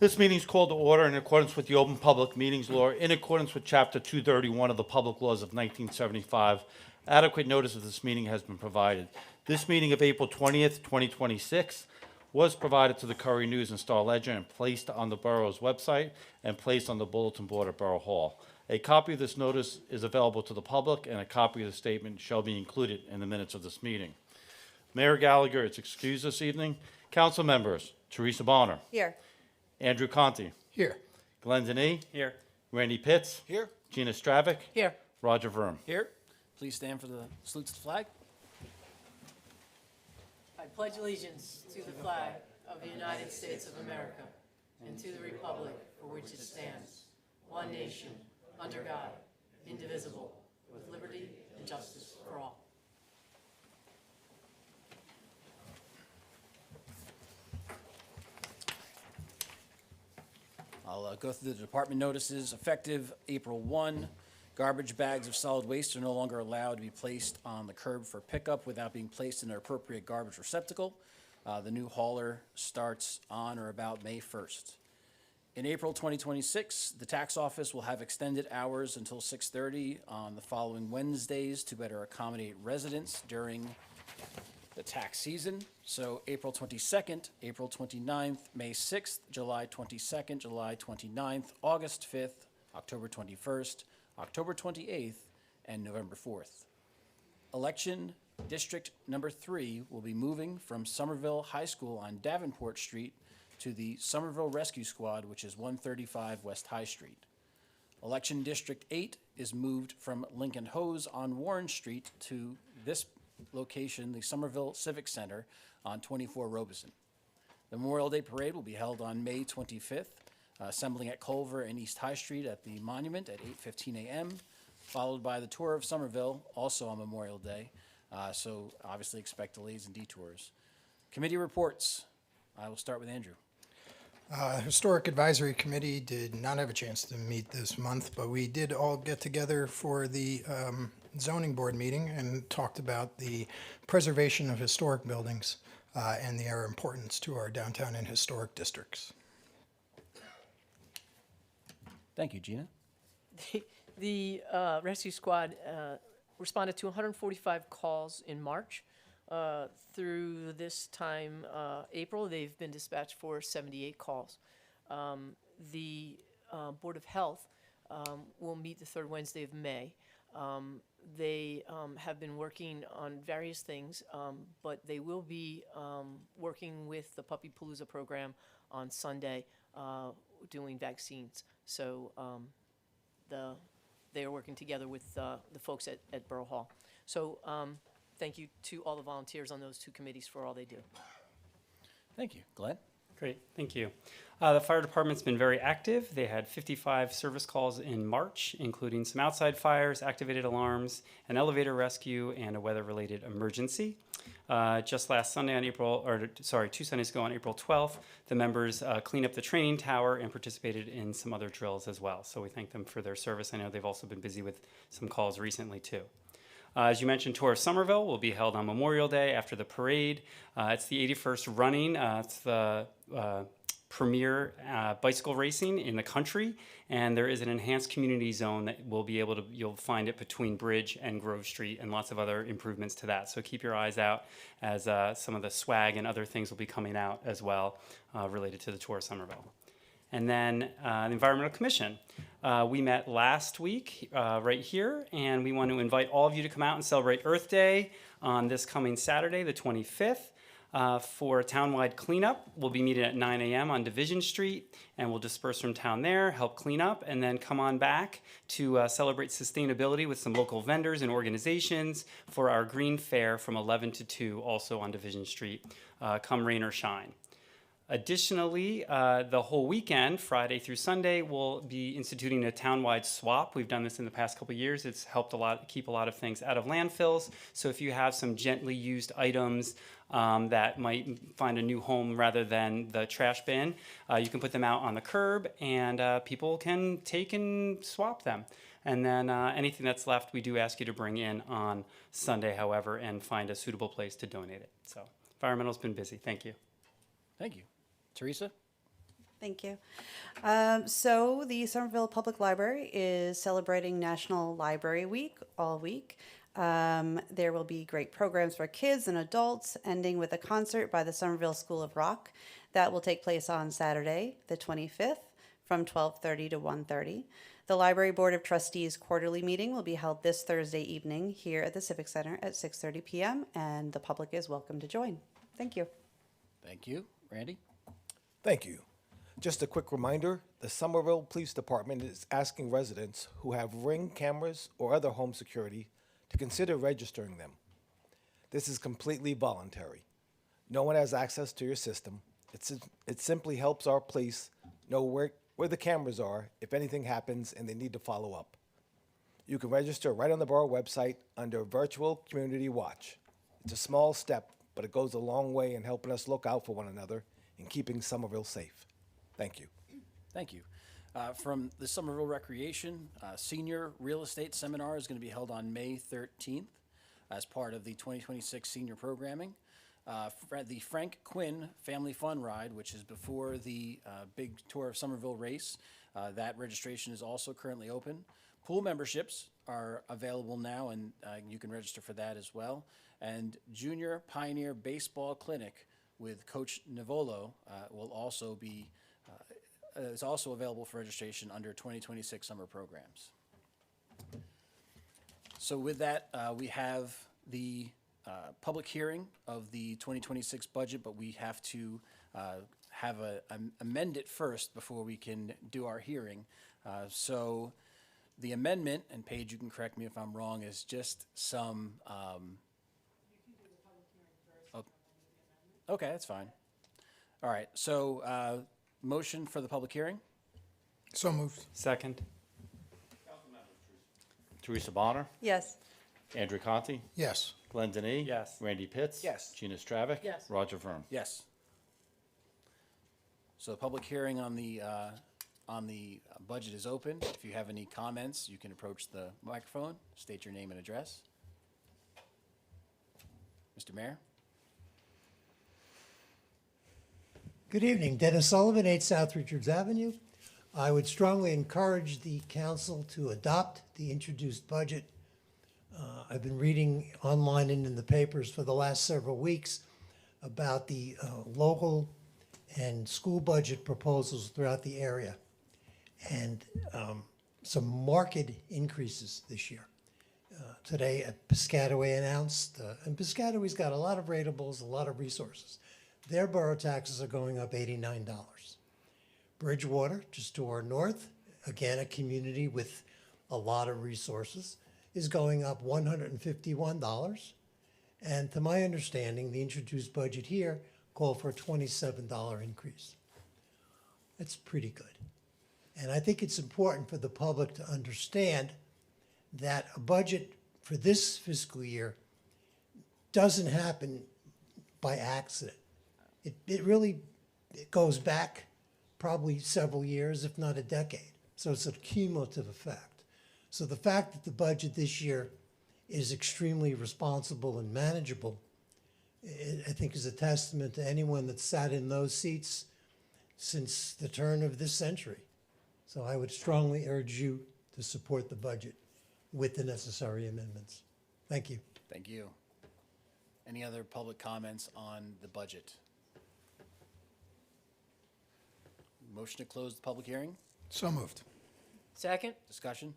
This meeting is called to order in accordance with the Open Public Meetings Law, in accordance with Chapter 231 of the Public Laws of 1975. Adequate notice of this meeting has been provided. This meeting of April 20th, 2026 was provided to the Courier News and Star Ledger and placed on the Borough's website and placed on the bulletin board at Borough Hall. A copy of this notice is available to the public, and a copy of the statement shall be included in the minutes of this meeting. Mayor Gallagher is excused this evening. Council members, Teresa Bonner, Here. Andrew Conti, Here. Glenn Denis, Here. Randy Pitts, Here. Gina Stravic, Here. Roger Vroom. Here. Please stand for the salute to the flag. I pledge allegiance to the flag of the United States of America and to the republic for which it stands, one nation, under God, indivisible, with liberty and justice for all. I'll go through the department notices. Effective April 1, garbage bags of solid waste are no longer allowed to be placed on the curb for pickup without being placed in an appropriate garbage receptacle. The new hauler starts on or about May 1st. In April 2026, the tax office will have extended hours until 6:30 on the following Wednesdays to better accommodate residents during the tax season. So April 22nd, April 29th, May 6th, July 22nd, July 29th, August 5th, October 21st, October 28th, and November 4th. Election District Number 3 will be moving from Somerville High School on Davenport Street to the Somerville Rescue Squad, which is 135 West High Street. Election District 8 is moved from Lincoln Hose on Warren Street to this location, the Somerville Civic Center on 24 Robeson. The Memorial Day Parade will be held on May 25th, assembling at Culver and East High Street at the Monument at 8:15 a.m., followed by the Tour of Somerville, also on Memorial Day. So obviously expect delays and detours. Committee reports. I will start with Andrew. Historic Advisory Committee did not have a chance to meet this month, but we did all get together for the zoning board meeting and talked about the preservation of historic buildings and their importance to our downtown and historic districts. Thank you, Gina. The rescue squad responded to 145 calls in March. Through this time, April, they've been dispatched for 78 calls. The Board of Health will meet the third Wednesday of May. They have been working on various things, but they will be working with the Puppy Palooza program on Sunday, doing vaccines. So they are working together with the folks at Borough Hall. So thank you to all the volunteers on those two committees for all they do. Thank you. Glenn? Great, thank you. The fire department's been very active. They had 55 service calls in March, including some outside fires, activated alarms, an elevator rescue, and a weather-related emergency. Just last Sunday on 2 Sundays ago on April 12th, the members cleaned up the training tower and participated in some other drills as well. So we thank them for their service. I know they've also been busy with some calls recently too. As you mentioned, Tour of Somerville will be held on Memorial Day after the parade. It's the 81st running. It's the premier bicycle racing in the country, and there is an enhanced community zone that will be able to, you'll find it between Bridge and Grove Street, and lots of other improvements to that. So keep your eyes out as some of the swag and other things will be coming out as well related to the Tour of Somerville. And then the Environmental Commission. We met last week right here, and we want to invite all of you to come out and celebrate Earth Day on this coming Saturday, the 25th, for a townwide cleanup. We'll be meeting at 9 a.m. on Division Street, and we'll disperse from town there, help clean up, and then come on back to celebrate sustainability with some local vendors and organizations for our Green Fair from 11 to 2, also on Division Street, come rain or shine. Additionally, the whole weekend, Friday through Sunday, we'll be instituting a townwide swap. We've done this in the past couple of years. It's helped a lot, keep a lot of things out of landfills. So if you have some gently used items that might find a new home rather than the trash bin, you can put them out on the curb, and people can take and swap them. And then anything that's left, we do ask you to bring in on Sunday, however, and find a suitable place to donate it. So environmental's been busy. Thank you. Thank you. Teresa? Thank you. So the Somerville Public Library is celebrating National Library Week all week. There will be great programs for kids and adults, ending with a concert by the Somerville School of Rock that will take place on Saturday, the 25th, from 12:30 to 1:30. The Library Board of Trustees quarterly meeting will be held this Thursday evening here at the Civic Center at 6:30 p.m., and the public is welcome to join. Thank you. Thank you. Randy? Thank you. Just a quick reminder, the Somerville Police Department is asking residents who have Ring cameras or other home security to consider registering them. This is completely voluntary. No one has access to your system. It simply helps our police know where the cameras are if anything happens and they need to follow up. You can register right on the Borough website under Virtual Community Watch. It's a small step, but it goes a long way in helping us look out for one another and keeping Somerville safe. Thank you. Thank you. From the Somerville Recreation, Senior Real Estate Seminar is going to be held on May 13th as part of the 2026 senior programming. The Frank Quinn Family Fun Ride, which is before the big Tour of Somerville race, that registration is also currently open. Pool memberships are available now, and you can register for that as well. And Junior Pioneer Baseball Clinic with Coach Nivolo will also be is also available for registration under 2026 summer programs. So with that, we have the public hearing of the 2026 budget, but we have to amend it first before we can do our hearing. So the amendment, and Paige, you can correct me if I'm wrong, is just some. Okay, that's fine. All right, so motion for the public hearing? So moved. Second. Teresa Bonner, Yes. Andrew Conti, Yes. Glenn Denis. Yes. Randy Pitts. Yes. Gina Stravic. Yes. Roger Vroom. Yes. So the public hearing on the budget is open. If you have any comments, you can approach the microphone, state your name and address. Mr. Mayor? Good evening. Dennis Sullivan, 8 South Richards Avenue. I would strongly encourage the council to adopt the introduced budget. I've been reading online and in the papers for the last several weeks about the local and school budget proposals throughout the area, and some marked increases this year. Today, Piscataway announced, and Piscataway's got a lot of ratables, a lot of resources. Their borough taxes are going up $89. Bridgewater, just to our north, again, a community with a lot of resources, is going up $151. And to my understanding, the introduced budget here called for a $27 increase. That's pretty good. And I think it's important for the public to understand that a budget for this fiscal year doesn't happen by accident. It really goes back probably several years, if not a decade. So it's a cumulative effect. So the fact that the budget this year is extremely responsible and manageable, I think is a testament to anyone that's sat in those seats since the turn of this century. So I would strongly urge you to support the budget with the necessary amendments. Thank you. Thank you. Any other public comments on the budget? Motion to close the public hearing? So moved. Second? Discussion?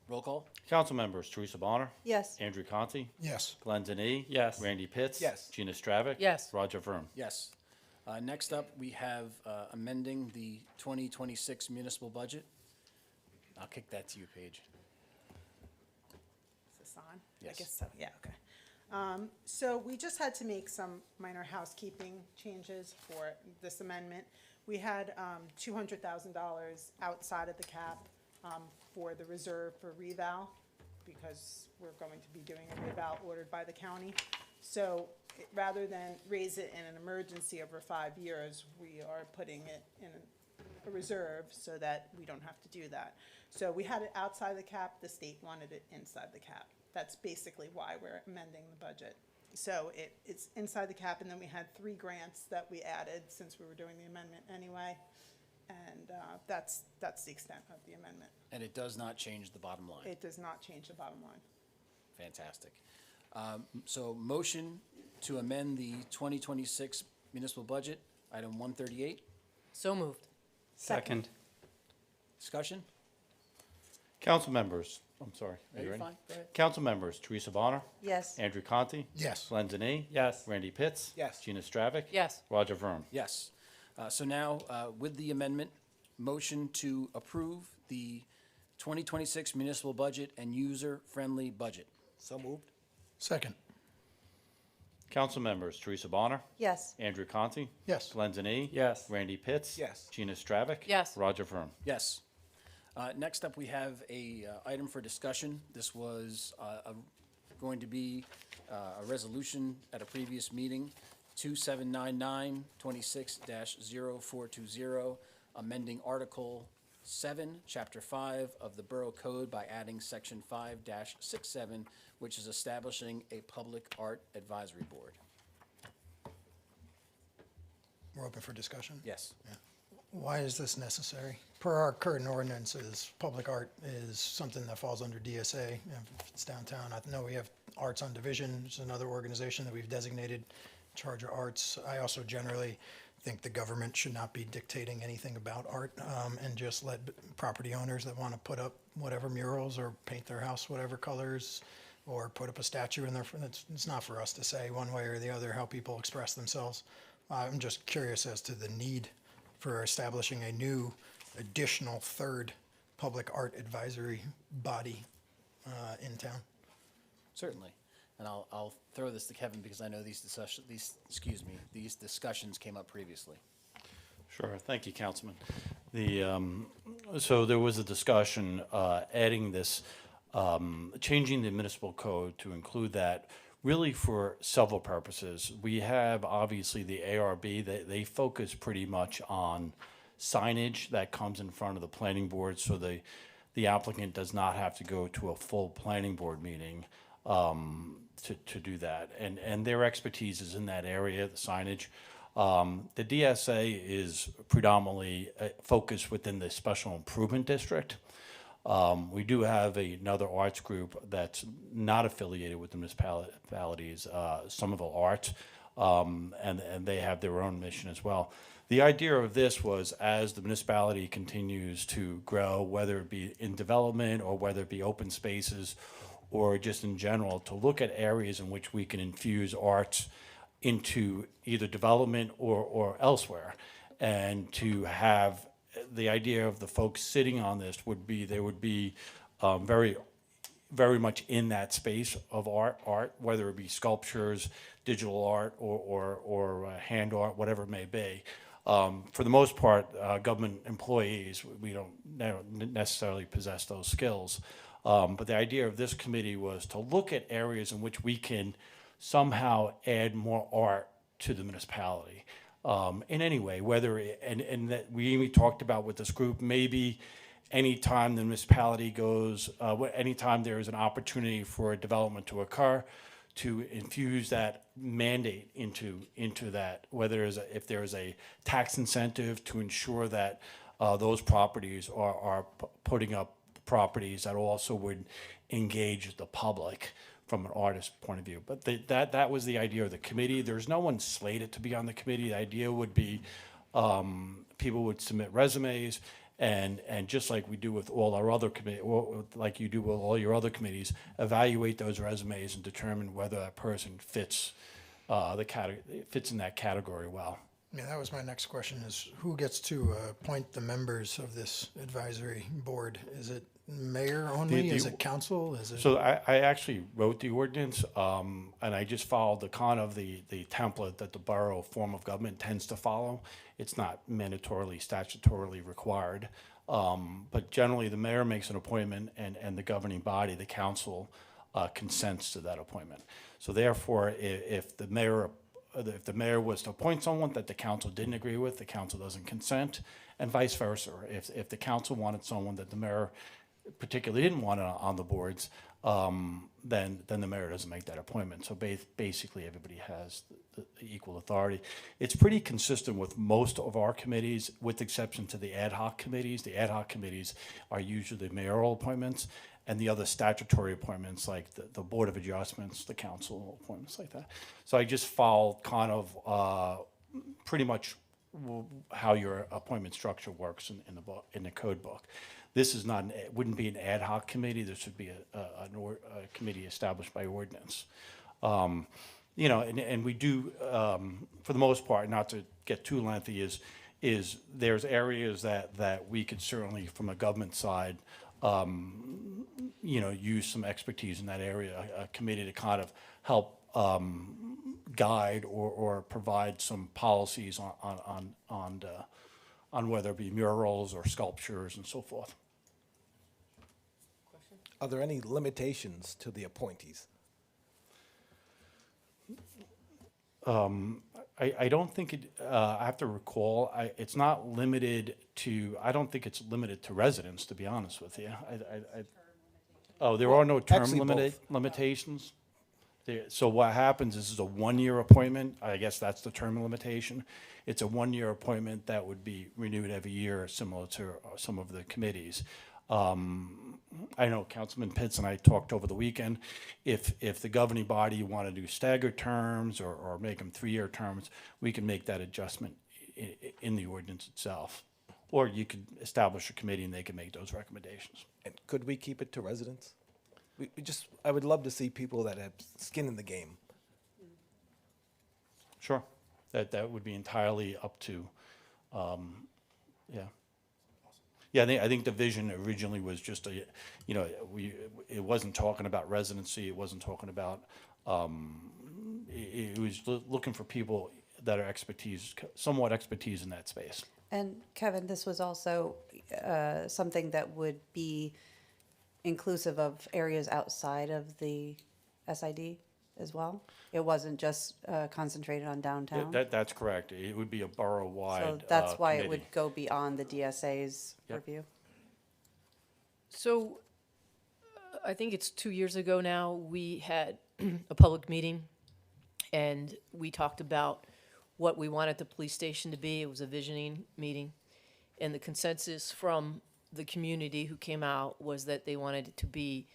Roll call? Council members: Teresa Bonner, Yes. Andrew Conti, Yes. Glenn Denis. Yes. Randy Pitts. Yes. Gina Stravic. Yes. Roger Vroom. Yes. Next up, we have amending the 2026 municipal budget. I'll kick that to you, Paige. Is this on? Yes. I guess so, yeah, okay. So we just had to make some minor housekeeping changes for this amendment. We had $200,000 outside of the cap for the reserve for reval, because we're going to be doing a reval ordered by the county. So rather than raise it in an emergency over 5 years, we are putting it in a reserve so that we don't have to do that. So we had it outside the cap, the state wanted it inside the cap. That's basically why we're amending the budget. So it's inside the cap, and then we had 3 grants that we added since we were doing the amendment anyway. And that's the extent of the amendment. And it does not change the bottom line. It does not change the bottom line. Fantastic. So motion to amend the 2026 municipal budget, item 138. So moved. Second. Discussion? Council members, I'm sorry. Are you You're ready? fine, go ahead. Council members, Teresa Bonner, Yes. Andrew Conti, Yes. Glenn Zaney, Yes. Randy Pitts. Yes. Gina Stravic. Yes. Roger Vroom. Yes. So now, with the amendment, motion to approve the 2026 municipal budget and user-friendly budget. So moved. Second. Council members, Teresa Bonner, Yes. Andrew Conti, Yes. Glenn Zaney. Yes. Randy Pitts. Yes. Gina Stravic. Yes. Roger Vroom. Yes. Next up, we have a item for discussion. This was going to be a resolution at a previous meeting, 2799-26-0420, amending Article 7, Chapter 5 of the Borough Code by adding Section 5-67, which is establishing a public art advisory board. We're open for discussion. Yes. Why is this necessary? Per our current ordinances, public art is something that falls under DSA. If it's downtown, I know we have Arts on Division, it's another organization that we've designated in charge of arts. I also generally think the government should not be dictating anything about art, and just let property owners that want to put up whatever murals or paint their house whatever colors, or put up a statue in their, it's not for us to say one way or the other how people express themselves. I'm just curious as to the need for establishing a new additional third public art advisory body in town. Certainly. And I'll throw this to Kevin because I know these discussions came up previously. Sure, thank you, Councilman. So there was a discussion adding this, changing the municipal code to include that really for several purposes. We have obviously the ARB, they focus pretty much on signage that comes in front of the planning board, so the applicant does not have to go to a full planning board meeting to do that. And their expertise is in that area, the signage. The DSA is predominantly focused within the special improvement district. We do have another arts group that's not affiliated with the municipalities, Somerville Arts, and they have their own mission as well. The idea of this was, as the municipality continues to grow, whether it be in development or whether it be open spaces or just in general, to look at areas in which we can infuse arts into either development or elsewhere, and to have the idea of the folks sitting on this would be, they would be very, very much in that space of art, whether it be sculptures, digital art, or hand art, whatever it may be. For the most part, government employees, we don't necessarily possess those skills. But the idea of this committee was to look at areas in which we can somehow add more art to the municipality. In any way, whether, and that we even talked about with this group, maybe anytime the municipality goes, anytime there is an opportunity for a development to occur, to infuse that mandate into that, whether if there is a tax incentive to ensure that those properties are putting up properties that also would engage the public from an artist point of view. But that was the idea of the committee. There's no one slated to be on the committee. The idea would be people would submit resumes, and just like we do with all our other committee, like you do with all your other committees, evaluate those resumes and determine whether that person fits fits in that category well. Yeah, that was my next question, is who gets to appoint the members of this advisory board? Is it mayor only? Is it council? Is it? So I actually wrote the ordinance, and I just followed the template that the borough form of government tends to follow. It's not mandatorily, statutorily required, but generally the mayor makes an appointment, and the governing body, the council, consents to that appointment. So therefore, if the mayor was to appoint someone that the council didn't agree with, the council doesn't consent, and vice versa. If the council wanted someone that the mayor particularly didn't want it on the boards, then the mayor doesn't make that appointment. So basically, everybody has the equal authority. It's pretty consistent with most of our committees, with exception to the ad hoc committees. The ad hoc committees are usually mayoral appointments, and the other statutory appointments, like the Board of Adjustments, the council appointments like that. So I just followed kind of pretty much how your appointment structure works in the book, in the code book. This is not, it wouldn't be an ad hoc committee. This would be a committee established by ordinance. You know, and we do, for the most part, not to get too lengthy, is there's areas that we could certainly, from a government side, you know, use some expertise in that area, a committee to kind of help guide or provide some policies on whether it be murals or sculptures and so forth. Are there any limitations to the appointees? I don't think it, I have to recall, it's not limited to, I don't think it's limited to residents, to be honest with you. Oh, there are no term Actually, both. limitations? So what happens is, it's a one-year appointment. I guess that's the term limitation. It's a one-year appointment that would be renewed every year, similar to some of the committees. I know Councilman Pitts and I talked over the weekend. If the governing body want to do staggered terms or make them 3-year terms, we can make that adjustment in the ordinance itself. Or you could establish a committee and they can make those recommendations. And could we keep it to residents? I would love to see people that have skin in the game. Sure. That would be entirely up to, yeah. Yeah, I think the vision originally was just you know, it wasn't talking about residency, it wasn't talking about, it was looking for people that are somewhat expertise in that space. And Kevin, this was also something that would be inclusive of areas outside of the SID as well? It wasn't just concentrated on downtown? That's correct. It would be a borough-wide So that's why it committee. would go beyond the DSA's Yep. review? So, I think it's 2 years ago now, we had a public meeting, and we talked about what we wanted the police station to be. It was a visioning meeting, and the consensus from the community who came out was that they wanted it to be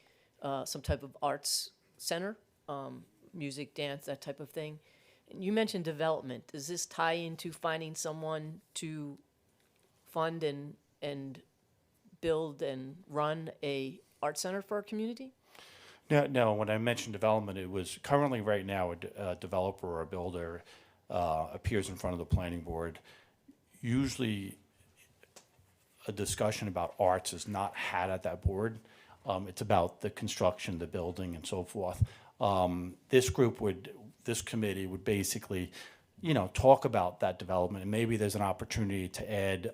some type of arts center, music, dance, that type of thing. And you mentioned development. Does this tie into finding someone to fund and build and run a art center for our community? No, when I mentioned development, it was currently right now a developer or a builder appears in front of the planning board. Usually a discussion about arts is not had at that board. It's about the construction, the building and so forth. This committee would basically, you know, talk about that development, and maybe there's an opportunity to add,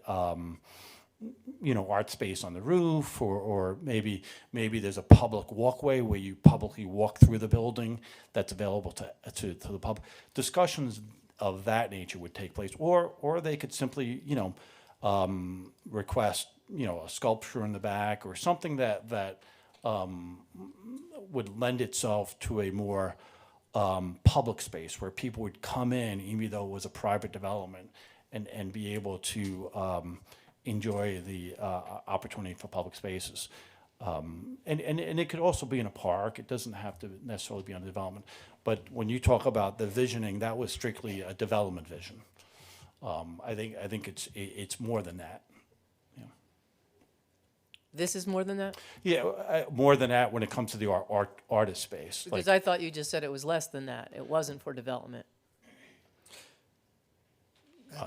you know, art space on the roof, or maybe there's a public walkway where you publicly walk through the building that's available to the public. Discussions of that nature would take place, or they could simply, you know, request, you know, a sculpture in the back or something that would lend itself to a more public space where people would come in, even though it was a private development, and be able to enjoy the opportunity for public spaces. And it could also be in a park. It doesn't have to necessarily be on development. But when you talk about the visioning, that was strictly a development vision. I think it's more than that. Yeah. This is more than that? Yeah, more than that when it comes to the artist space. Because Like, I thought you just said it was less than that. It wasn't for development.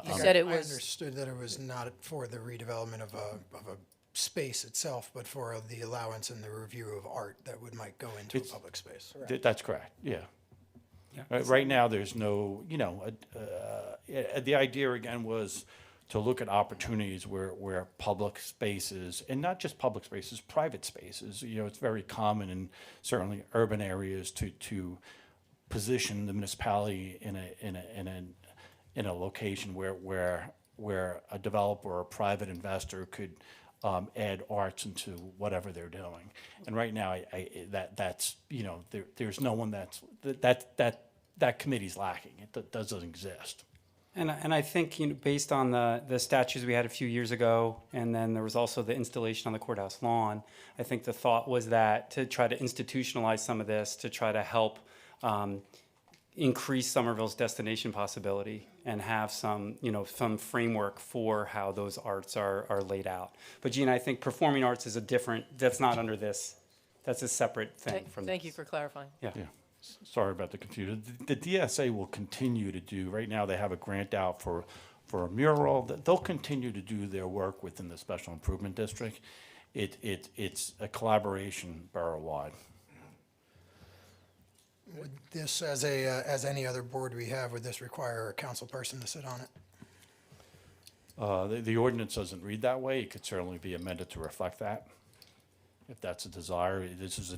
You said it I was, understood that it was not for the redevelopment of a space itself, but for the allowance and the review of art that might go into a public space. that's correct, yeah. Yeah. Right now, there's no, you know, the idea again was to look at opportunities where public spaces, and not just public spaces, private spaces, you know, it's very common in certainly urban areas to position the municipality in a location where a developer or a private investor could add arts into whatever they're doing. And right now, that's, you know, there's no one that committee's lacking. It doesn't exist. And I think, you know, based on the statues we had a few years ago, and then there was also the installation on the courthouse lawn, I think the thought was that to try to institutionalize some of this, to try to help increase Somerville's destination possibility and have some, you know, some framework for how those arts are laid out. But Gina, I think performing arts is that's not under this. That's a separate thing from Thank you this. for clarifying. Yeah. Yeah, sorry about the confusion. The DSA will continue to do, right now they have a grant out for a mural. They'll continue to do their work within the Special Improvement District. It's a collaboration borough-wide. Would this, as any other board we have, would this require a council person to sit on it? The ordinance doesn't read that way. It could certainly be amended to reflect that, if that's a desire. This is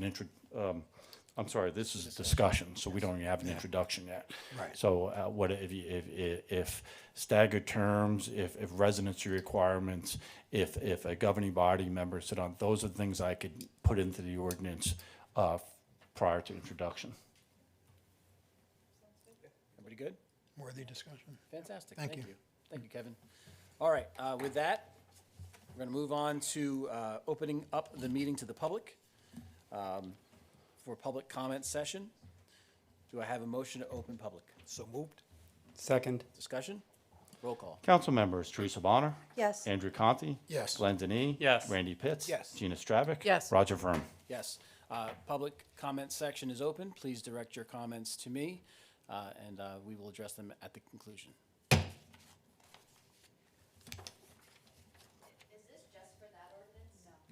this is a discussion, so we don't even have an introduction yet. Right. So what if staggered terms, if residency requirements, if a governing body member sit on, those are the things I could put into the ordinance prior to introduction. Everybody good? Worthy discussion. Fantastic. Thank you. Thank you, Kevin. All right, with that, we're going to move on to opening up the meeting to the public for public comment session. Do I have a motion to open public? So moved. Second. Discussion? Roll call. Council members, Teresa Bonner. Yes. Andrew Conti. Yes. Glenn Denis. Yes. Randy Pitts. Yes. Gina Stravic. Yes. Roger Vroom. Yes. Public comment section is open. Please direct your comments to me, and we will address them at the conclusion.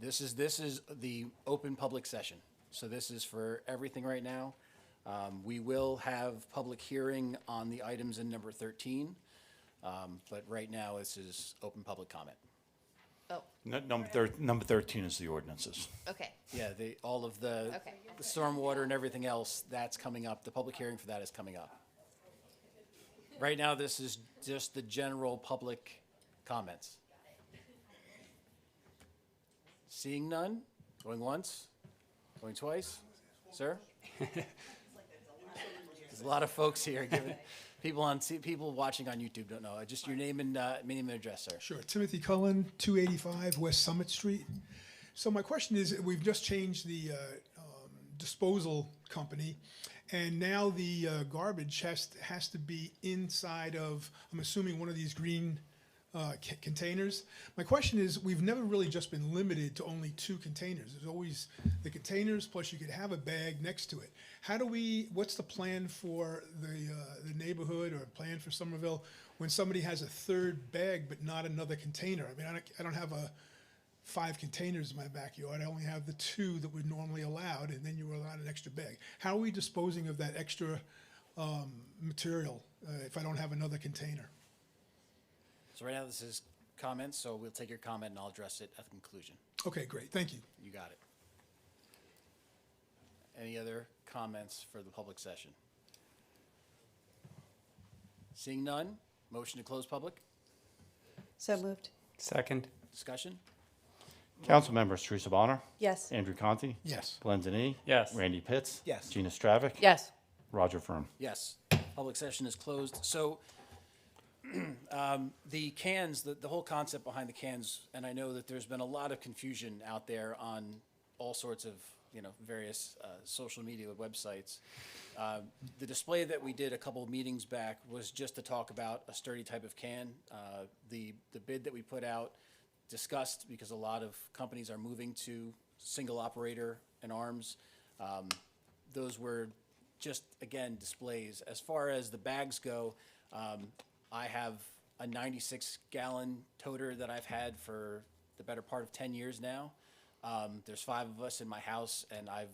This is the open public session. So this is for everything right now. We will have public hearing on the items in number 13, but right now this is open public comment. Oh, Number 13 is the ordinances. okay. Yeah, all of the Okay. the stormwater and everything else, that's coming up. The public hearing for that is coming up. Right now, this is just the general public comments. Seeing none? Going once? Going twice? Sir? There's a lot of folks here giving, people watching on YouTube don't know. Just your name and address, sir. Sure. Timothy Cullen, 285 West Summit Street. So my question is, we've just changed the disposal company, and now the garbage has to be inside of, I'm assuming, one of these green containers. My question is, we've never really just been limited to only 2 containers. There's always the containers, plus you could have a bag next to it. What's the plan for the neighborhood, or plan for Somerville when somebody has a 3rd bag but not another container? I mean, I don't have 5 containers in my backyard. I only have the 2 that would normally allowed, and then you were allowed an extra bag. How are we disposing of that extra material if I don't have another container? So right now, this is comments, so we'll take your comment and I'll address it at the conclusion. Okay, great. Thank you. You got it. Any other comments for the public session? Seeing none, motion to close public? So moved. Second. Discussion? Council members, Teresa Bonner. Yes. Andrew Conti. Yes. Glenn Denis. Yes. Randy Pitts. Yes. Gina Stravic. Yes. Roger Vroom. Yes, public session is closed. So the cans, the whole concept behind the cans, and I know that there's been a lot of confusion out there on all sorts of, various social media websites. The display that we did a couple of meetings back was just to talk about a sturdy type of can. The bid that we put out discussed, because a lot of companies are moving to single operator and arms. Those were just, again, displays. As far as the bags go, I have a 96-gallon toter that I've had for the better part of 10 years now. There's 5 of us in my house, and I've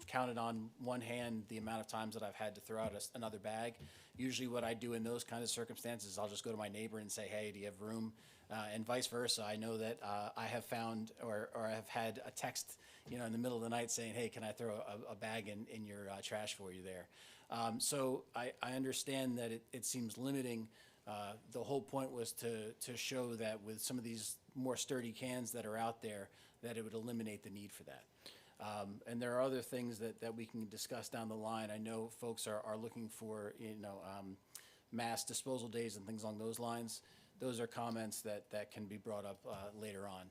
counted on one hand the amount of times that I've had to throw out another bag. Usually what I do in those kind of circumstances, I'll just go to my neighbor and say, hey, do you have room? And vice versa. I know that I have found or I have had a text, in the middle of the night saying, hey, can I throw a bag in your trash for you there? So I understand that it seems limiting. The whole point was to show that with some of these more sturdy cans that are out there, that it would eliminate the need for that. And there are other things that we can discuss down the line. I know folks are looking for, mass disposal days and things along those lines. Those are comments that can be brought up later on.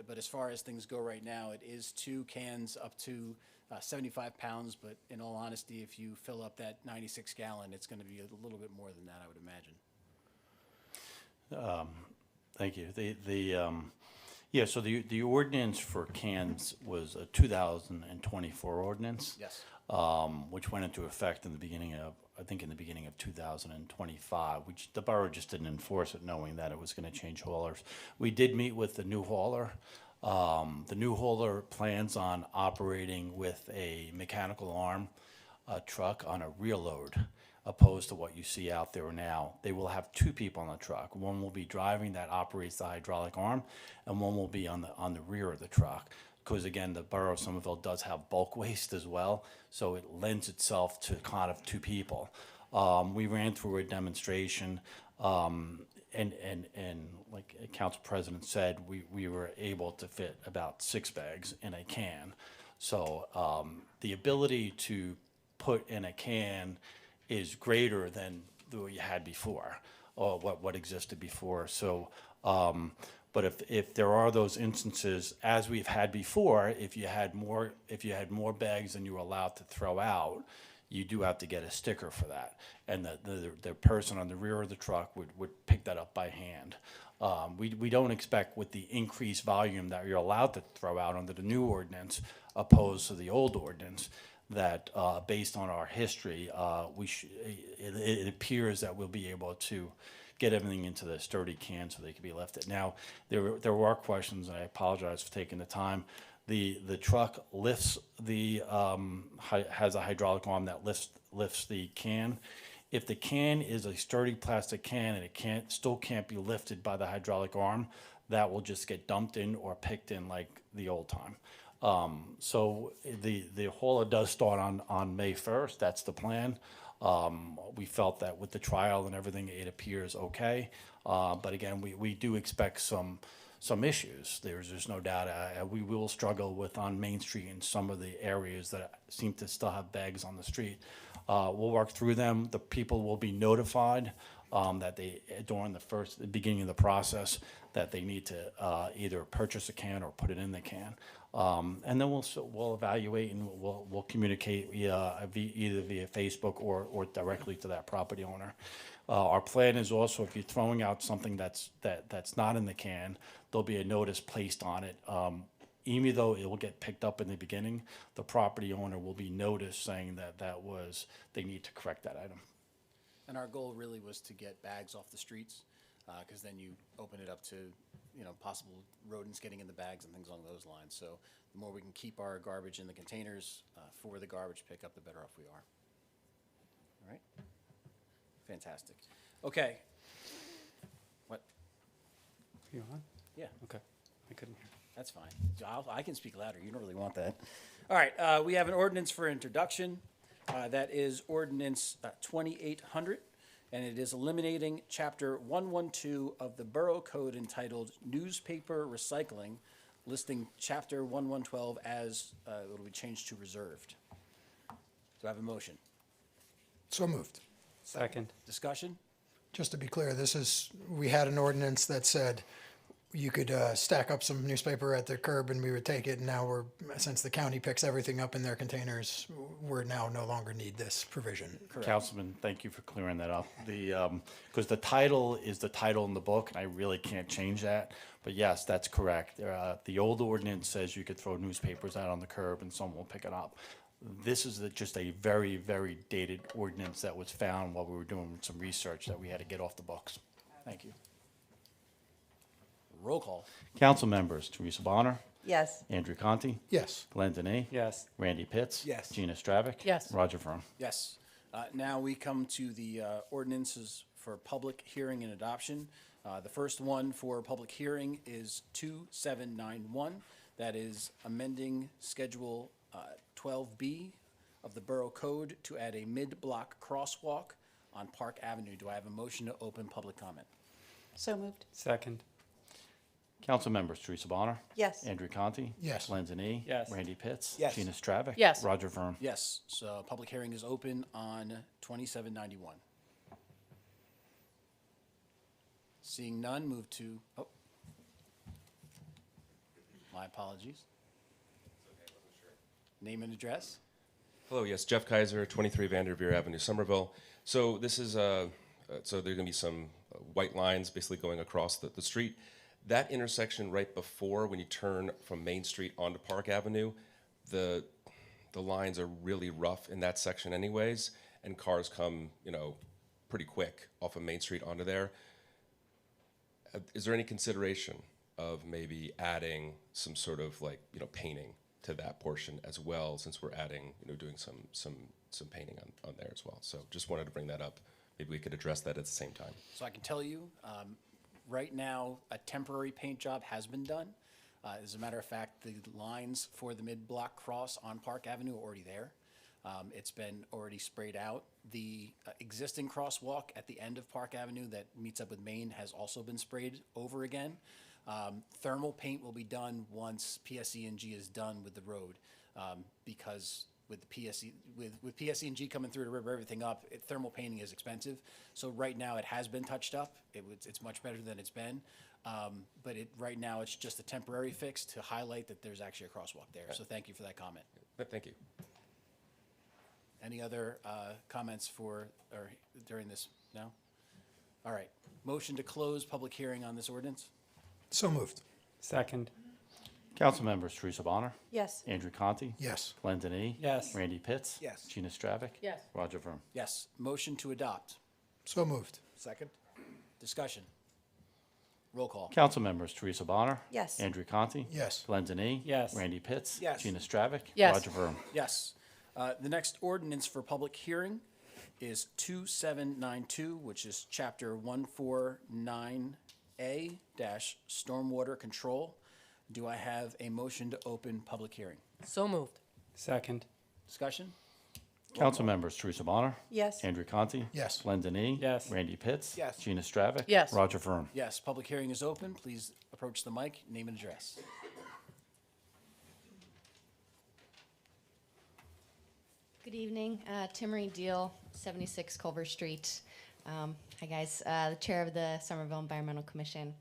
But as far as things go right now, it is 2 cans up to 75 pounds, but in all honesty, if you fill up that 96 gallon, it's going to be a little bit more than that, I would imagine. Thank you. Yeah, so the ordinance for cans was a 2024 ordinance. Yes. Which went into effect in the beginning of 2025, which the borough just didn't enforce it, knowing that it was going to change haulers. We did meet with the new hauler. The new hauler plans on operating with a mechanical arm truck on a rear load, opposed to what you see out there now. They will have 2 people on the truck. One will be driving, that operates the hydraulic arm, and one will be on the rear of the truck. Because again, the borough of Somerville does have bulk waste as well, so it lends itself to kind of 2 people. We ran through a demonstration, and like Council President said, we were able to fit about 6 bags in a can. So the ability to put in a can is greater than what you had before, or what existed before. So, but if there are those instances, as we've had before, if you had more bags than you were allowed to throw out, you do have to get a sticker for that, and the person on the rear of the truck would pick that up by hand. We don't expect, with the increased volume that you're allowed to throw out under the new ordinance, opposed to the old ordinance, that based on our history, it appears that we'll be able to get everything into the sturdy can so they can be lifted. Now, there were questions, and I apologize for taking the time. The truck lifts has a hydraulic arm that lifts the can. If the can is a sturdy plastic can and it still can't be lifted by the hydraulic arm, that will just get dumped in or picked in like the old time. So the hauler does start on May 1st. That's the plan. We felt that with the trial and everything, it appears okay. But again, we do expect some issues. There's no doubt. We will struggle with on Main Street in some of the areas that seem to still have bags on the street. We'll work through them. The people will be notified that they, during the beginning of the process, that they need to either purchase a can or put it in the can. And then we'll evaluate, and we'll communicate either via Facebook or directly to that property owner. Our plan is also, if you're throwing out something that's not in the can, there'll be a notice placed on it. Even though it will get picked up in the beginning, the property owner will be noticed saying that they need to correct that item. And our goal really was to get bags off the streets, because then you open it up to, possible rodents getting in the bags and things along those lines. So the more we can keep our garbage in the containers for the garbage pickup, the better off we are. All right? Fantastic. Okay. What? You on? Yeah, Okay, I couldn't hear. that's fine. I can speak louder. You don't really want that. All right, we have an ordinance for introduction. That is ordinance 2800, and it is eliminating Chapter 112 of the Borough Code entitled Newspaper Recycling, listing Chapter 1112 as it will be changed to reserved. Do I have a motion? So moved. Second. Discussion? Just to be clear, we had an ordinance that said you could stack up some newspaper at the curb and we would take it. And now since the county picks everything up in their containers, we're now no longer need this provision. Councilman, thank you for clearing that up. Because the title is the title in the book, and I really can't change that. But yes, that's correct. The old ordinance says you could throw newspapers out on the curb and someone will pick it up. This is just a very, very dated ordinance that was found while we were doing some research that we had to get off the books. Thank you. Roll call. Council members: Teresa Bonner, Yes. Andrew Conti, Yes. Glenn Deney, Yes. Randy Pitts, Yes. Gina Stravic, Yes. Roger Vroom. Yes. Now we come to the ordinances for public hearing and adoption. The first one for public hearing is 2791. That is amending Schedule 12B of the Borough Code to add a mid-block crosswalk on Park Avenue. Do I have a motion to open public comment? So moved. Second. Council members: Teresa Bonner. Yes. Andrew Conti. Yes. Len Zini. Yes. Randy Pitts. Yes. Gina Stravic. Yes. Roger Vroom. Yes, so public hearing is open on 2791. Seeing none, move to, oh. My apologies. Name and address? Hello, yes, Jeff Kaiser, 23 Vanderveer Avenue, Somerville. So this is, so there are going to be some white lines basically going across the street. That intersection right before, when you turn from Main Street onto Park Avenue, the lines are really rough in that section anyways, and cars come, pretty quick off of Main Street onto there. Is there any consideration of maybe adding some sort of painting to that portion as well, since we're adding, doing some painting on there as well? So just wanted to bring that up. Maybe we could address that at the same time. So I can tell you, right now, a temporary paint job has been done. As a matter of fact, the lines for the mid-block cross on Park Avenue are already there. It's been already sprayed out. The existing crosswalk at the end of Park Avenue that meets up with Main has also been sprayed over again. Thermal paint will be done once PSE&G is done with the road, because with the with PSE&G coming through to rip everything up, thermal painting is expensive. So right now it has been touched up. It's much better than it's been, but right now it's just a temporary fix to highlight that there's actually a crosswalk there. So thank you for that comment. Thank you. Any other comments during this? No? All right. Motion to close public hearing on this ordinance? So moved. Second. Council members: Teresa Bonner. Yes. Andrew Conti. Yes. Len Zini. Yes. Randy Pitts. Yes. Gina Stravic. Yes. Roger Vroom. Yes. Motion to adopt? So moved. Second? Discussion? Roll call? Council members: Teresa Bonner. Yes. Andrew Conti. Yes. Len Zini. Yes. Randy Pitts. Yes. Gina Stravic. Yes. Roger Vroom. Yes. The next ordinance for public hearing is 2792, which is Chapter 149A-Stormwater Control. Do I have a motion to open public hearing? So moved. Second. Discussion? Council members: Teresa Bonner. Yes. Andrew Conti. Yes. Len Zini. Yes. Randy Pitts. Yes. Gina Stravic. Yes. Roger Vroom. Yes, public hearing is open. Please approach the mic, name and address. Good evening, Timmery Deal, 76 Culver Street. Hi guys, the chair of the Somerville Environmental Commission.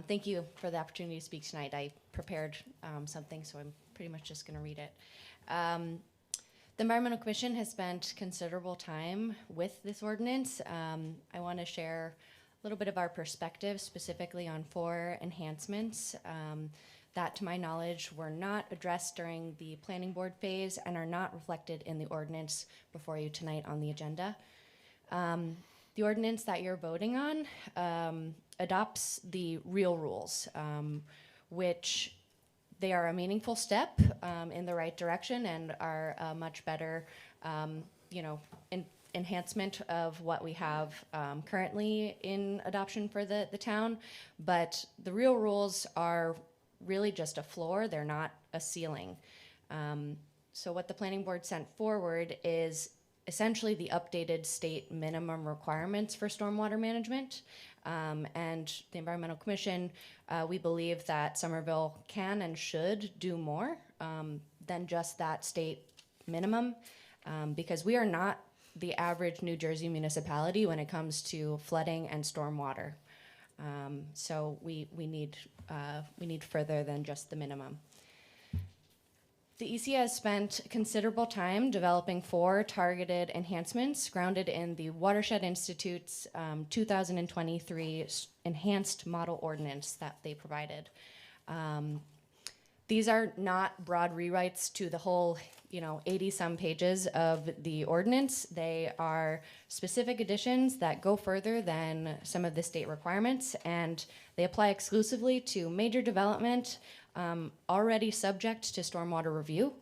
Thank you for the opportunity to speak tonight. I prepared something, so I'm pretty much just going to read it. The Environmental Commission has spent considerable time with this ordinance. I want to share a little bit of our perspective, specifically on 4 enhancements that, to my knowledge, were not addressed during the planning board phase and are not reflected in the ordinance before you tonight on the agenda. The ordinance that you're voting on adopts the real rules, which they are a meaningful step in the right direction and are a much better, enhancement of what we have currently in adoption for the town. But the real rules are really just a floor, they're not a ceiling. So what the planning board sent forward is essentially the updated state minimum requirements for stormwater management. And the Environmental Commission, we believe that Somerville can and should do more than just that state minimum, because we are not the average New Jersey municipality when it comes to flooding and stormwater. So we need further than just the minimum. The EC has spent considerable time developing 4 targeted enhancements grounded in the Watershed Institute's 2023 enhanced model ordinance that they provided. These are not broad rewrites to the whole 80-some pages of the ordinance. They are specific additions that go further than some of the state requirements, and they apply exclusively to major development already subject to stormwater review,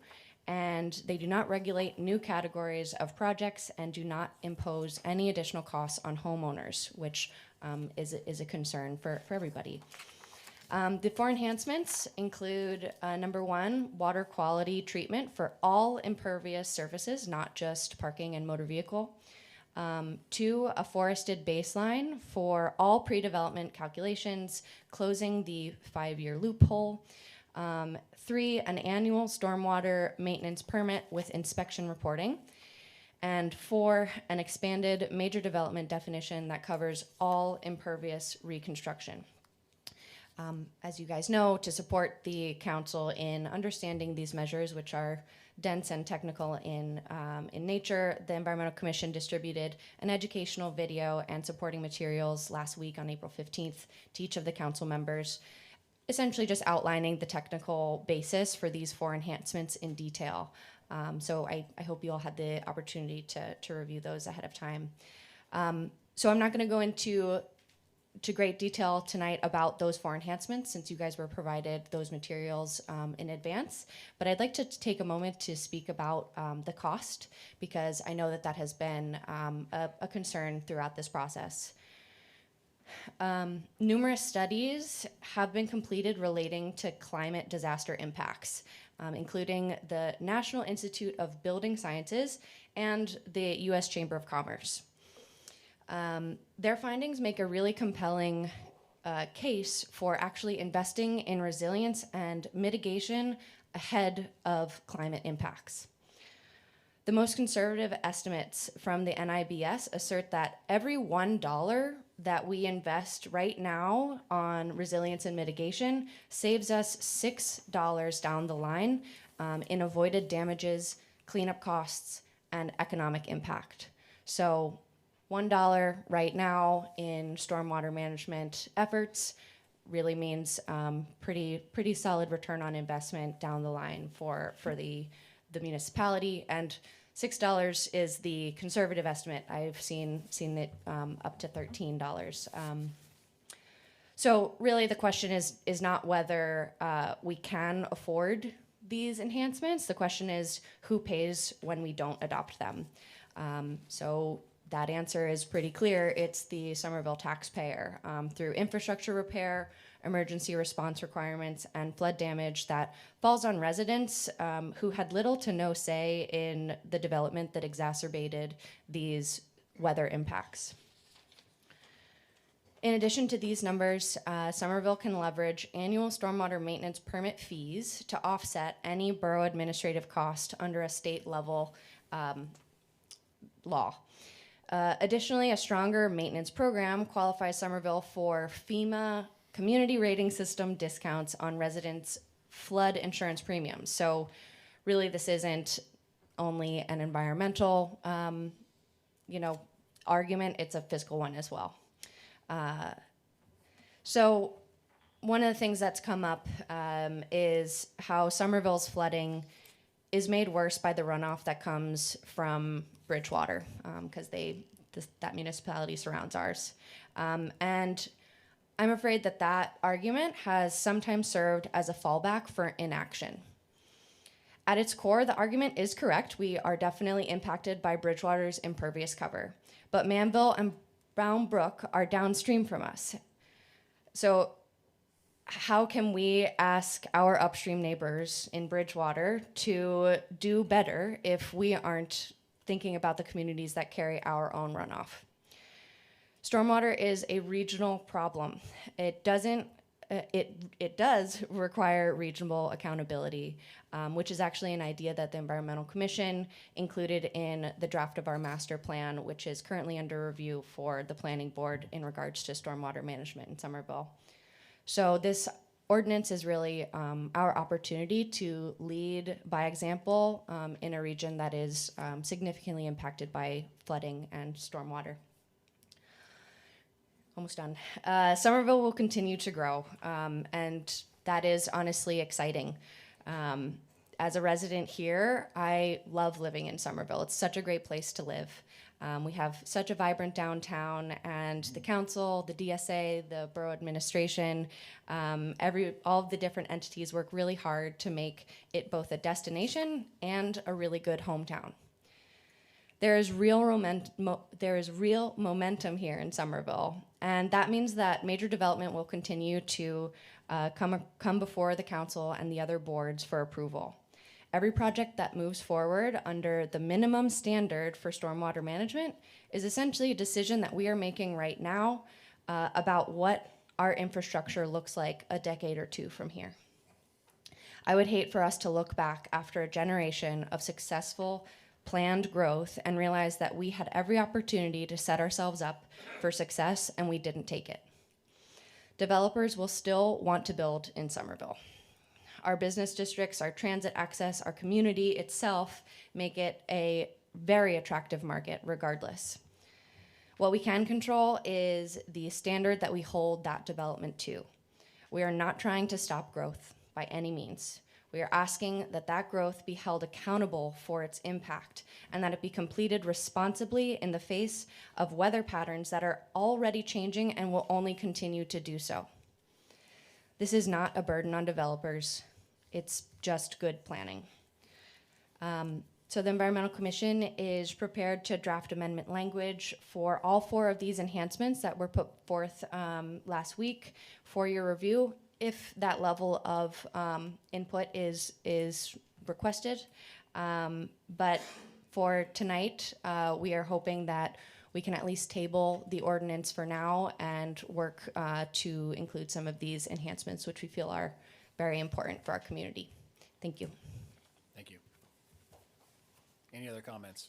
and they do not regulate new categories of projects and do not impose any additional costs on homeowners, which is a concern for everybody. The 4 enhancements include, number 1, water quality treatment for all impervious surfaces, not just parking and motor vehicle. Two, a forested baseline for all pre-development calculations, closing the 5-year loophole. Three, an annual stormwater maintenance permit with inspection reporting. And four, an expanded major development definition that covers all impervious reconstruction. As you guys know, to support the council in understanding these measures, which are dense and technical in nature, the Environmental Commission distributed an educational video and supporting materials last week on April 15th to each of the council members, essentially just outlining the technical basis for these 4 enhancements in detail. So I hope you all had the opportunity to review those ahead of time. So I'm not going to go into great detail tonight about those 4 enhancements since you guys were provided those materials in advance, but I'd like to take a moment to speak about the cost because I know that has been a concern throughout this process. Numerous studies have been completed relating to climate disaster impacts, including the National Institute of Building Sciences and the U.S. Chamber of Commerce. Their findings make a really compelling case for actually investing in resilience and mitigation ahead of climate impacts. The most conservative estimates from the NIBS assert that every $1 that we invest right now on resilience and mitigation saves us $6 down the line in avoided damages, cleanup costs, and economic impact. So $1 right now in stormwater management efforts really means pretty solid return on investment down the line for the municipality, and $6 is the conservative estimate. I've seen it up to $13. So really the question is not whether we can afford these enhancements. The question is who pays when we don't adopt them. So that answer is pretty clear. It's the Somerville taxpayer through infrastructure repair, emergency response requirements, and flood damage that falls on residents who had little to no say in the development that exacerbated these weather impacts. In addition to these numbers, Somerville can leverage annual stormwater maintenance permit fees to offset any borough administrative cost under a state level law. Additionally, a stronger maintenance program qualifies Somerville for FEMA community rating system discounts on residents' flood insurance premiums. So really this isn't only an environmental argument, it's a fiscal one as well. So one of the things that's come up is how Somerville's flooding is made worse by the runoff that comes from Bridgewater, because that municipality surrounds ours. And I'm afraid that argument has sometimes served as a fallback for inaction. At its core, the argument is correct. We are definitely impacted by Bridgewater's impervious cover, but Manville and Brown Brook are downstream from us. So how can we ask our upstream neighbors in Bridgewater to do better if we aren't thinking about the communities that carry our own runoff? Stormwater is a regional problem. It does require regional accountability, which is actually an idea that the Environmental Commission included in the draft of our master plan, which is currently under review for the planning board in regards to stormwater management in Somerville. So this ordinance is really our opportunity to lead by example in a region that is significantly impacted by flooding and stormwater. Almost done. Somerville will continue to grow, and that is honestly exciting. As a resident here, I love living in Somerville. It's such a great place to live. We have such a vibrant downtown, and the council, the DSA, the borough administration, all of the different entities work really hard to make it both a destination and a really good hometown. There is real momentum here in Somerville, and that means that major development will continue to come before the council and the other boards for approval. Every project that moves forward under the minimum standard for stormwater management is essentially a decision that we are making right now about what our infrastructure looks like a decade or two from here. I would hate for us to look back after a generation of successful planned growth and realize that we had every opportunity to set ourselves up for success and we didn't take it. Developers will still want to build in Somerville. Our business districts, our transit access, our community itself make it a very attractive market regardless. What we can control is the standard that we hold that development to. We are not trying to stop growth by any means. We are asking that that growth be held accountable for its impact and that it be completed responsibly in the face of weather patterns that are already changing and will only continue to do so. This is not a burden on developers. It's just good planning. So the Environmental Commission is prepared to draft amendment language for all 4 of these enhancements that were put forth last week for your review, if that level of input is requested. But for tonight, we are hoping that we can at least table the ordinance for now and work to include some of these enhancements, which we feel are very important for our community. Thank you. Thank you. Any other comments?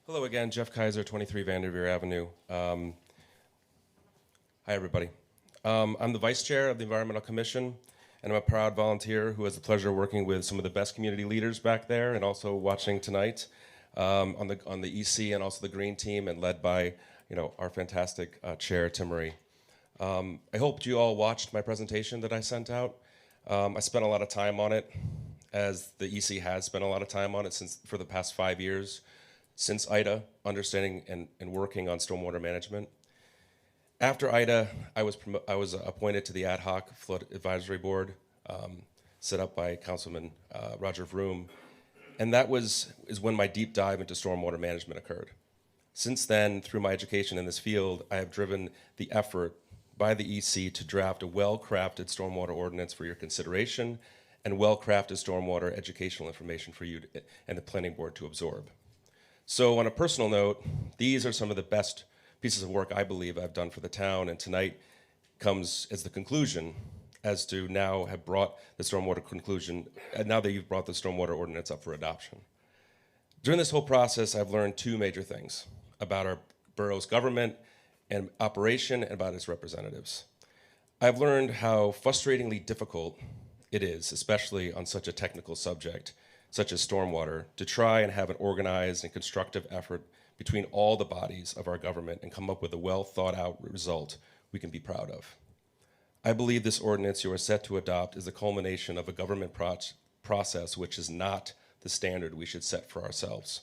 Hello again, Jeff Kaiser, 23 Vanderveer Avenue. Hi, everybody. I'm the vice chair of the Environmental Commission, and I'm a proud volunteer who has the pleasure of working with some of the best community leaders back there and also watching tonight on the EC and also the Green Team, and led by our fantastic chair, Tim Marie. I hope you all watched my presentation that I sent out. I spent a lot of time on it, as the EC has spent a lot of time on it for the past 5 years. Since Ida, understanding and working on stormwater management. After Ida, I was appointed to the Ad Hoc Flood Advisory Board, set up by Councilman Roger Vroom, and that is when my deep dive into stormwater management occurred. Since then, through my education in this field, I have driven the effort by the EC to draft a well-crafted stormwater ordinance for your consideration and well-crafted stormwater educational information for you and the Planning Board to absorb. So on a personal note, these are some of the best pieces of work I believe I've done for the town, and tonight comes as the conclusion as to now have brought the stormwater conclusion, and now that you've brought the stormwater ordinance up for adoption. During this whole process, I've learned 2 major things about our borough's government and operation and about its representatives. I've learned how frustratingly difficult it is, especially on such a technical subject, such as stormwater, to try and have an organized and constructive effort between all the bodies of our government and come up with a well thought out result we can be proud of. I believe this ordinance you are set to adopt is the culmination of a government process which is not the standard we should set for ourselves.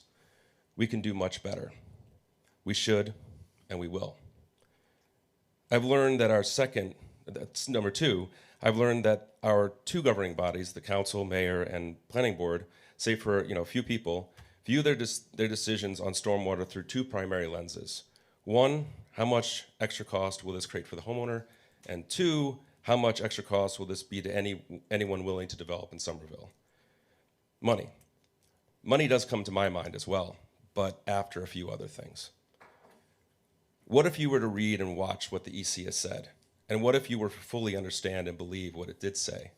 We can do much better. We should, and we will. I've learned that that's number 2, I've learned that our 2 governing bodies, the council, mayor, and planning board, save for a few people, view their decisions on stormwater through 2 primary lenses. 1, how much extra cost will this create for the homeowner? And 2, how much extra cost will this be to anyone willing to develop in Somerville? Money. Money does come to my mind as well, but after a few other things. What if you were to read and watch what the EC has said? And what if you were to fully understand and believe what it did say?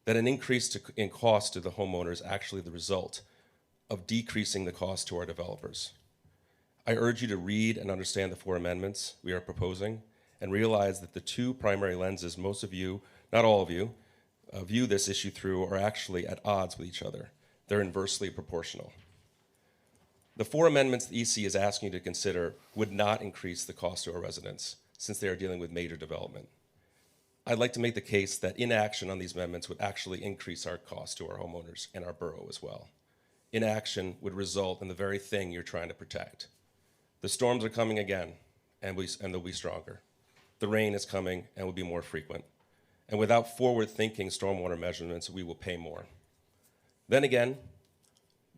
That an increase in cost to the homeowner is actually the result of decreasing the cost to our developers. I urge you to read and understand the 4 amendments we are proposing and realize that the 2 primary lenses most of you, not all of you, view this issue through are actually at odds with each other. They're inversely proportional. The 4 amendments the EC is asking you to consider would not increase the cost to our residents, since they are dealing with major development. I'd like to make the case that inaction on these amendments would actually increase our cost to our homeowners and our borough as well. Inaction would result in the very thing you're trying to protect. The storms are coming again, and they'll be stronger. The rain is coming and will be more frequent. And without forward-thinking stormwater measurements, we will pay more. Then again,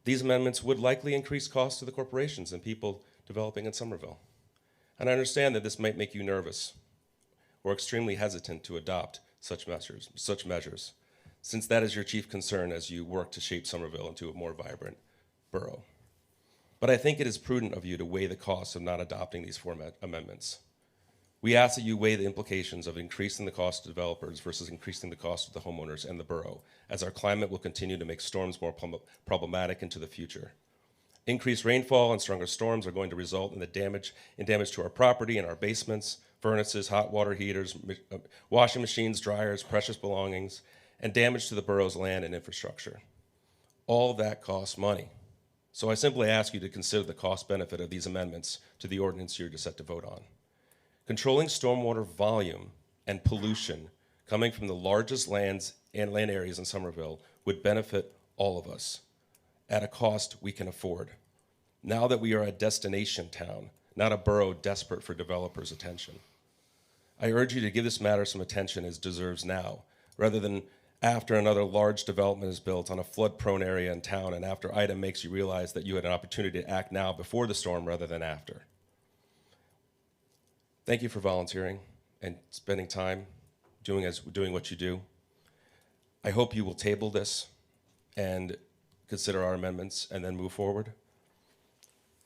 These amendments would likely increase costs to the corporations and people developing in Somerville. And I understand that this might make you nervous or extremely hesitant to adopt such measures, since that is your chief concern as you work to shape Somerville into a more vibrant borough. But I think it is prudent of you to weigh the costs of not adopting these four amendments. We ask that you weigh the implications of increasing the cost to developers versus increasing the cost to the homeowners and the borough, as our climate will continue to make storms more problematic into the future. Increased rainfall and stronger storms are going to result in damage to our property and our basements, furnaces, hot water heaters, washing machines, dryers, precious belongings, and damage to the borough's land and infrastructure. All of that costs money. So I simply ask you to consider the cost benefit of these amendments to the ordinance you're set to vote on. Controlling stormwater volume and pollution coming from the largest land areas in Somerville would benefit all of us at a cost we can afford. Now that we are a destination town, not a borough desperate for developers' attention. I urge you to give this matter some attention as it deserves now, rather than after another large development is built on a flood-prone area in town and after Ida makes you realize that you had an opportunity to act now before the storm rather than after. Thank you for volunteering and spending time doing what you do. I hope you will table this and consider our amendments and then move forward.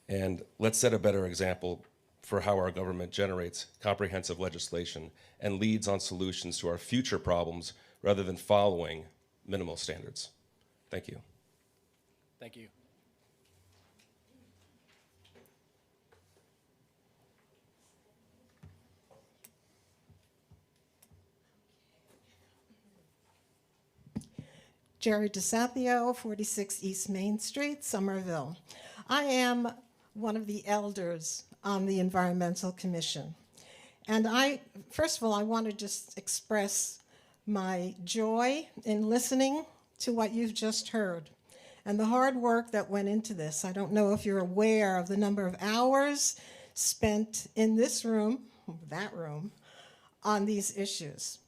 And let's set a better example for how our government generates comprehensive legislation and leads on solutions to our future problems rather than following minimal standards. Thank you. Thank you. Jerry DeSapio, 46 East Main Street, Somerville. I am one of the elders on the Environmental Commission. And first of all, I want to just express my joy in listening to what you've just heard and the hard work that went into this. I don't know if you're aware of the number of hours spent in this room, that room, on these issues.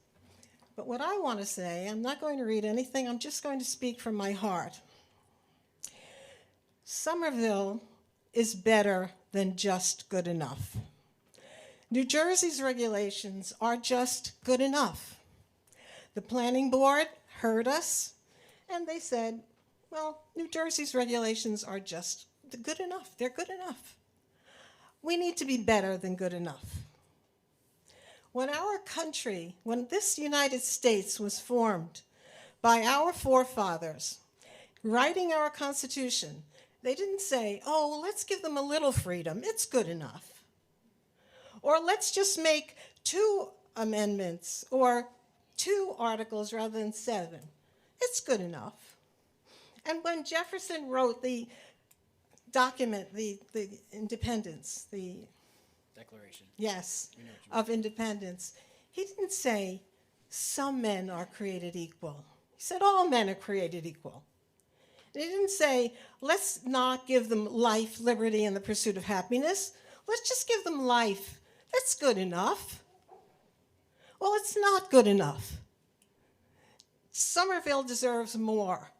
But what I want to say, I'm not going to read anything, I'm just going to speak from my heart. Somerville is better than just good enough. New Jersey's regulations are just good enough. The planning board heard us, and they said, well, New Jersey's regulations are just good enough. They're good enough. We need to be better than good enough. When this United States was formed by our forefathers, writing our Constitution, they didn't say, oh, let's give them a little freedom. It's good enough. Or let's just make 2 amendments or 2 articles rather than 7. It's good enough. And when Jefferson wrote the document, the independence, the Declaration. Yes, of independence, he didn't say some men are created equal. He said all men are created equal. And he didn't say let's not give them life, liberty, and the pursuit of happiness. Let's just give them life. That's good enough. Well, it's not good enough. Somerville deserves more.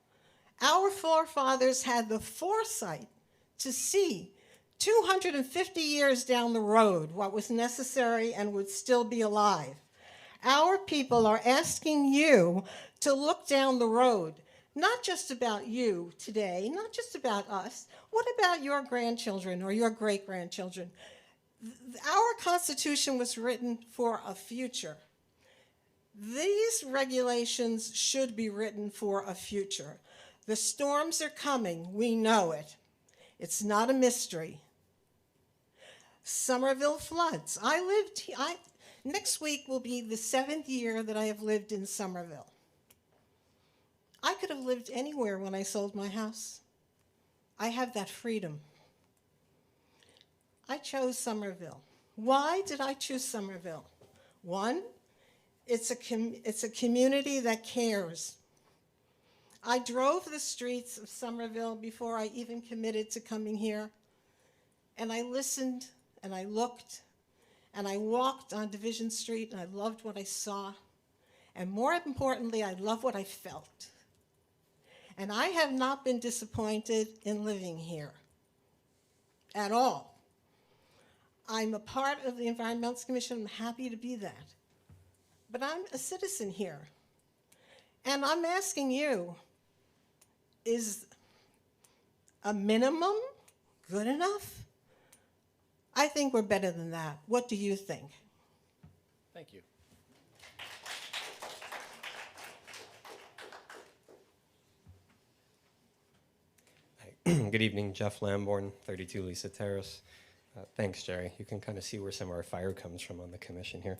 Our forefathers had the foresight to see 250 years down the road what was necessary and would still be alive. Our people are asking you to look down the road, not just about you today, not just about us. What about your grandchildren or your great-grandchildren? Our Constitution was written for a future. These regulations should be written for a future. The storms are coming. We know it. It's not a mystery. Somerville floods. Next week will be the 7th year that I have lived in Somerville. I could have lived anywhere when I sold my house. I have that freedom. I chose Somerville. Why did I choose Somerville? 1, it's a community that cares. I drove the streets of Somerville before I even committed to coming here, and I listened, and I looked, and I walked on Division Street, and I loved what I saw, and more importantly, I love what I felt. And I have not been disappointed in living here at all. I'm a part of the Environmental Commission. I'm happy to be that. But I'm a citizen here. And I'm asking you, is a minimum good enough? I think we're better than that. What do you think? Thank you. Good evening, Jeff Lamborn, 32 Lisa Terrace. Thanks, Jerry. You can kind of see where some of our fire comes from on the commission here.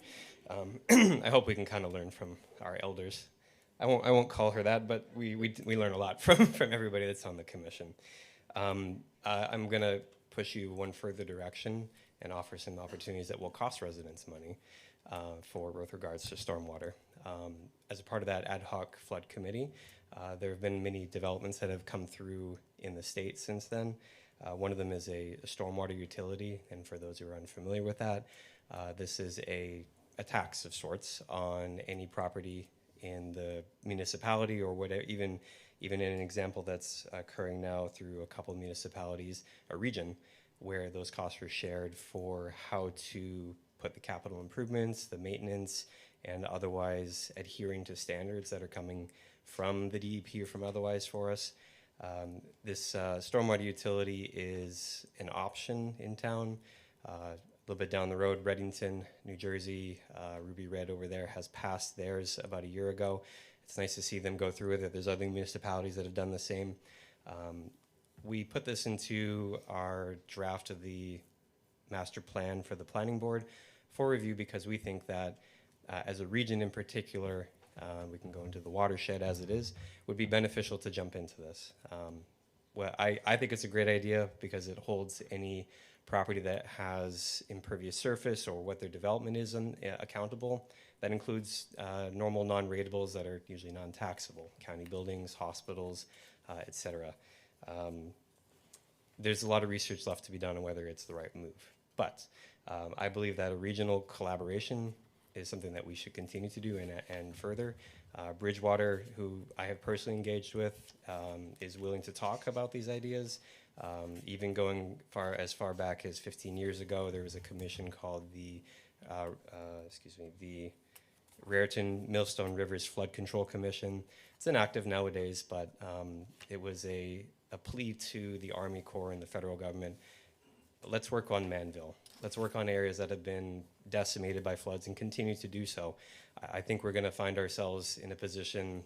I hope we can kind of learn from our elders. I won't call her that, but we learn a lot from everybody that's on the commission. I'm going to push you one further direction and offer some opportunities that will cost residents money with regards to stormwater. As a part of that ad hoc flood committee, there have been many developments that have come through in the state since then. One of them is a stormwater utility, and for those who are unfamiliar with that, this is a tax of sorts on any property in the municipality or whatever, even in an example that's occurring now through a couple of municipalities, a region, where those costs are shared for how to put the capital improvements, the maintenance, and otherwise adhering to standards that are coming from the DEP or from otherwise for us. This stormwater utility is an option in town. A little bit down the road, Reddington, New Jersey, Ruby Red over there has passed theirs about a year ago. It's nice to see them go through with it. There's other municipalities that have done the same. We put this into our draft of the master plan for the planning board for review because we think that as a region in particular, we can go into the watershed as it is, would be beneficial to jump into this. Well, I think it's a great idea because it holds any property that has impervious surface or what their development is accountable. That includes normal non-ratables that are usually non-taxable, county buildings, hospitals, et cetera. There's a lot of research left to be done on whether it's the right move. But I believe that a regional collaboration is something that we should continue to do and further. Bridgewater, who I have personally engaged with, is willing to talk about these ideas. Even going as far back as 15 years ago, there was a commission called the Raritan Millstone Rivers Flood Control Commission. It's inactive nowadays, but it was a plea to the Army Corps and the federal government. Let's work on Manville. Let's work on areas that have been decimated by floods and continue to do so. I think we're going to find ourselves in a position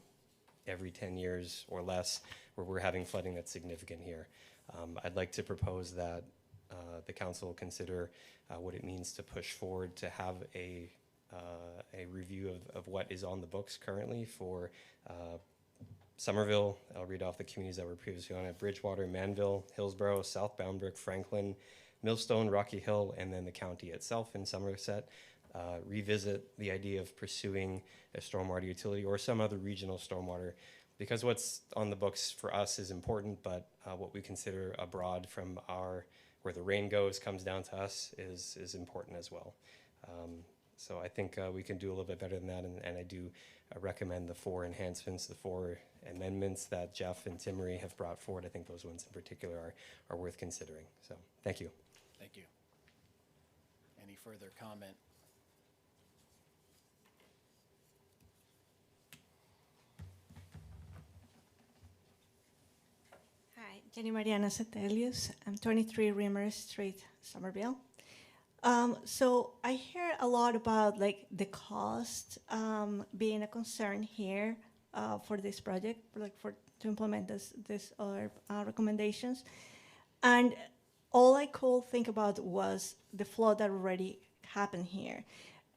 every 10 years or less where we're having flooding that's significant here. I'd like to propose that the council consider what it means to push forward to have a review of what is on the books currently for Somerville. I'll read off the communities that were previously on it: Bridgewater, Manville, Hillsborough, South Boundbrook, Franklin, Millstone, Rocky Hill, and then the county itself in Somerset. Revisit the idea of pursuing a stormwater utility or some other regional stormwater, because what's on the books for us is important, but what we consider abroad from where the rain comes down to us is important as well. So I think we can do a little bit better than that, and I do recommend the 4 enhancements, the 4 amendments that Jeff and Timmery have brought forward. I think those ones in particular are worth considering. So thank you. Thank you. Any further comment? Hi, Jenny Mariana Satelius. I'm 23 Rimmer Street, Somerville. So I hear a lot about like the cost being a concern here for this project, to implement this other recommendations, and all I could think about was the flood that already happened here,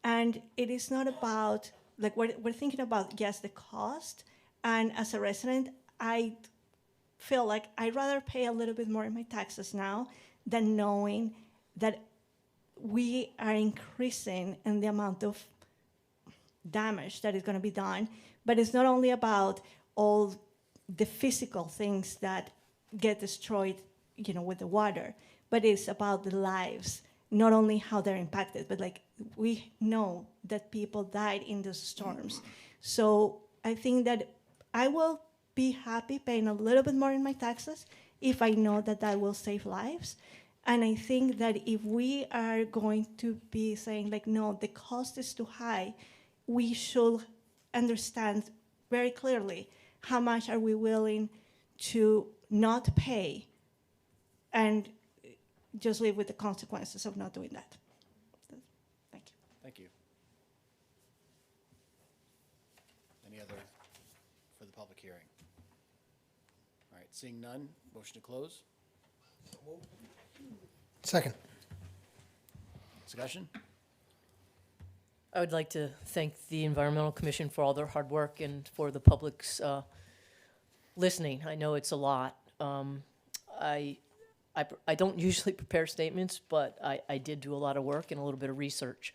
and it is not about like we're thinking about the cost, and as a resident, I feel like I'd rather pay a little bit more in my taxes now than knowing that we are increasing in the amount of damage that is going to be done. But it's not only about all the physical things that get destroyed, with the water, but it's about the lives, not only how they're impacted, but like we know that people died in those storms. So I think that I will be happy paying a little bit more in my taxes if I know that that will save lives. And I think that if we are going to be saying, like, no, the cost is too high, we should understand very clearly how much are we willing to not pay and just live with the consequences of not doing that. Thank you. Thank you. Any other for the public hearing? All right, seeing none, motion to close. Second. Discussion? I would like to thank the Environmental Commission for all their hard work and for the public's listening. I know it's a lot. I don't usually prepare statements, but I did do a lot of work and a little bit of research.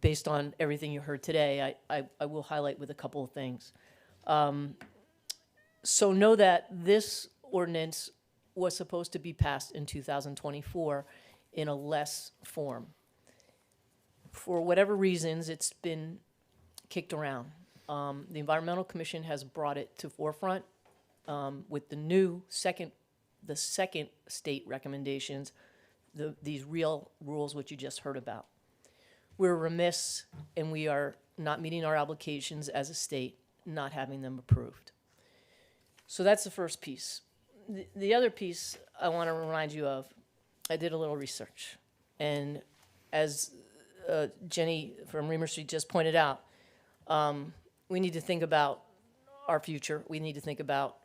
Based on everything you heard today, I will highlight with a couple of things. So know that this ordinance was supposed to be passed in 2024 in a less form. For whatever reasons, it's been kicked around. The Environmental Commission has brought it to forefront with the new second state recommendations, these real rules which you just heard about. We're remiss and we are not meeting our obligations as a state, not having them approved. So that's the first piece. The other piece I want to remind you of, I did a little research. And as Jenny from Reamer Street just pointed out, we need to think about our future. We need to think about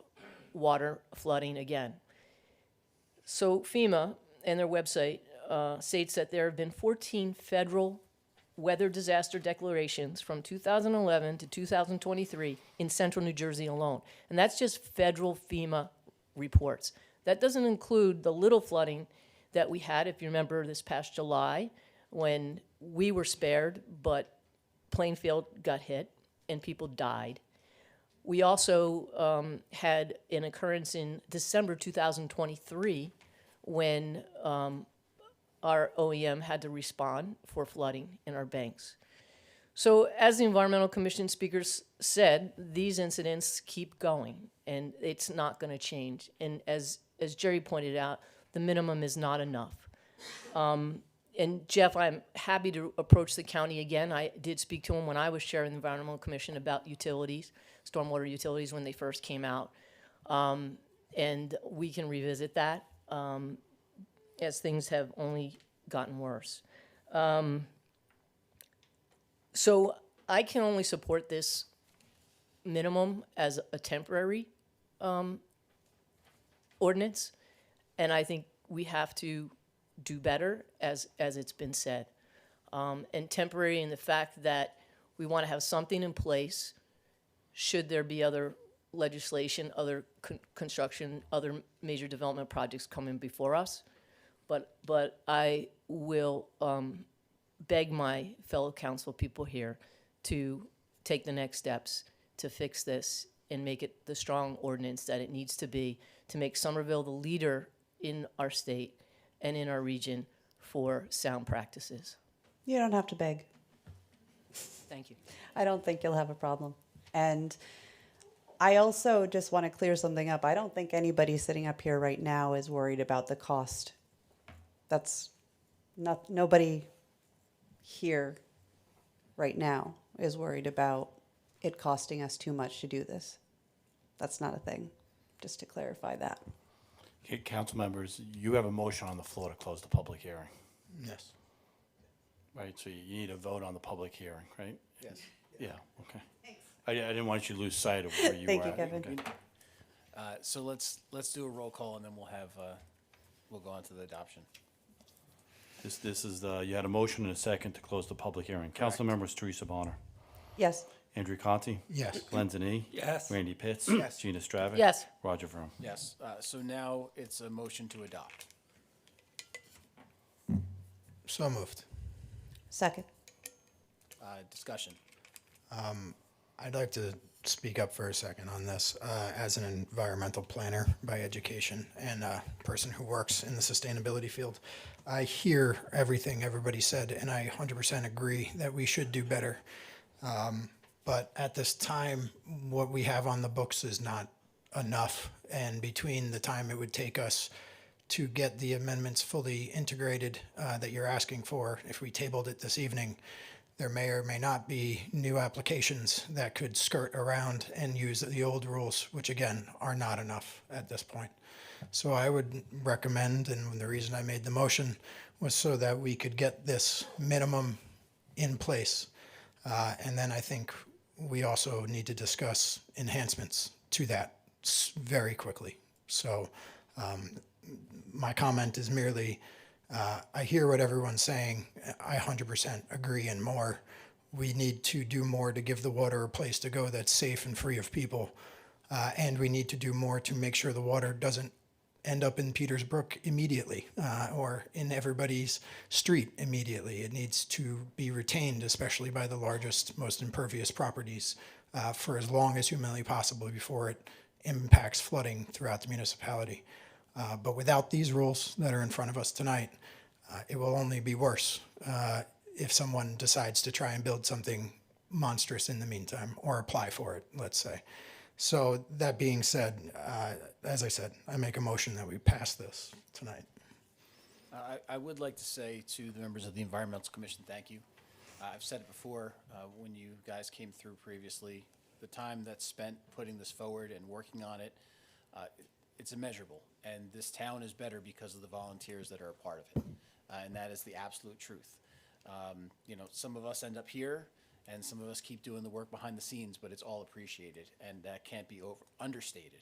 water flooding again. So FEMA and their website states that there have been 14 federal weather disaster declarations from 2011 to 2023 in central New Jersey alone. And that's just federal FEMA reports. That doesn't include the little flooding that we had, if you remember, this past July, when we were spared, but Plainfield got hit and people died. We also had an occurrence in December 2023 when our OEM had to respond for flooding in our banks. So as the Environmental Commission speakers said, these incidents keep going and it's not going to change. And as Jerry pointed out, the minimum is not enough. And Jeff, I'm happy to approach the county again. I did speak to him when I was chairing the Environmental Commission about utilities, stormwater utilities when they first came out. And we can revisit that as things have only gotten worse. So I can only support this minimum as a temporary ordinance, and I think we have to do better, as it's been said. And temporary in the fact that we want to have something in place should there be other legislation, other construction, other major development projects coming before us. But I will beg my fellow council people here to take the next steps to fix this and make it the strong ordinance that it needs to be to make Somerville the leader in our state and in our region for sound practices. You don't have to beg. Thank you. I don't think you'll have a problem. And I also just want to clear something up. I don't think anybody sitting up here right now is worried about the cost. That's not, nobody here right now is worried about it costing us too much to do this. That's not a thing, just to clarify that. Okay, council members, you have a motion on the floor to close the public hearing, Yes. right? So you need a vote on the public hearing, right? Yes. Yeah, okay. I didn't want you to lose sight of where you were at. Thank you, Kevin. Okay. So let's do a roll call and then we'll go on to the adoption. This is you had a motion and a second to close the public hearing. Council members Teresa Bonner, Yes. Andrew Conti. Yes. Glenn Zanini. Yes. Randy Pitts. Yes. Gina Stravic. Yes. Roger Vroom. Yes, so now it's a motion to adopt. So moved. Second. Discussion. I'd like to speak up for a second on this. As an environmental planner by education and a person who works in the sustainability field, I hear everything everybody said, and I 100% agree that we should do better. But at this time, what we have on the books is not enough. And between the time it would take us to get the amendments fully integrated that you're asking for, if we tabled it this evening, there may or may not be new applications that could skirt around and use the old rules, which again, are not enough at this point. So I would recommend, and the reason I made the motion was so that we could get this minimum in place. And then I think we also need to discuss enhancements to that very quickly. So my comment is merely, I hear what everyone's saying. I 100% agree and more. We need to do more to give the water a place to go that's safe and free of people. And we need to do more to make sure the water doesn't end up in Peters Brook immediately or in everybody's street immediately. It needs to be retained, especially by the largest, most impervious properties, for as long as humanly possible before it impacts flooding throughout the municipality. But without these rules that are in front of us tonight, it will only be worse if someone decides to try and build something monstrous in the meantime, or apply for it, let's say. So that being said, as I said, I make a motion that we pass this tonight. I would like to say to the members of the Environmental Commission, thank you. I've said it before, when you guys came through previously, the time that's spent putting this forward and working on it, it's immeasurable. And this town is better because of the volunteers that are a part of it. And that is the absolute truth. You know, some of us end up here, and some of us keep doing the work behind the scenes, but it's all appreciated, and that can't be understated,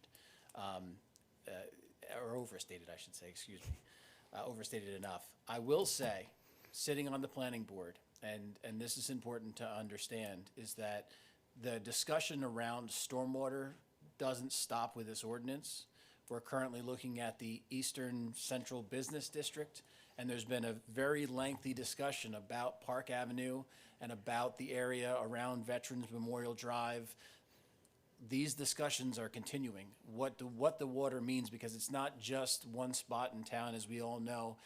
or overstated, I should say, excuse me, overstated enough. I will say, sitting on the planning board, and this is important to understand, is that the discussion around stormwater doesn't stop with this ordinance. We're currently looking at the Eastern Central Business District, and there's been a very lengthy discussion about Park Avenue and about the area around Veterans Memorial Drive. These discussions are continuing, what the water means, because it's not just one spot in town, as we all know.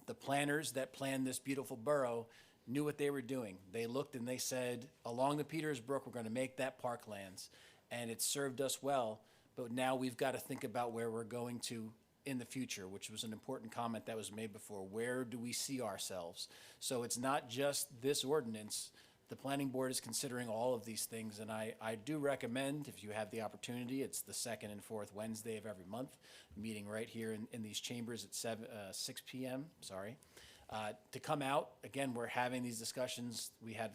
The planners that planned this beautiful borough knew what they were doing. They looked and they said, along the Peters Brook, we're going to make that parklands, and it served us well, but now we've got to think about where we're going to in the future, which was an important comment that was made before. Where do we see ourselves? So it's not just this ordinance. The planning board is considering all of these things, and I do recommend, if you have the opportunity, it's the second and fourth Wednesday of every month, meeting right here in these chambers at 6 p.m., to come out. Again, we're having these discussions. We had,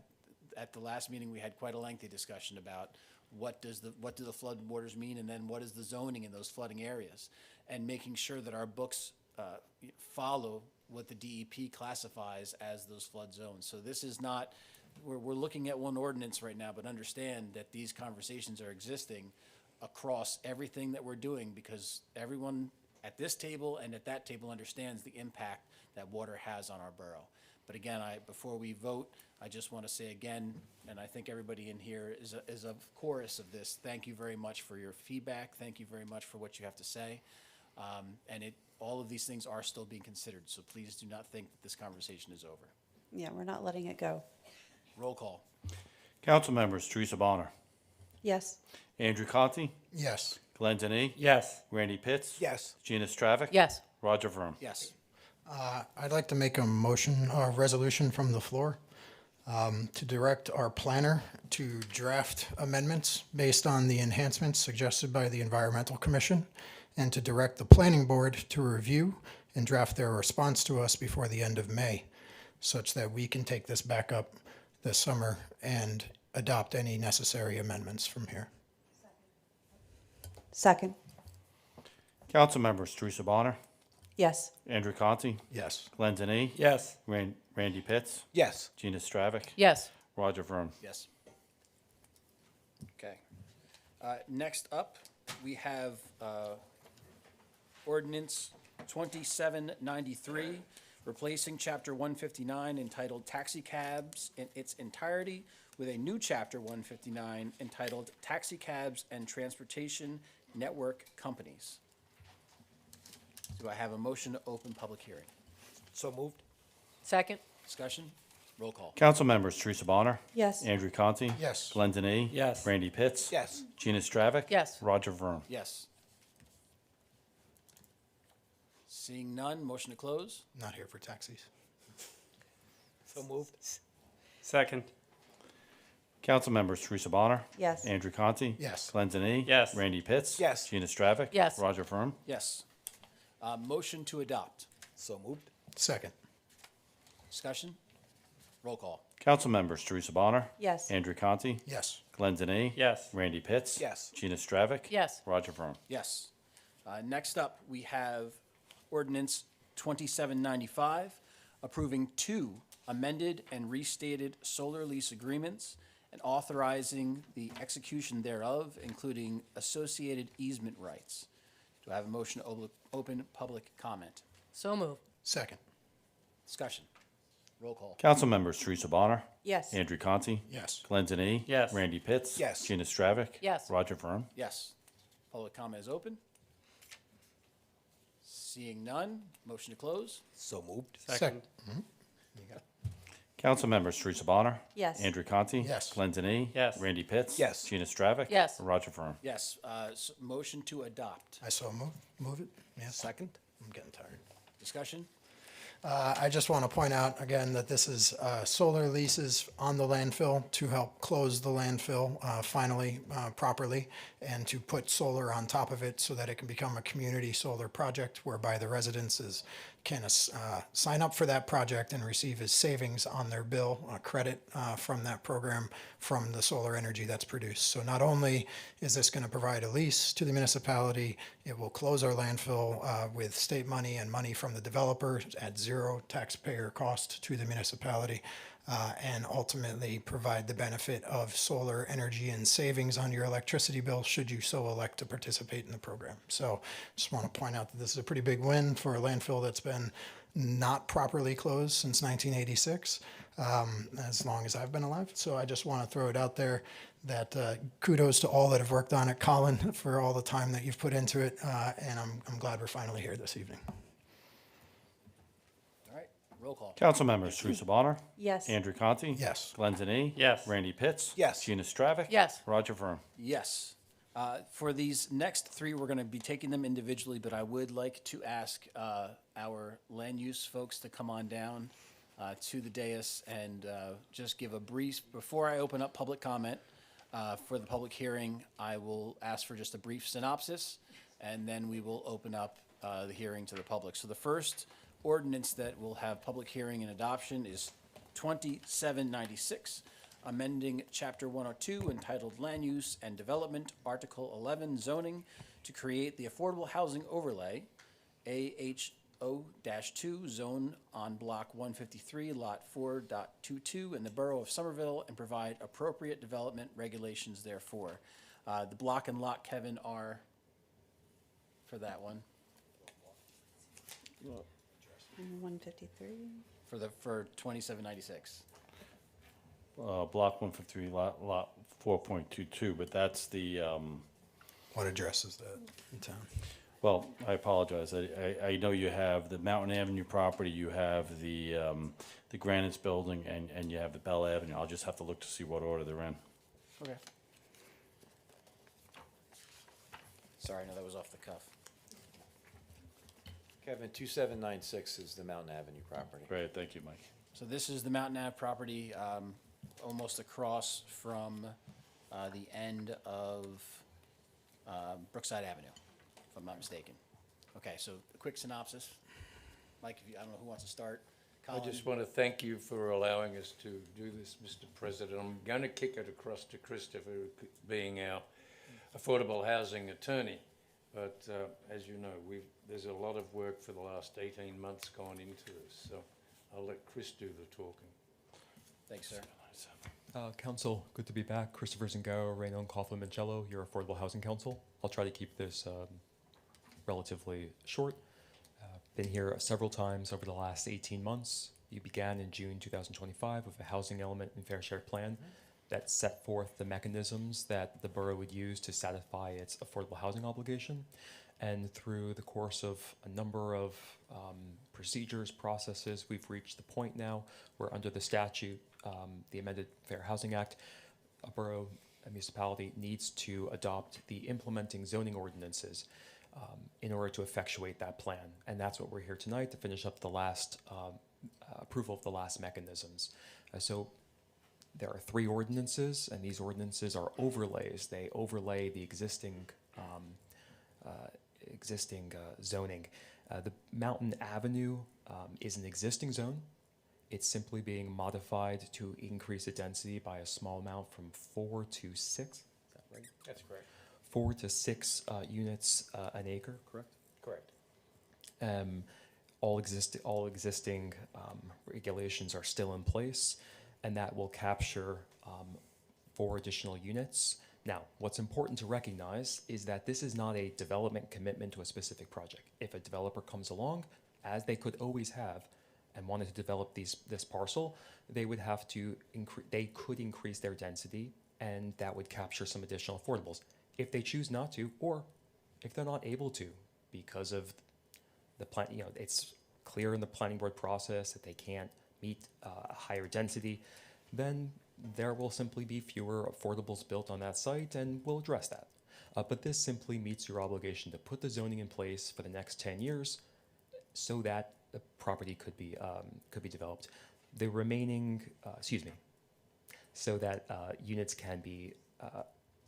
at the last meeting, we had quite a lengthy discussion about what do the flood waters mean, and then what is the zoning in those flooding areas, and making sure that our books follow what the DEP classifies as those flood zones. So this is not, we're looking at one ordinance right now, but understand that these conversations are existing across everything that we're doing, because everyone at this table and at that table understands the impact that water has on our borough. But again, before we vote, I just want to say again, and I think everybody in here is a chorus of this, thank you very much for your feedback. Thank you very much for what you have to say. And all of these things are still being considered, so please do not think that this conversation is over. Yeah, we're not letting it go. Roll call. Council members, Teresa Bonner, Yes. Andrew Conti, Yes. Glenn Denny, Yes. Randy Pitts, Yes. Gina Stravic, Yes. Roger Vroom. Yes. I'd like to make a motion, a resolution from the floor to direct our planner to draft amendments based on the enhancements suggested by the Environmental Commission, and to direct the planning board to review and draft their response to us before the end of May, such that we can take this back up this summer and adopt any necessary amendments from here. Second. Council members, Teresa Bonner, Yes. Andrew Conti, Yes. Glenn Denny, Yes. Randy Pitts, Yes. Gina Stravic, Yes. Roger Vroom. Yes. Okay. Next up, we have ordinance 2793, replacing Chapter 159 entitled Taxi Cabs in its entirety with a new Chapter 159 entitled Taxi Cabs and Transportation Network Companies. Do I have a motion to open public hearing? So moved. Second? Discussion? Roll call. Council members: Teresa Bonner. Yes. Andrew Conti. Yes. Glenn Denny. Yes. Randy Pitts. Yes. Gina Stravic. Yes. Roger Vroom. Yes. Seeing none, motion to close? Not here for taxis. So moved. Second. Council members: Teresa Bonner. Yes. Andrew Conti. Yes. Glenn Denny. Yes. Randy Pitts. Yes. Gina Stravic. Yes. Roger Vroom. Yes. Motion to adopt. So moved. Second. Discussion? Roll call. Council members: Teresa Bonner. Yes. Andrew Conti. Yes. Glenn Denny. Yes. Randy Pitts. Yes. Gina Stravic. Yes. Roger Vroom. Yes. Next up, we have ordinance 2795, approving 2 amended and restated solar lease agreements and authorizing the execution thereof, including associated easement rights. Do I have a motion to open public comment? So moved. Second. Discussion. Roll call. Council members: Teresa Bonner. Yes. Andrew Conti. Yes. Glenn Denny. Yes. Randy Pitts. Yes. Gina Stravic. Yes. Roger Vroom. Yes. Public comment is open. Seeing none, motion to close? So moved. Second. Council members: Teresa Bonner. Yes. Andrew Conti. Yes. Glenn Denny. Yes. Randy Pitts. Yes. Gina Stravic. Yes. Roger Vroom. Yes. Motion to adopt. I saw move it. Yes. Second. I'm getting tired. Discussion? I just want to point out again that this is solar leases on the landfill to help close the landfill finally properly, and to put solar on top of it so that it can become a community solar project whereby the residences can sign up for that project and receive as savings on their bill, credit from that program from the solar energy that's produced. So not only is this going to provide a lease to the municipality, it will close our landfill with state money and money from the developer at zero taxpayer cost to the municipality, and ultimately provide the benefit of solar energy and savings on your electricity bill should you so elect to participate in the program. So just want to point out that this is a pretty big win for a landfill that's been not properly closed since 1986, as long as I've been alive. So I just want to throw it out there that kudos to all that have worked on it, Colin, for all the time that you've put into it, and I'm glad we're finally here this evening. All right, roll call. Council members: Teresa Bonner. Yes. Andrew Conti. Yes. Glenn Denny. Yes. Randy Pitts. Yes. Gina Stravic. Yes. Roger Vroom. Yes. For these next 3, we're going to be taking them individually, but I would like to ask our land use folks to come on down to the dais and just give a brief, before I open up public comment for the public hearing, I will ask for just a brief synopsis, and then we will open up the hearing to the public. So the first ordinance that will have public hearing and adoption is 2796, amending Chapter 102 entitled Land Use and Development, Article 11 Zoning, to create the Affordable Housing Overlay, AHO-2 Zone on Block 153, Lot 4.22 in the Borough of Somerville, and provide appropriate development regulations therefore. The block and lot, Kevin, are for that one, 153. for 2796. Block 153, lot 4.22, but that's the, What address is that in town? well, I apologize. I know you have the Mountain Avenue property, you have the Granites building, and you have the Bell Avenue. I'll just have to look to see what order they're in. Okay. Sorry, no, that was off the cuff. Kevin, 2796 is the Mountain Avenue property. Great, thank you, Mike. So this is the Mountain Ave property, almost across from the end of Brookside Avenue, if I'm not mistaken. Okay, so a quick synopsis. Mike, if you, I don't know who wants to start. I Colin? just want to thank you for allowing us to do this, Mr. President. I'm going to kick it across to Christopher, being our affordable housing attorney. But as you know, there's a lot of work for the last 18 months gone into this, so I'll let Chris do the talking. Thanks, sir. Council, good to be back. Christopher Zingaro, Raynon Coughlin Mancello, your Affordable Housing Council. I'll try to keep this relatively short. Been here several times over the last 18 months. You began in June 2025 with a housing element and fair share plan that set forth the mechanisms that the borough would use to satisfy its affordable housing obligation. And through the course of a number of procedures, processes. We've reached the point now where under the statute, the amended Fair Housing Act, a borough, a municipality needs to adopt the implementing zoning ordinances in order to effectuate that plan. And that's what we're here tonight to finish up the last approval of the last mechanisms. So there are 3 ordinances, and these ordinances are overlays. They overlay the existing zoning. The Mountain Avenue is an existing zone. It's simply being modified to increase the density by a small amount from 4 to 6. Is that right? That's correct. 4 to 6 units an acre, correct? Correct. All existing regulations are still in place, and that will capture 4 additional units. Now, what's important to recognize is that this is not a development commitment to a specific project. If a developer comes along, as they could always have, and wanted to develop this parcel, they would have to they could increase their density, and that would capture some additional affordables. If they choose not to, or if they're not able to, because of the plan, it's clear in the planning board process that they can't meet a higher density, then there will simply be fewer affordables built on that site, and we'll address that. But this simply meets your obligation to put the zoning in place for the next 10 years so that the property could be developed. The remaining, so that units can be,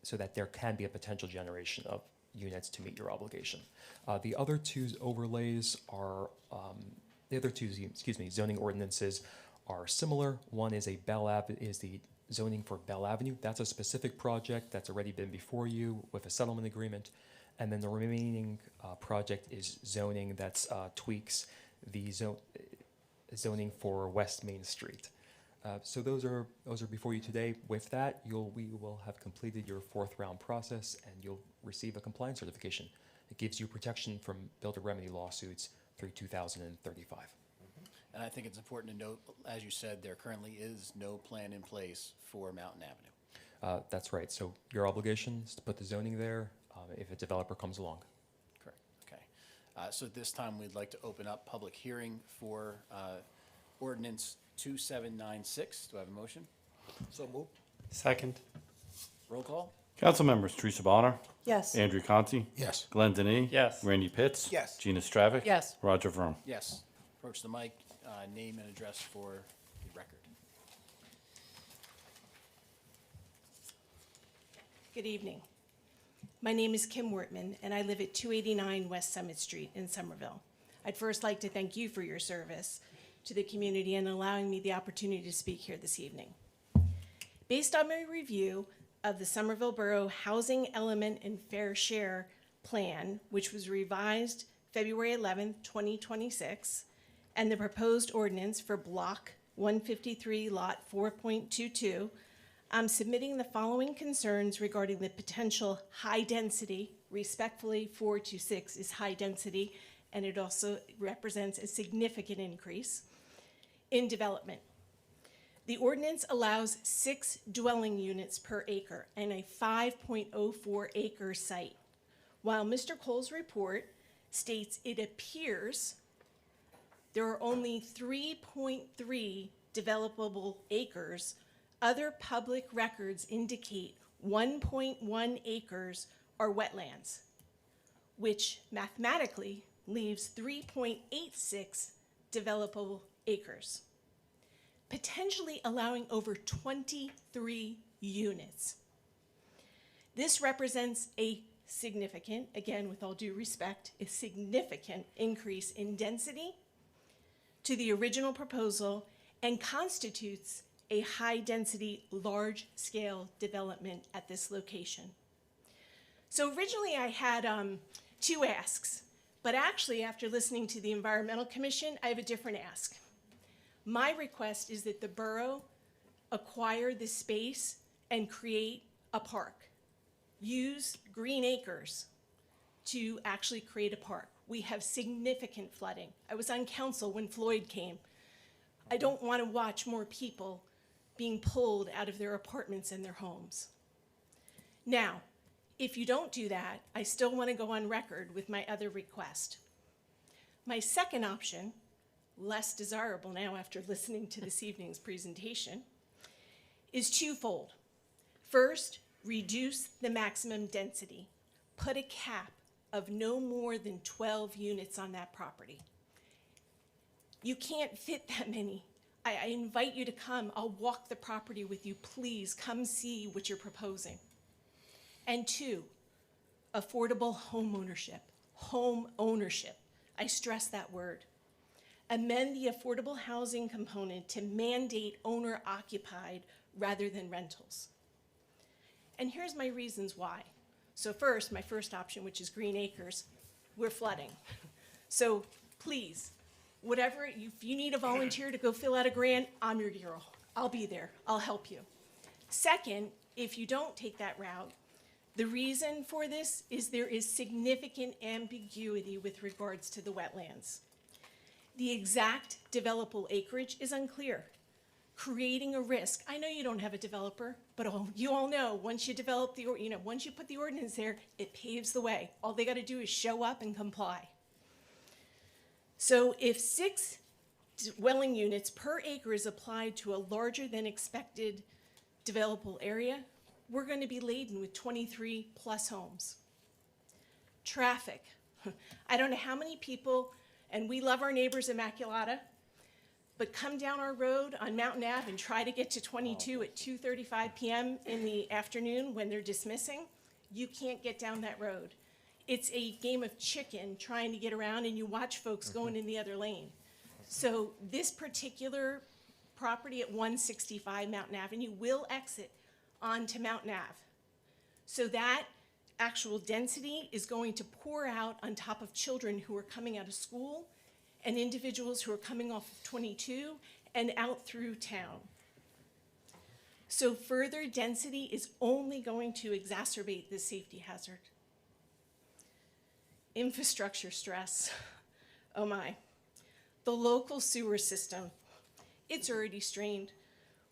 so that there can be a potential generation of units to meet your obligation. The other 2 overlays are, zoning ordinances are similar. One is the zoning for Bell Avenue. That's a specific project that's already been before you with a settlement agreement. And then the remaining project is zoning that's tweaks the zoning for West Main Street. So those are before you today. With that, we will have completed your 4th round process, and you'll receive a compliance certification. It gives you protection from builder remedy lawsuits through 2035. And I think it's important to note, as you said, there currently is no plan in place for Mountain Avenue. That's right. So your obligation is to put the zoning there if a developer comes along. Correct. Okay. So at this time, we'd like to open up public hearing for ordinance 2796. Do I have a motion? So moved. Second. Roll call? Council members: Teresa Bonner. Yes. Andrew Conti. Yes. Glenn Denis. Yes. Randy Pitts. Yes. Gina Stravic. Yes. Roger Vroom. Yes. Approach the mic, name and address for the record. Good evening. My name is Kim Wortman, and I live at 289 West Summit Street in Somerville. I'd first like to thank you for your service to the community and allowing me the opportunity to speak here this evening. Based on my review of the Somerville Borough Housing Element and Fair Share Plan, which was revised February 11th, 2026, and the proposed ordinance for Block 153, Lot 4.22, I'm submitting the following concerns regarding the potential high density. Respectfully, 4 to 6 is high density, and it also represents a significant increase in development. The ordinance allows 6 dwelling units per acre and a 5.04 acre site. While Mr. Cole's report states it appears there are only 3.3 developable acres, other public records indicate 1.1 acres are wetlands, which mathematically leaves 3.86 developable acres, potentially allowing over 23 units. This represents a significant, again with all due respect, a significant increase in density to the original proposal and constitutes a high-density, large-scale development at this location. So originally I had 2 asks, but actually after listening to the Environmental Commission, I have a different ask. My request is that the borough acquire the space and create a park. Use green acres to actually create a park. We have significant flooding. I was on council when Floyd came. I don't want to watch more people being pulled out of their apartments and their homes. Now, if you don't do that, I still want to go on record with my other request. My second option less desirable now after listening to this evening's presentation, is twofold. First, reduce the maximum density. Put a cap of no more than 12 units on that property. You can't fit that many. I invite you to come. I'll walk the property with you. Please come see what you're proposing. And two, affordable home ownership. Home ownership. I stress that word. Amend the affordable housing component to mandate owner-occupied rather than rentals. And here's my reasons why. So first, my first option, which is green acres, we're flooding. So please, whatever, if you need a volunteer to go fill out a grant, I'm your hero. I'll be there. I'll help you. Second, if you don't take that route, the reason for this is there is significant ambiguity with regards to the wetlands. The exact developable acreage is unclear, creating a risk. I know you don't have a developer, but you all know once you develop once you put the ordinance there, it paves the way. All they got to do is show up and comply. So if 6 dwelling units per acre is applied to a larger than expected developable area, we're going to be laden with 23 plus homes. Traffic. I don't know how many people, and we love our neighbors Immaculata, but come down our road on Mountain Ave and try to get to 22 at 2:35 p.m. in the afternoon when they're dismissing, you can't get down that road. It's a game of chicken trying to get around, and you watch folks going in the other lane. So this particular property at 165 Mountain Avenue will exit onto Mountain Ave. So that actual density is going to pour out on top of children who are coming out of school and individuals who are coming off of 22 and out through town. So further density is only going to exacerbate this safety hazard. Infrastructure stress, oh my. The local sewer system, it's already strained,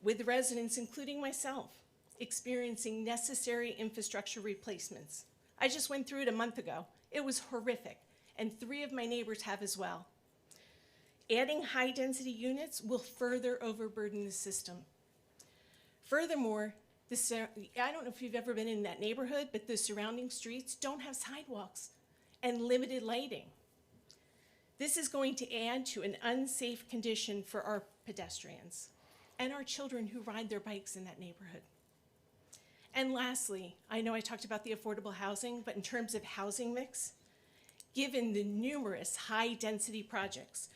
with residents, including myself, experiencing necessary infrastructure replacements. I just went through it a month ago. It was horrific, and 3 of my neighbors have as well. Adding high-density units will further overburden the system. Furthermore, I don't know if you've ever been in that neighborhood, but the surrounding streets don't have sidewalks and limited lighting. This is going to add to an unsafe condition for our pedestrians and our children who ride their bikes in that neighborhood. And lastly, I know I talked about the affordable housing, but in terms of housing mix, given the numerous high-density projects,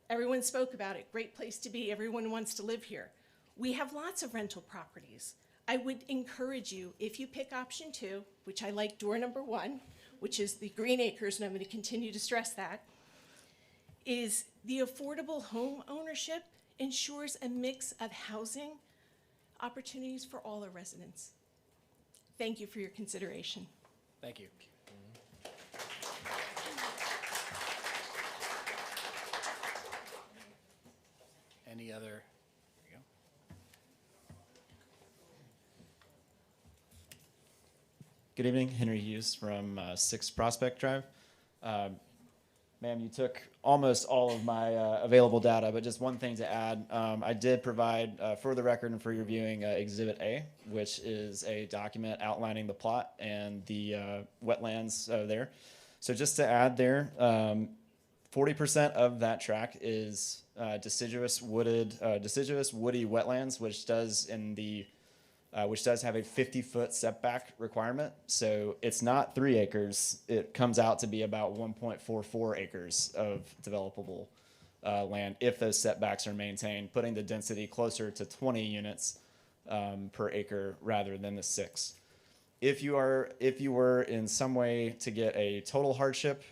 everyone spoke about it, great place to be, everyone wants to live here. We have lots of rental properties. I would encourage you, if you pick option 2, which I like door number 1, which is the green acres, and I'm going to continue to stress that, is the affordable home ownership ensures a mix of housing opportunities for all our residents. Thank you for your consideration. Thank you. Any other? There you go. Good evening, Henry Hughes from 6 Prospect Drive. Ma'am, you took almost all of my available data, but just one thing to add. I did provide, for the record and for your viewing, Exhibit A, which is a document outlining the plot and the wetlands there. So just to add there, 40% of that tract is deciduous woody wetlands, which does have a 50-foot setback requirement. So it's not 3 acres. It comes out to be about 1.44 acres of developable land if those setbacks are maintained, putting the density closer to 20 units per acre rather than the 6. If you were in some way to get a total hardship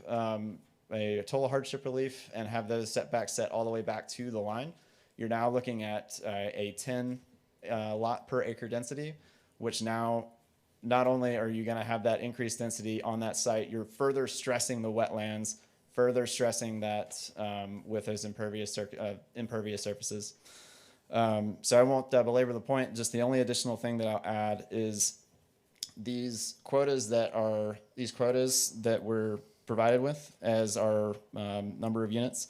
relief and have those setbacks set all the way back to the line, you're now looking at a 10 lot per acre density, which now not only are you going to have that increased density on that site, you're further stressing the wetlands, further stressing that with those impervious surfaces. So I won't belabor the point. Just the only additional thing that I'll add is these quotas that we're provided with as our number of units.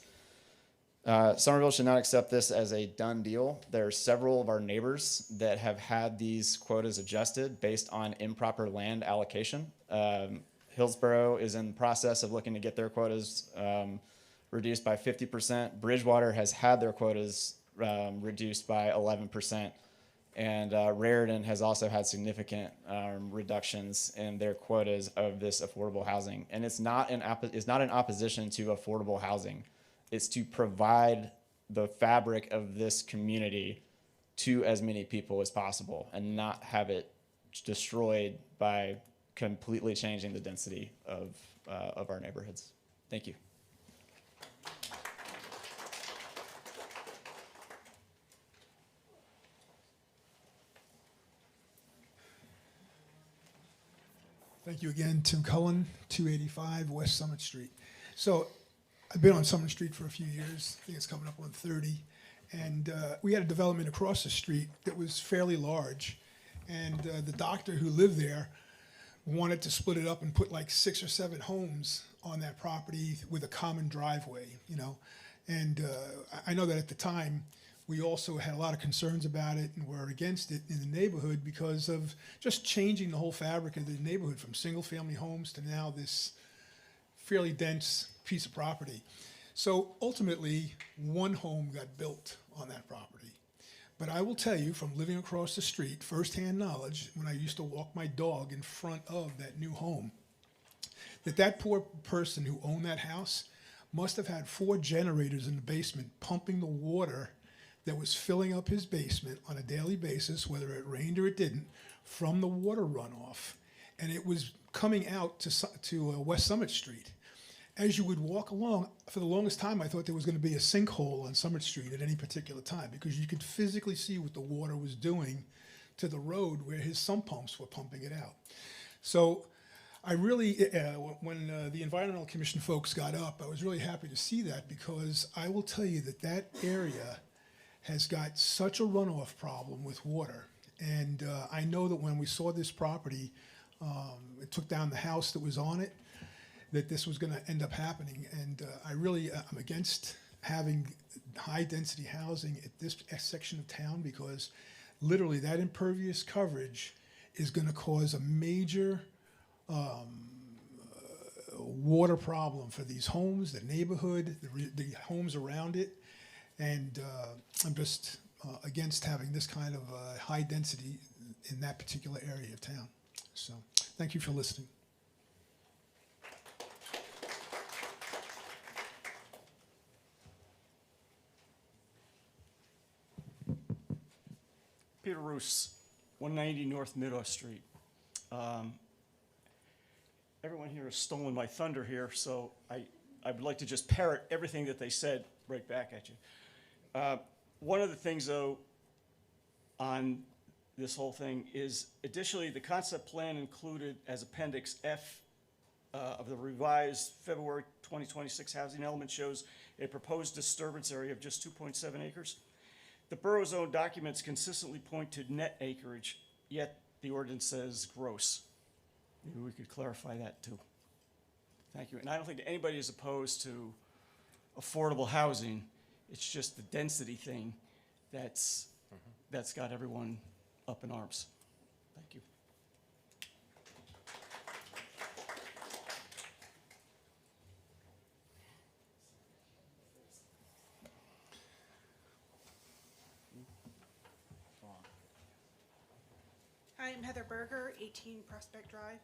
Somerville should not accept this as a done deal. There are several of our neighbors that have had these quotas adjusted based on improper land allocation. Hillsborough is in the process of looking to get their quotas reduced by 50%. Bridgewater has had their quotas reduced by 11%. And Raritan has also had significant reductions in their quotas of this affordable housing. And it's not in opposition to affordable housing. It's to provide the fabric of this community to as many people as possible and not have it destroyed by completely changing the density of our neighborhoods. Thank you. Thank you again, Tim Cullen, 285 West Summit Street. So I've been on Summit Street for a few years. I think it's coming up on 30. And we had a development across the street that was fairly large. And the doctor who lived there wanted to split it up and put like 6 or 7 homes on that property with a common driveway, you know. And I know that at the time, we also had a lot of concerns about it and were against it in the neighborhood because of just changing the whole fabric of the neighborhood from single-family homes to now this fairly dense piece of property. So ultimately, one home got built on that property. But I will tell you, from living across the street, firsthand knowledge, when I used to walk my dog in front of that new home, that poor person who owned that house must have had 4 generators in the basement pumping the water that was filling up his basement on a daily basis, whether it rained or it didn't, from the water runoff. And it was coming out to West Summit Street. As you would walk along, for the longest time, I thought there was going to be a sinkhole on Summit Street at any particular time because you could physically see what the water was doing to the road where his sump pumps were pumping it out. So I really, when the Environmental Commission folks got up, I was really happy to see that because I will tell you that that area has got such a runoff problem with water. And I know that when we saw this property, it took down the house that was on it, that this was going to end up happening. And I really am against having high-density housing at this section of town because literally that impervious coverage is going to cause a major water problem for these homes, the neighborhood, the homes around it. And I'm just against having this kind of high density in that particular area of town. So thank you for listening. Peter Roos, 190 North Meadow Street. Everyone here has stolen my thunder here, so I would like to just parrot everything that they said right back at you. One of the things, though, on this whole thing is additionally the concept plan included as Appendix F of the revised February 2026 housing element shows a proposed disturbance area of just 2.7 acres. The borough's own documents consistently point to net acreage, yet the ordinance says gross. Maybe we could clarify that too. Thank you. And I don't think anybody is opposed to affordable housing. It's just the density thing that's got everyone up in arms. Thank you. Hi, I'm Heather Berger, 18 Prospect Drive.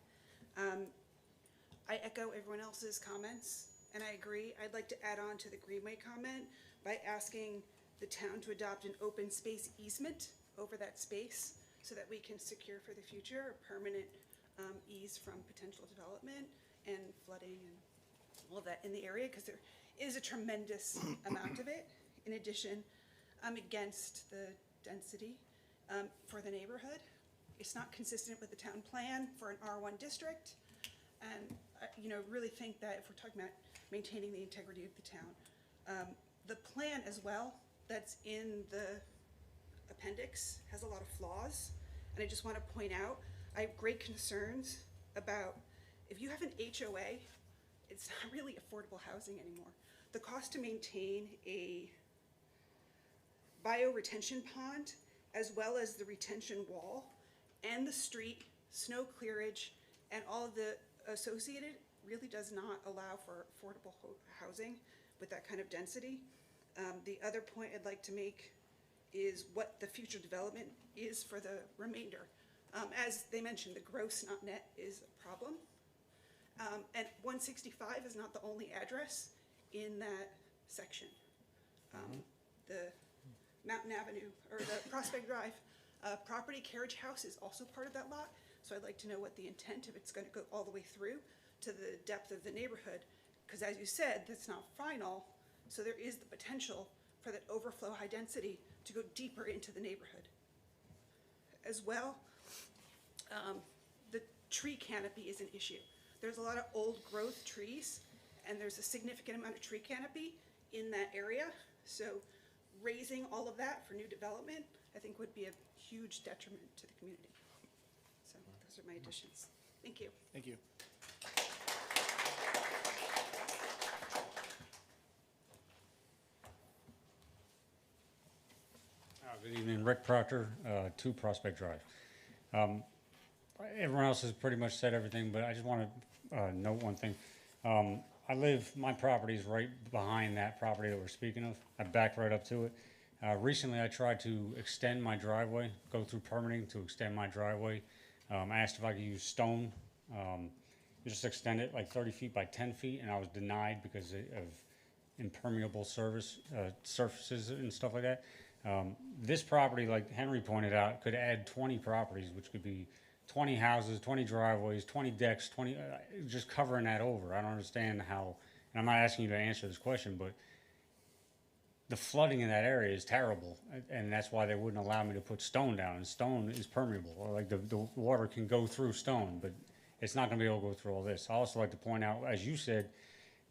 I echo everyone else's comments, and I agree. I'd like to add on to the Greenway comment by asking the town to adopt an open space easement over that space so that we can secure for the future a permanent ease from potential development and flooding and all of that in the area, because there is a tremendous amount of it. In addition, I'm against the density for the neighborhood. It's not consistent with the town plan for an R1 district. And really think that if we're talking about maintaining the integrity of the town, the plan as well that's in the appendix has a lot of flaws. And I just want to point out, I have great concerns about if you have an HOA, it's not really affordable housing anymore. the cost to maintain a bioretention pond, as well as the retention wall and the street, snow clearage, and all of the associated really does not allow for affordable housing with that kind of density. The other point I'd like to make is what the future development is for the remainder. As they mentioned, the gross not net is a problem. And 165 is not the only address in that section. The Mountain Avenue, or the Prospect Drive property carriage house is also part of that lot. So I'd like to know what the intent, if it's going to go all the way through to the depth of the neighborhood. Because as you said, that's not final. So there is the potential for that overflow high density to go deeper into the neighborhood. As well, the tree canopy is an issue. There's a lot of old growth trees, and there's a significant amount of tree canopy in that area. So raising all of that for new development, I think would be a huge detriment to the community. So those are my additions. Thank you. Thank you. Good evening, Rick Proctor, 2 Prospect Drive. Everyone else has pretty much said everything, but I just want to note one thing. My property is right behind that property that we're speaking of. I backed right up to it. Recently, I tried to extend my driveway, go through permitting to extend my driveway. I asked if I could use stone, just extend it like 30 feet by 10 feet, and I was denied because of impermeable surfaces and stuff like that. This property, like Henry pointed out, could add 20 properties, which could be 20 houses, 20 driveways, 20 decks, 20, just covering that over. I don't understand how, and I'm not asking you to answer this question, but the flooding in that area is terrible, and that's why they wouldn't allow me to put stone down, and stone is permeable, or like the water can go through stone, but it's not gonna be able to go through all this. I also like to point out, as you said,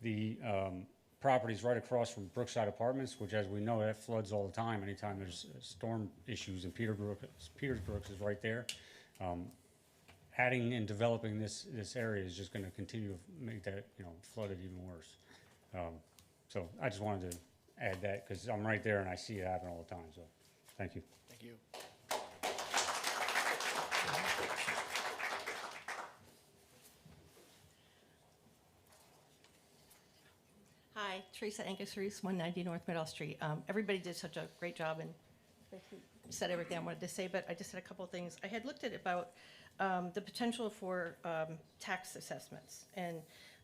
the properties right across from Brookside Apartments, which, as we know, that floods all the time anytime there's storm issues, and Petersbrooks is right there. Adding and developing this area is just going to continue to make that, flooded even worse. So I just wanted to add that because I'm right there and I see it happen all the time. So thank you. Thank you. Hi, Teresa Angus-Reese, 190 North Middle Street. Everybody did such a great job and basically said everything I wanted to say, but I just had a couple of things. I had looked at about the potential for tax assessments, and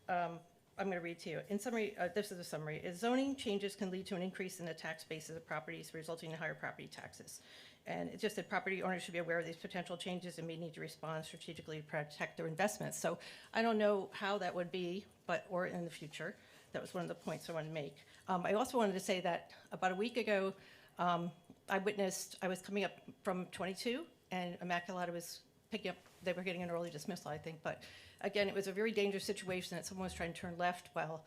I'm going to read to you. In summary, this is a summary. Zoning changes can lead to an increase in the tax basis of properties, resulting in higher property taxes. And it's just that property owners should be aware of these potential changes and may need to respond strategically to protect their investments. So I don't know how that would be, or in the future. That was one of the points I wanted to make. I also wanted to say that about a week ago, I was coming up from 22, and Immaculata was picking up, they were getting an early dismissal, I think. But again, it was a very dangerous situation that someone was trying to turn left while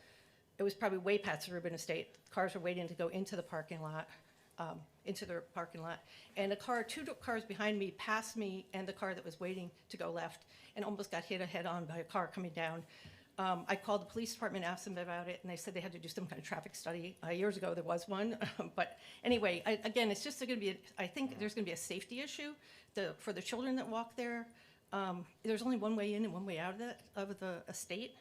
it was probably way past the Rubin Estate. Cars were waiting to go into the parking lot, and two cars behind me passed me and the car that was waiting to go left and almost got hit head on by a car coming down. I called the police department, asked them about it, and they said they had to do some kind of traffic study. Years ago, there was one. But anyway, again, it's just going to be, I think there's going to be a safety issue for the children that walk there. There's only one way in and one way out of the estate.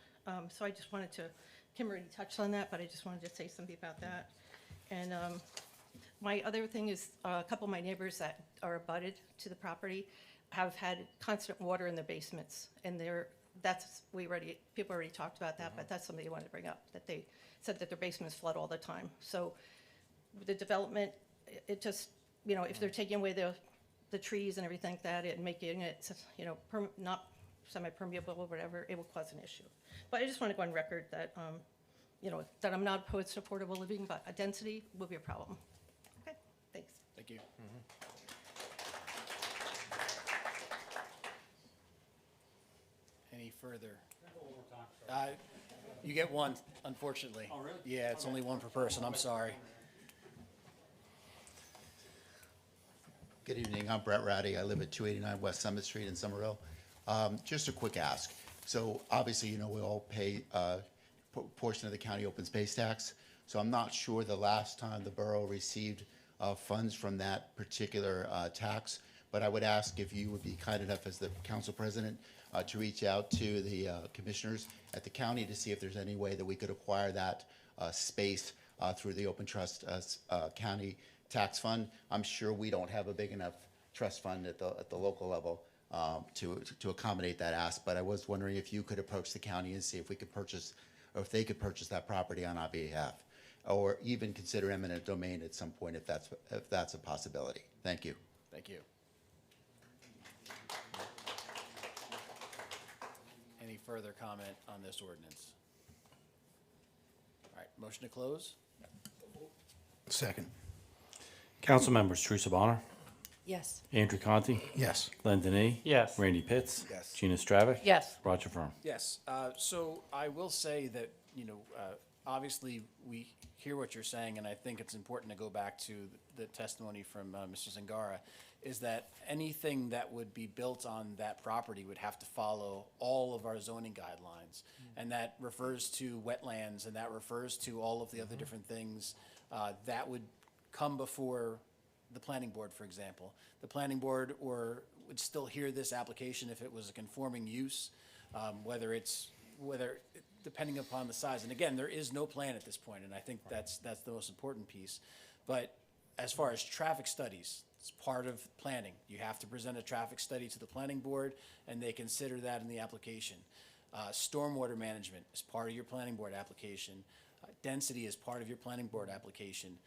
So I just wanted to, Kim already touched on that, but I just wanted to say something about that. And my other thing is a couple of my neighbors that are abutted to the property have had constant water in their basements, and people already talked about that, but that's something they wanted to bring up, that they said that their basements flood all the time. So the development, it just, if they're taking away the trees and everything like that and making it, not semi-permeable or whatever, it will cause an issue. But I just want to go on record that, that I'm not opposed to affordable living, but a density will be a problem. Okay, thanks. Thank you. Any further? You get one, unfortunately. Oh, really? Yeah, it's only one per person. I'm sorry. Good evening. I'm Brett Ratty. I live at 289 West Summit Street in Somerville. Just a quick ask. So obviously, we all pay a portion of the county open space tax. So I'm not sure the last time the borough received funds from that particular tax, but I would ask if you would be kind enough as the council president to reach out to the commissioners at the county to see if there's any way that we could acquire that space through the Open Trust County Tax Fund. I'm sure we don't have a big enough trust fund at the local level to accommodate that ask, but I was wondering if you could approach the county and see if we could purchase, or if they could purchase that property on our behalf, or even consider eminent domain at some point if that's a possibility. Thank you. Thank you. Any further comment on this ordinance? All right, motion to close? Second. Council members: Teresa Bonner, Yes. Andrew Conti, Yes. Glenn Denis, Yes. Randy Pitts, Yes. Gina Stravic, Yes. Roger Vroom. Yes, so I will say that, obviously, we hear what you're saying, and I think it's important to go back to the testimony from Mr. Zingara, is that anything that would be built on that property would have to follow all of our zoning guidelines. And that refers to wetlands, and that refers to all of the other different things that would come before the planning board, for example. The planning board would still hear this application if it was a conforming use, depending upon the size. And again, there is no plan at this point, and I think that's the most important piece. But as far as traffic studies, it's part of planning. You have to present a traffic study to the planning board, and they consider that in the application. Stormwater management is part of your planning board application. Density is part of your planning board application.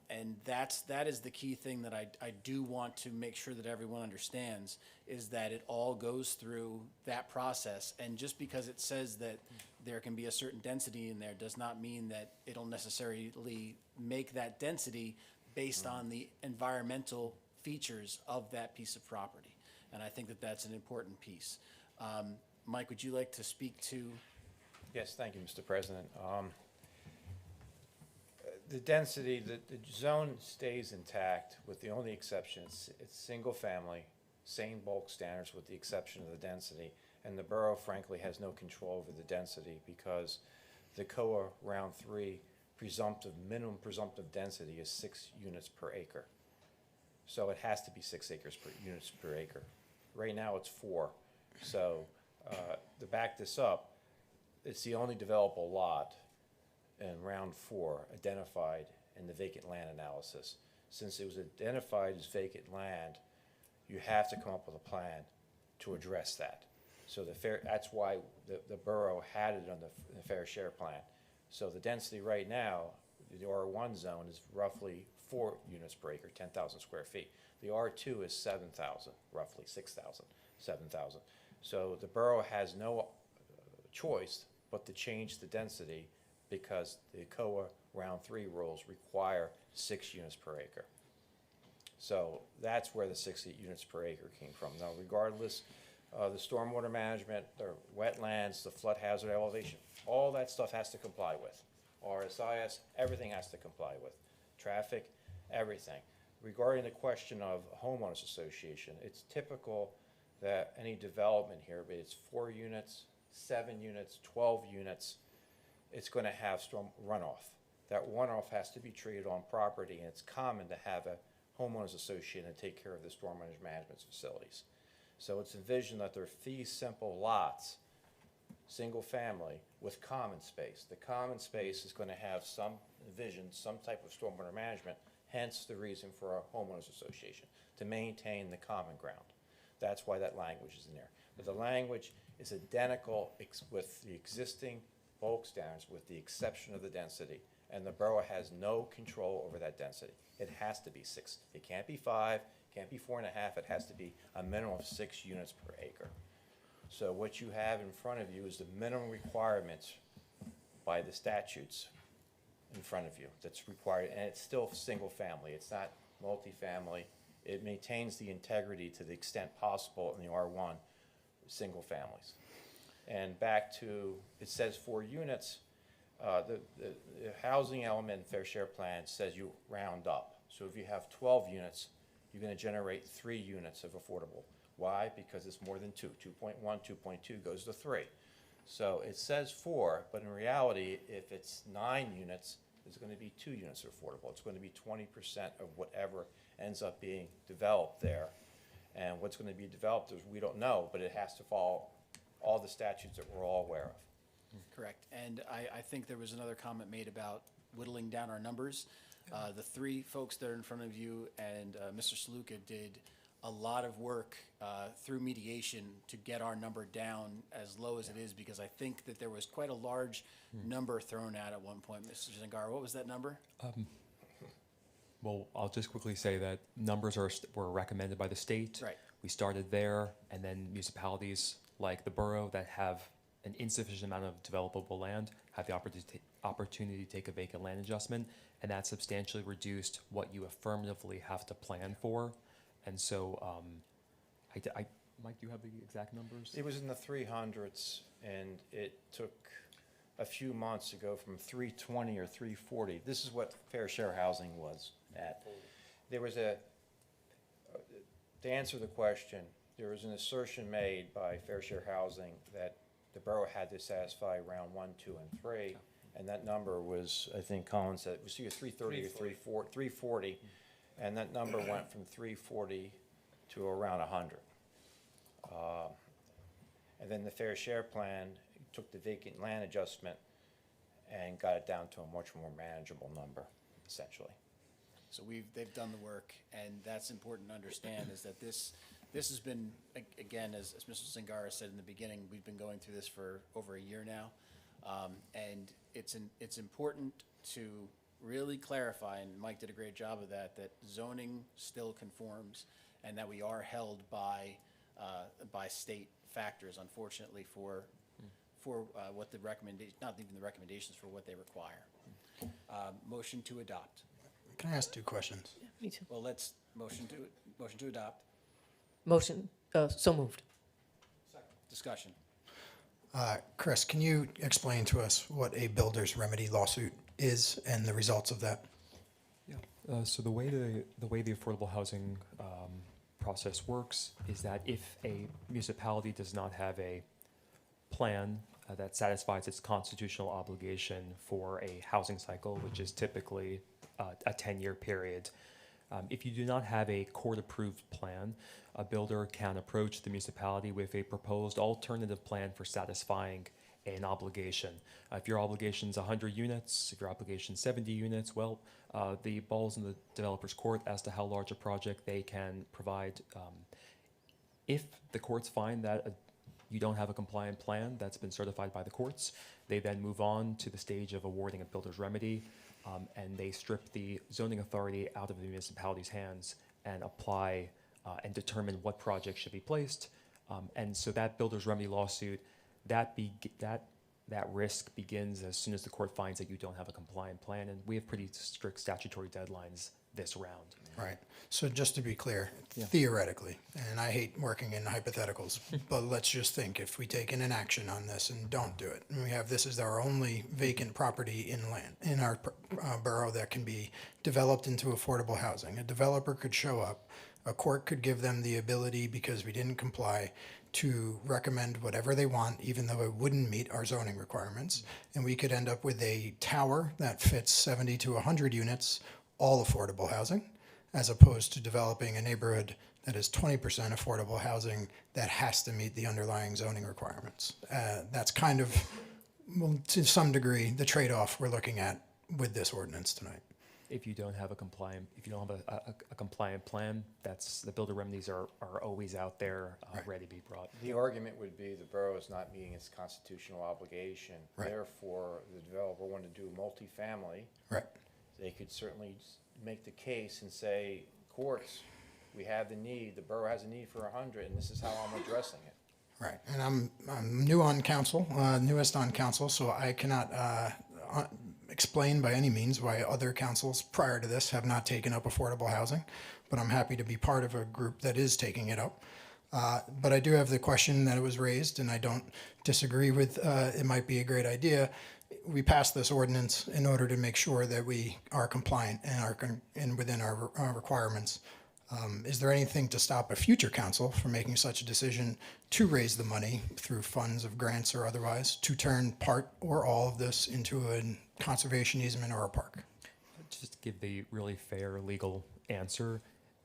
And that is the key thing that I do want to make sure that everyone understands, is that it all goes through that process. And just because it says that there can be a certain density in there does not mean that it'll necessarily make that density based on the environmental features of that piece of property. And I think that that's an important piece. Mike, would you like to speak to? Yes, thank you, Mr. President. The density, the zone stays intact with the only exception, it's single family, same bulk standards with the exception of the density. And the borough frankly has no control over the density because the COA round 3 minimum presumptive density is 6 units per acre. So it has to be 6 units per acre. Right now it's 4. So to back this up, it's the only developable lot in round 4 identified in the vacant land analysis. Since it was identified as vacant land, you have to come up with a plan to address that. So that's why the borough had it on the fair share plan. So the density right now, the R1 zone is roughly 4 units per acre, 10,000 square feet. The R2 is 7,000, roughly 6,000, 7,000. So the borough has no choice but to change the density because the COA round 3 rules require 6 units per acre. So that's where the 60 units per acre came from. Now, regardless, the stormwater management, the wetlands, the flood hazard elevation, all that stuff has to comply with. RSIS, everything has to comply with. Traffic, everything. Regarding the question of homeowners association, it's typical that any development here, but it's 4 units, 7 units, 12 units, it's going to have storm runoff. That runoff has to be treated on property, and it's common to have a homeowners association and take care of the storm management facilities. So it's envisioned that they're fee simple lots, single family, with common space. The common space is going to have some type of stormwater management, hence the reason for a homeowners association, to maintain the common ground. That's why that language is in there. But the language is identical with the existing bulk standards with the exception of the density, and the borough has no control over that density. It has to be 6. It can't be 5, can't be 4.5, it has to be a minimum of 6 units per acre. So what you have in front of you is the minimum requirements by the statutes in front of you that's required, and it's still single family, it's not multifamily. It maintains the integrity to the extent possible in the R1 single families. And back to, it says 4 units, the housing element fair share plan says you round up. So if you have 12 units, you're going to generate 3 units of affordable. Why? Because it's more than 2. 2.1, 2.2 goes to 3. So it says 4, but in reality, if it's 9 units, is going to be 2 units are affordable. It's going to be 20% of whatever ends up being developed there. And what's going to be developed is, we don't know, but it has to follow all the statutes that we're all aware of. Correct. And I think there was another comment made about whittling down our numbers. The 3 folks that are in front of you and Mr. Saluka did a lot of work through mediation to get our number down as low as it is, because I think that there was quite a large number thrown out at one point. Mr. Zangara, what was that number? Well, I'll just quickly say that numbers were recommended by the state. Right. We started there, and then municipalities like the borough that have an insufficient amount of developable land have the opportunity to take a vacant land adjustment, and that substantially reduced what you affirmatively have to plan for. And so, Mike, do you have the exact numbers? It was in the 300s, and it took a few months to go from 320 or 340. This is what fair share housing was at. There was to answer the question, there was an assertion made by fair share housing that the borough had to satisfy round 1, 2, and 3, and that number was, I think Colin said, it was either 330 or 340, and that number went from 340 to around 100. And then the fair share plan took the vacant land adjustment and got it down to a much more manageable number, essentially. So they've done the work, and that's important to understand, is that this has been, again, as Mr. Zangara said in the beginning, we've been going through this for over a year now. And it's important to really clarify, and Mike did a great job of that zoning still conforms, and that we are held by state factors, unfortunately, for what the recommendation, not even the recommendations, for what they require. Motion to adopt. Can I ask 2 questions? Me too. Well, let's motion to adopt. Motion, so moved. Discussion. Chris, can you explain to us what a builder's remedy lawsuit is and the results of that? Yeah. So the way the affordable housing process works is that if a municipality does not have a plan that satisfies its constitutional obligation for a housing cycle, which is typically a 10-year period, if you do not have a court-approved plan, a builder can approach the municipality with a proposed alternative plan for satisfying an obligation. If your obligation is 100 units, if your obligation is 70 units, well, the ball's in the developer's court as to how large a project they can provide. If the courts find that you don't have a compliant plan that's been certified by the courts, they then move on to the stage of awarding a builder's remedy, and they strip the zoning authority out of the municipality's hands and apply and determine what projects should be placed. And so that builder's remedy lawsuit, that risk begins as soon as the court finds that you don't have a compliant plan, and we have pretty strict statutory deadlines this round. Right. So just to be clear, theoretically, and I hate working in hypotheticals, but let's just think if we take an action on this and don't do it, and we have this as our only vacant property in our borough that can be developed into affordable housing. A developer could show up, a court could give them the ability, because we didn't comply, to recommend whatever they want, even though it wouldn't meet our zoning requirements, and we could end up with a tower that fits 70 to 100 units, all affordable housing, as opposed to developing a neighborhood that is 20% affordable housing that has to meet the underlying zoning requirements. That's kind of, well, to some degree, the trade-off we're looking at with this ordinance tonight. If you don't have a compliant plan, that's, the builder remedies are always out there, ready to be brought. The argument would be the borough is not meeting its constitutional obligation. Right. Therefore, the developer wanted to do multifamily. Right. They could certainly make the case and say, courts, we have the need, the borough has a need for 100, and this is how I'm addressing it. Right, and I'm new on council, newest on council, so I cannot explain by any means why other councils prior to this have not taken up affordable housing, but I'm happy to be part of a group that is taking it up. But I do have the question that was raised, and I don't disagree with it might be a great idea. We passed this ordinance in order to make sure that we are compliant and are within our requirements. Is there anything to stop a future council from making such a decision to raise the money through funds of grants or otherwise to turn part or all of this into a conservation easement or a park? Just to give the really fair legal answer,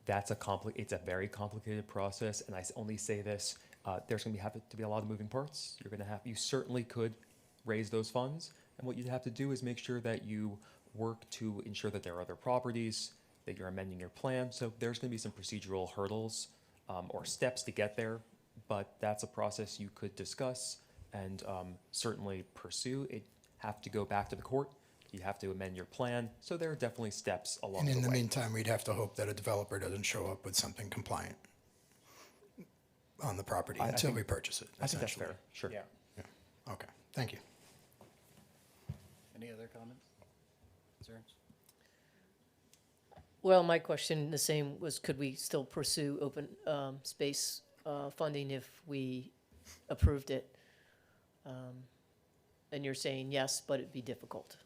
it's a very complicated process, and I only say this, there's going to have to be a lot of moving parts. You certainly could raise those funds, and what you'd have to do is make sure that you work to ensure that there are other properties, that you're amending your plan. So there's going to be some procedural hurdles or steps to get there, but that's a process you could discuss and certainly pursue. It have to go back to the court. You have to amend your plan. So there are definitely steps along And the way. in the meantime, we'd have to hope that a developer doesn't show up with something compliant on the property until we purchase it. I think that's essentially. fair, sure. Yeah. Okay, thank you. Any other comments? Concerns? Well, my question, the same, was could we still pursue open space funding if we approved it? And you're saying yes, but it'd be difficult.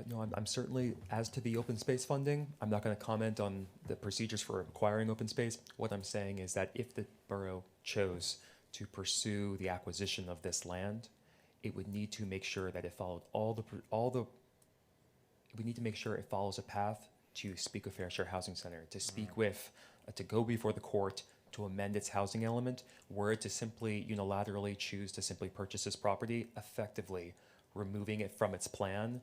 No, I'm certainly, as to the open space funding, I'm not going to comment on the procedures for acquiring open space. What I'm saying is that if the borough chose to pursue the acquisition of this land, it would need to make sure that it followed we need to make sure it follows a path to speak with Fair Share Housing Center, to speak with, to go before the court, to amend its housing element. Were it to simply unilaterally choose to simply purchase this property, effectively removing it from its plan,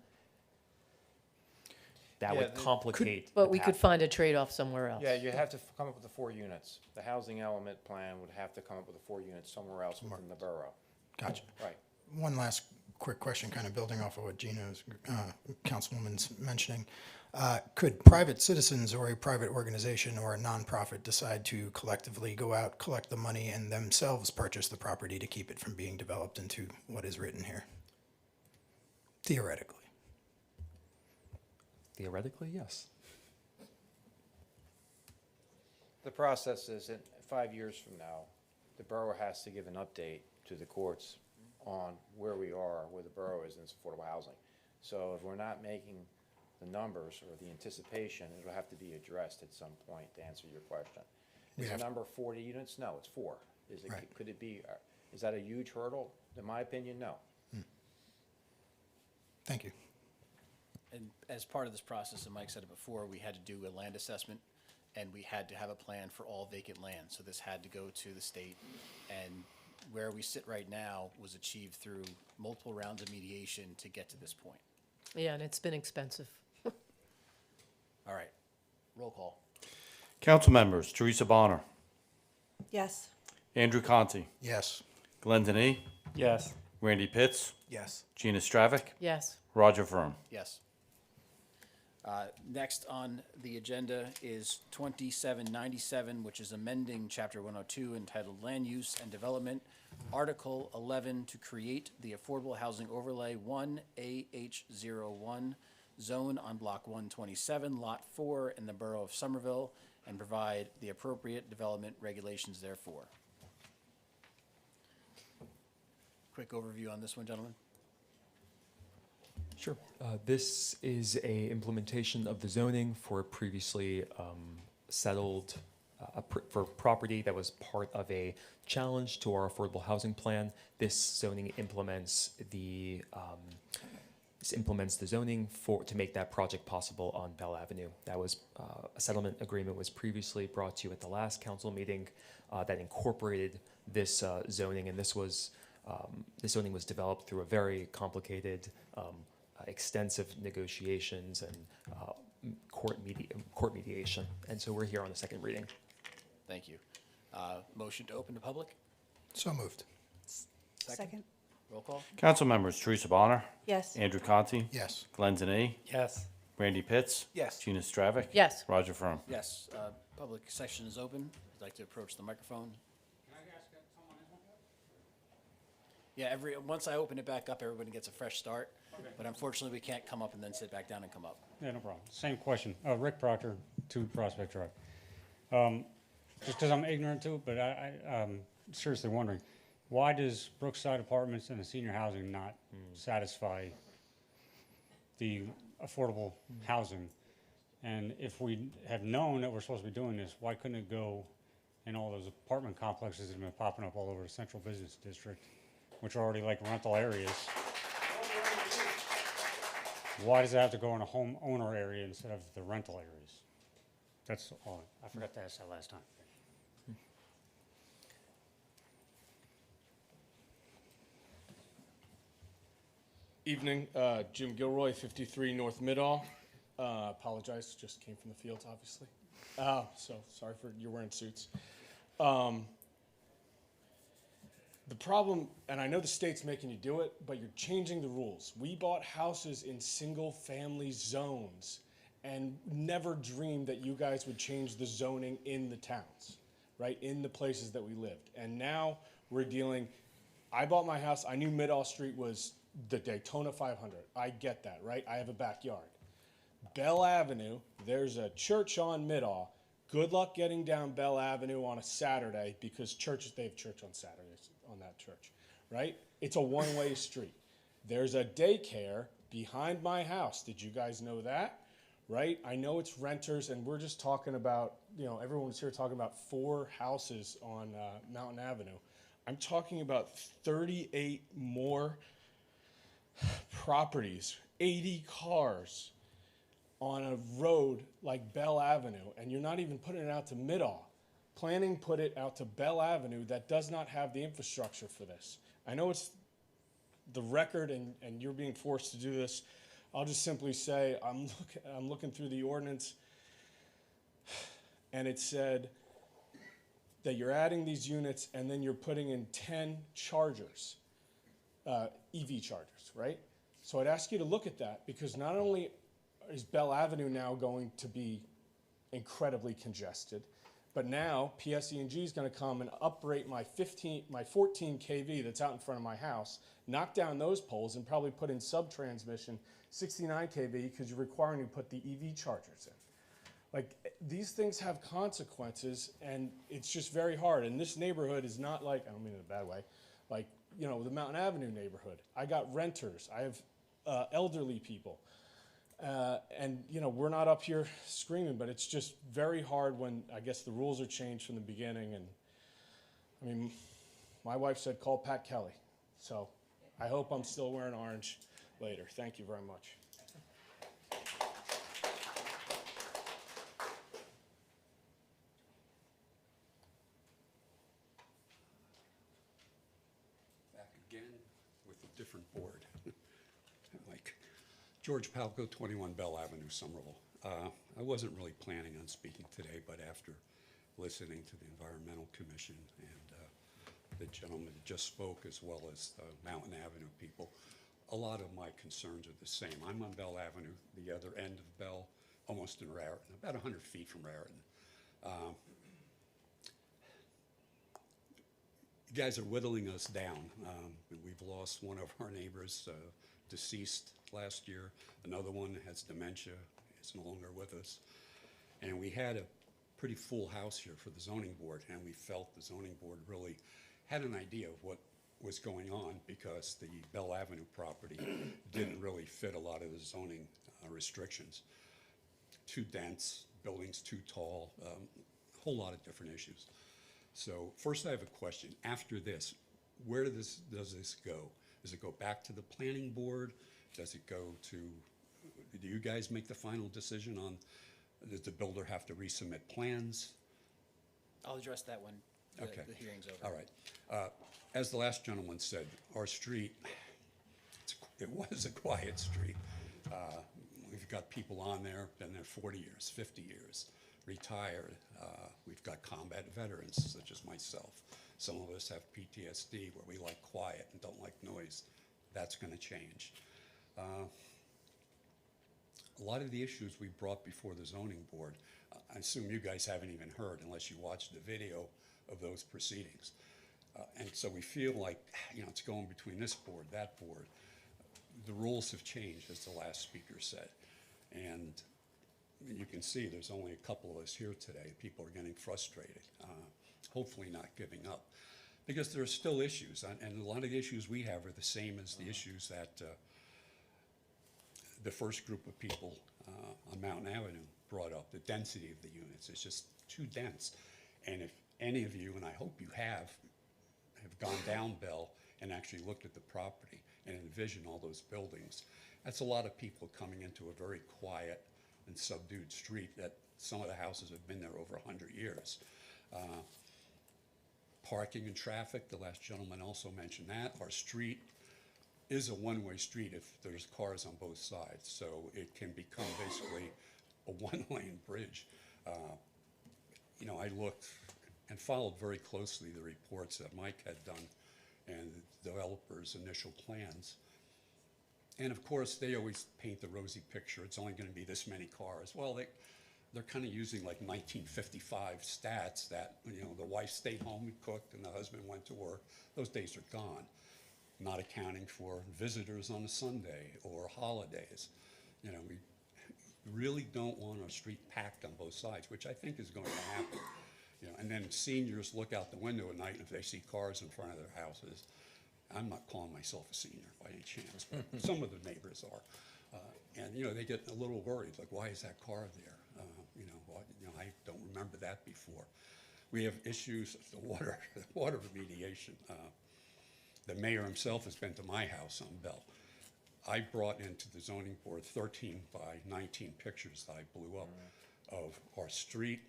that would complicate. But we could find a trade-off somewhere else. Yeah, you have to come up with the 4 units. The housing element plan would have to come up with the 4 units somewhere else within the borough. Gotcha. Right. One last quick question, kind of building off of what Gina's, Councilwoman's mentioning. Could private citizens or a private organization or a nonprofit decide to collectively go out, collect the money, and themselves purchase the property to keep it from being developed into what is written here? Theoretically. Theoretically, yes. The process is that 5 years from now, the borough has to give an update to the courts on where we are, where the borough is in its affordable housing. So if we're not making the numbers or the anticipation, it'll have to be addressed at some point to answer your question. Is the number 40 units? No, it's 4. Is it, Right. could it be, is that a huge hurdle? In my opinion, no. Thank you. And as part of this process, and Mike said it before, we had to do a land assessment, and we had to have a plan for all vacant land. So this had to go to the state, and where we sit right now was achieved through multiple rounds of mediation to get to this point. Yeah, and it's been expensive. All right, roll call. Council members, Teresa Bonner, Yes. Andrew Conti, Yes. Glenn Denny, Yes. Randy Pitts, Yes. Gina Stravic, Yes. Roger Vroom. Yes. Next on the agenda is 2797, which is amending Chapter 102 entitled Land Use and Development, Article 11, to create the Affordable Housing Overlay 1AH01 zone on Block 127, Lot 4 in the Borough of Somerville, and provide the appropriate development regulations therefore. Quick overview on this one, gentlemen. Sure. This is a implementation of the zoning for previously settled, for property that was part of a challenge to our affordable housing plan. This zoning implements the zoning to make that project possible on Bell Avenue. That was a settlement agreement was previously brought to you at the last council meeting that incorporated this zoning, and this zoning was developed through a very complicated, extensive negotiations and court mediation, and so we're here on the second reading. Thank you. Motion to open to public? So moved. Second. Roll call? Council members, Teresa Bonner, Yes. Andrew Conti, Yes. Glenn Denny, Yes. Randy Pitts, Yes. Gina Stravic, Yes. Roger Vroom. Yes, public section is open. I'd like to approach the microphone. Yeah, once I open it back up, everybody gets a fresh start. Okay. But unfortunately, we can't come up and then sit back down and come up. Yeah, no problem. Same question. Rick Proctor, 2 Prospect Drive. Just because I'm ignorant to it, but I'm seriously wondering, why does Brookside Apartments and the senior housing not satisfy the affordable housing And if we have known that we're supposed to be doing this, why couldn't it go in all those apartment complexes that have been popping up all over the central business district, which are already like rental areas? Why does it have to go in a homeowner area instead of the rental areas? That's all. I forgot to ask that last time. Evening, Jim Gilroy, 53 North Middle. Apologize, just came from the fields, obviously. So sorry for you're wearing suits. The problem, and I know the state's making you do it, but you're changing the rules. We bought houses in single-family zones and never dreamed that you guys would change the zoning in the towns, right, in the places that we lived. And now we're dealing, I bought my house, I knew Middle Street was the Daytona 500. I get that, right? I have a backyard. Bell Avenue, there's a church on Middle. Good luck getting down Bell Avenue on a Saturday because they have church on Saturdays on that church, right? It's a one-way street. There's a daycare behind my house. Did you guys know that? Right? I know it's renters, and we're just talking about, everyone's here talking about 4 houses on Mountain Avenue. I'm talking about 38 more properties, 80 cars on a road like Bell Avenue, and you're not even putting it out to Middle. Planning put it out to Bell Avenue that does not have the infrastructure for this. I know it's the record and you're being forced to do this. I'll just simply say, I'm looking through the ordinance, and it said that you're adding these units and then you're putting in 10 chargers, EV chargers, right? So I'd ask you to look at that, because not only is Bell Avenue now going to be incredibly congested, but now PSE&G is going to come and uprate my 14 kV that's out in front of my house, knock down those poles, and probably put in sub-transmission 69 kV because you're requiring me to put the EV chargers in. Like, these things have consequences, and it's just very hard. And this neighborhood is not like, I don't mean it in a bad way, like, the Mountain Avenue neighborhood. I got renters. I have elderly people. And we're not up here screaming, but it's just very hard when, I guess, the rules are changed from the beginning. And I mean, my wife said, call Pat Kelly. So I hope I'm still wearing orange later. Thank you very much. Back again with a different board. Like George Palco, 21 Bell Avenue, Somerville. I wasn't really planning on speaking today, but after listening to the Environmental Commission and the gentleman that just spoke, as well as the Mountain Avenue people, a lot of my concerns are the same. I'm on Bell Avenue, the other end of Bell, almost in Raritan, about 100 feet from Raritan. You guys are whittling us down. We've lost one of our neighbors, deceased last year. Another one has dementia, is no longer with us. And we had a pretty full house here for the zoning board, and we felt the zoning board really had an idea of what was going on, because the Bell Avenue property didn't really fit a lot of the zoning restrictions. Too dense, buildings too tall, a whole lot of different issues. So first I have a question. After this, where does this go? Does it go back to the planning board? Does it go to, do you guys make the final decision on, does the builder have to resubmit plans? I'll address that when Okay. the hearing's over. All right. As the last gentleman said, our street, it was a quiet street. We've got people on there, been there 40 years, 50 years, retired. We've got combat veterans, such as myself. Some of us have PTSD, where we like quiet and don't like noise. That's going to change. A lot of the issues we brought before the zoning board, I assume you guys haven't even heard unless you watched the video of those proceedings. And so we feel like, it's going between this board, that board. The rules have changed, as the last speaker said. And you can see there's only a couple of us here today. People are getting frustrated, hopefully not giving up. Because there are still issues, and a lot of the issues we have are the same as the issues that the first group of people on Mountain Avenue brought up, the density of the units. It's just too dense. And if any of you, and I hope you have gone down Bell and actually looked at the property and envisioned all those buildings, that's a lot of people coming into a very quiet and subdued street that some of the houses have been there over 100 years. Parking and traffic, the last gentleman also mentioned that. Our street is a one-way street if there's cars on both sides, so it can become basically a one-lane bridge. You know, I looked and followed very closely the reports that Mike had done and the developer's initial plans. And of course, they always paint the rosy picture. It's only going to be this many cars. Well, they're kind of using like 1955 stats that, you know, the wife stayed home and cooked and the husband went to work. Those days are gone. Not accounting for visitors on a Sunday or holidays. You know, we really don't want our street packed on both sides, which I think is going to happen. You know, and then seniors look out the window at night and if they see cars in front of their houses, I'm not calling myself a senior by any chance, but some of the neighbors are. And, you know, they get a little worried, like, why is that car there? I don't remember that before. We have issues with the water remediation. The mayor himself has been to my house on Bell. I brought into the zoning board 13 by 19 pictures that I blew up of our street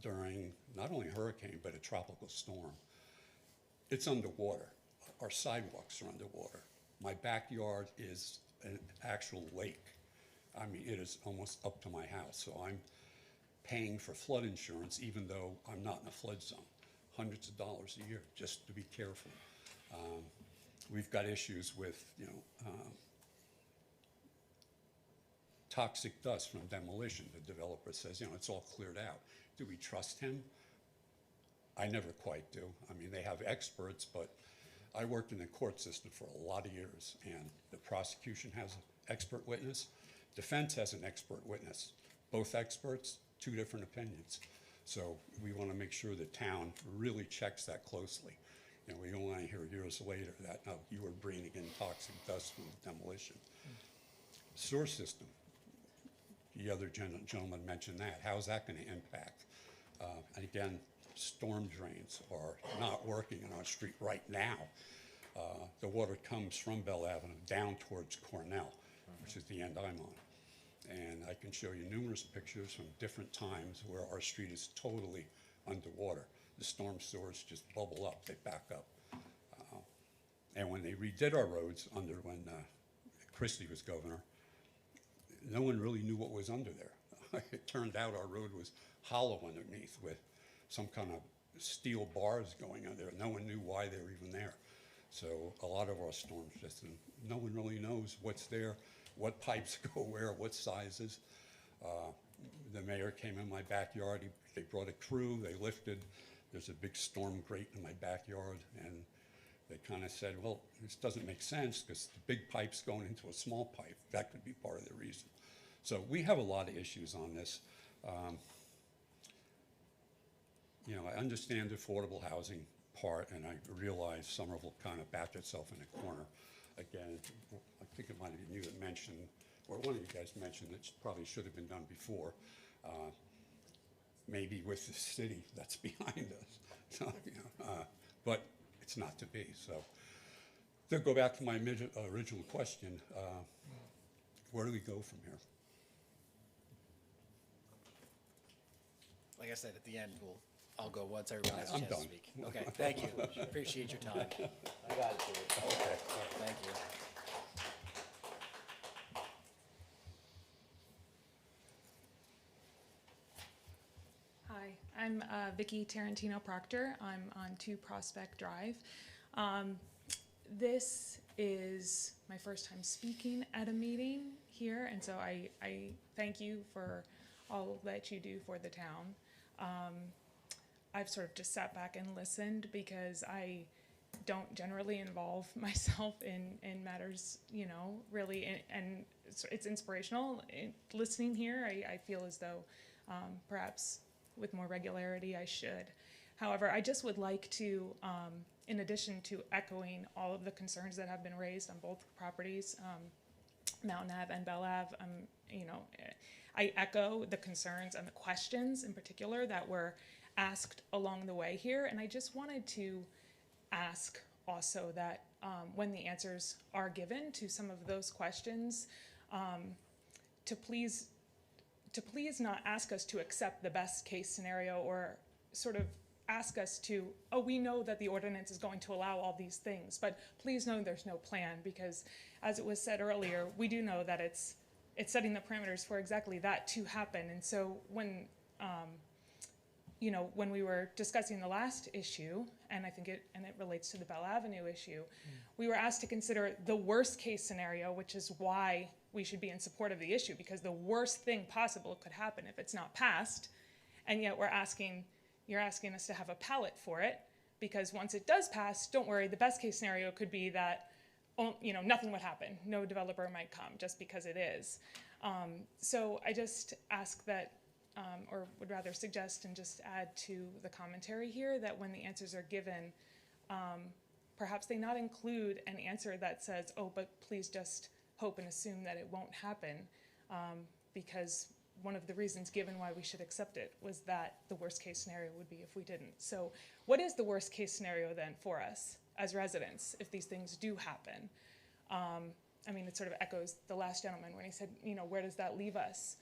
during not only a hurricane, but a tropical storm. It's underwater. Our sidewalks are underwater. My backyard is an actual lake. I mean, it is almost up to my house. So I'm paying for flood insurance, even though I'm not in a flood zone. Hundreds of dollars a year just to be careful. We've got issues with, toxic dust from demolition. The developer says, it's all cleared out. Do we trust him? I never quite do. I mean, they have experts, but I worked in the court system for a lot of years, and the prosecution has an expert witness. Defense has an expert witness. Both experts, two different opinions. So we want to make sure the town really checks that closely. We don't want to hear years later that, no, you were breathing in toxic dust from demolition. Sewer system. The other gentleman mentioned that. How's that going to impact? And again, storm drains are not working in our street right now. The water comes from Bell Avenue down towards Cornell, which is the end I'm on. And I can show you numerous pictures from different times where our street is totally underwater. The storm sewers just bubble up, they back up. And when they redid our roads when Christie was governor, no one really knew what was under there. It turned out our road was hollow underneath with some kind of steel bars going under there. No one knew why they were even there. So a lot of our storm system, no one really knows what's there, what pipes go where, what sizes. The mayor came in my backyard, they brought a crew, they lifted. There's a big storm grate in my backyard, and they kind of said, well, this doesn't make sense because the big pipe's going into a small pipe. That could be part of the reason. So we have a lot of issues on this. I understand the affordable housing part, and I realize Somerville kind of backed itself in a corner. Again, I think it might have been you that mentioned, or one of you guys mentioned that probably should have been done before. Maybe with the city that's behind us. So, but it's not to be. So to go back to my original question, where do we go from here? Like I said, at the end, I'll go once everyone has a I'm chance to done. speak. Okay, thank you. Appreciate your time. I got it, George. Okay, thank you. Hi, I'm Vicki Tarantino Proctor. I'm on 2 Prospect Drive. This is my first time speaking at a meeting here, and so I thank you for all that you do for the town. I've sort of just sat back and listened because I don't generally involve myself in matters, really, and it's inspirational. Listening here, I feel as though perhaps with more regularity I should. However, I just would like to, in addition to echoing all of the concerns that have been raised on both properties, Mountain Ave and Bell Ave, I echo the concerns and the questions in particular that were asked along the way here. And I just wanted to ask also that when the answers are given to some of those questions, to please not ask us to accept the best case scenario or sort of ask us to, oh, we know that the ordinance is going to allow all these things, but please know there's no plan, because as it was said earlier, we do know that it's setting the parameters for exactly that to happen. And so when, you know, when we were discussing the last issue, and I think it relates to the Bell Avenue issue, we were asked to consider the worst case scenario, which is why we should be in support of the issue, because the worst thing possible could happen if it's not passed, and yet you're asking us to have a palette for it, because once it does pass, don't worry, the best case scenario could be that, you know, nothing would happen. No developer might come just because it is. So I just ask that, or would rather suggest and just add to the commentary here that when the answers are given, perhaps they not include an answer that says, oh, but please just hope and assume that it won't happen, because one of the reasons given why we should accept it was that the worst case scenario would be if we didn't. So what is the worst case scenario then for us as residents if these things do happen? I mean, it sort of echoes the last gentleman when he said, you know, where does that leave us?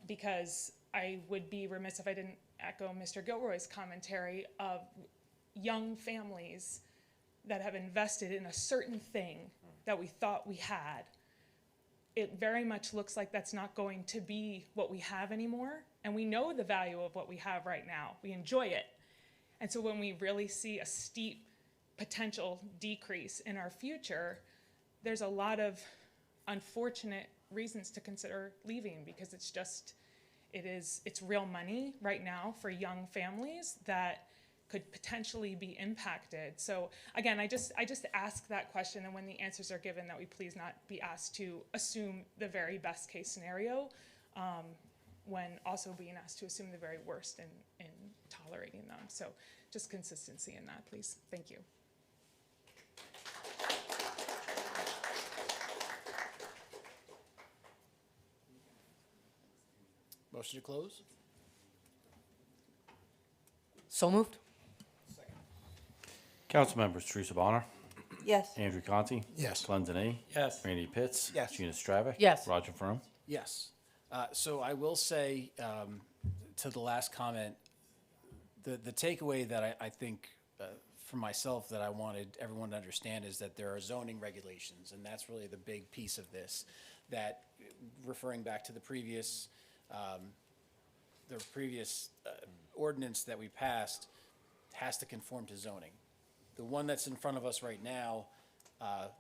Because I would be remiss if I didn't echo Mr. Gilroy's commentary of young families that have invested in a certain thing that we thought we had. It very much looks like that's not going to be what we have anymore. And we know the value of what we have right now. We enjoy it. And so when we really see a steep potential decrease in our future, there's a lot of unfortunate reasons to consider leaving, because it's real money right now for young families that could potentially be impacted. So again, I just ask that question, and when the answers are given, that we please not be asked to assume the very best case scenario, when also being asked to assume the very worst in tolerating them. So just consistency in that, please. Thank you. Motion to close? So moved. Council members: Teresa Bonner. Yes. Andrew Conti. Yes. Glenn Denny. Yes. Randy Pitts. Yes. Gina Stravic. Yes. Roger Vroom. Yes. So I will say, to the last comment, the takeaway that I think for myself that I wanted everyone to understand is that there are zoning regulations, and that's really the big piece of this. That, referring back to the previous ordinance that we passed, has to conform to zoning. The one that's in front of us right now,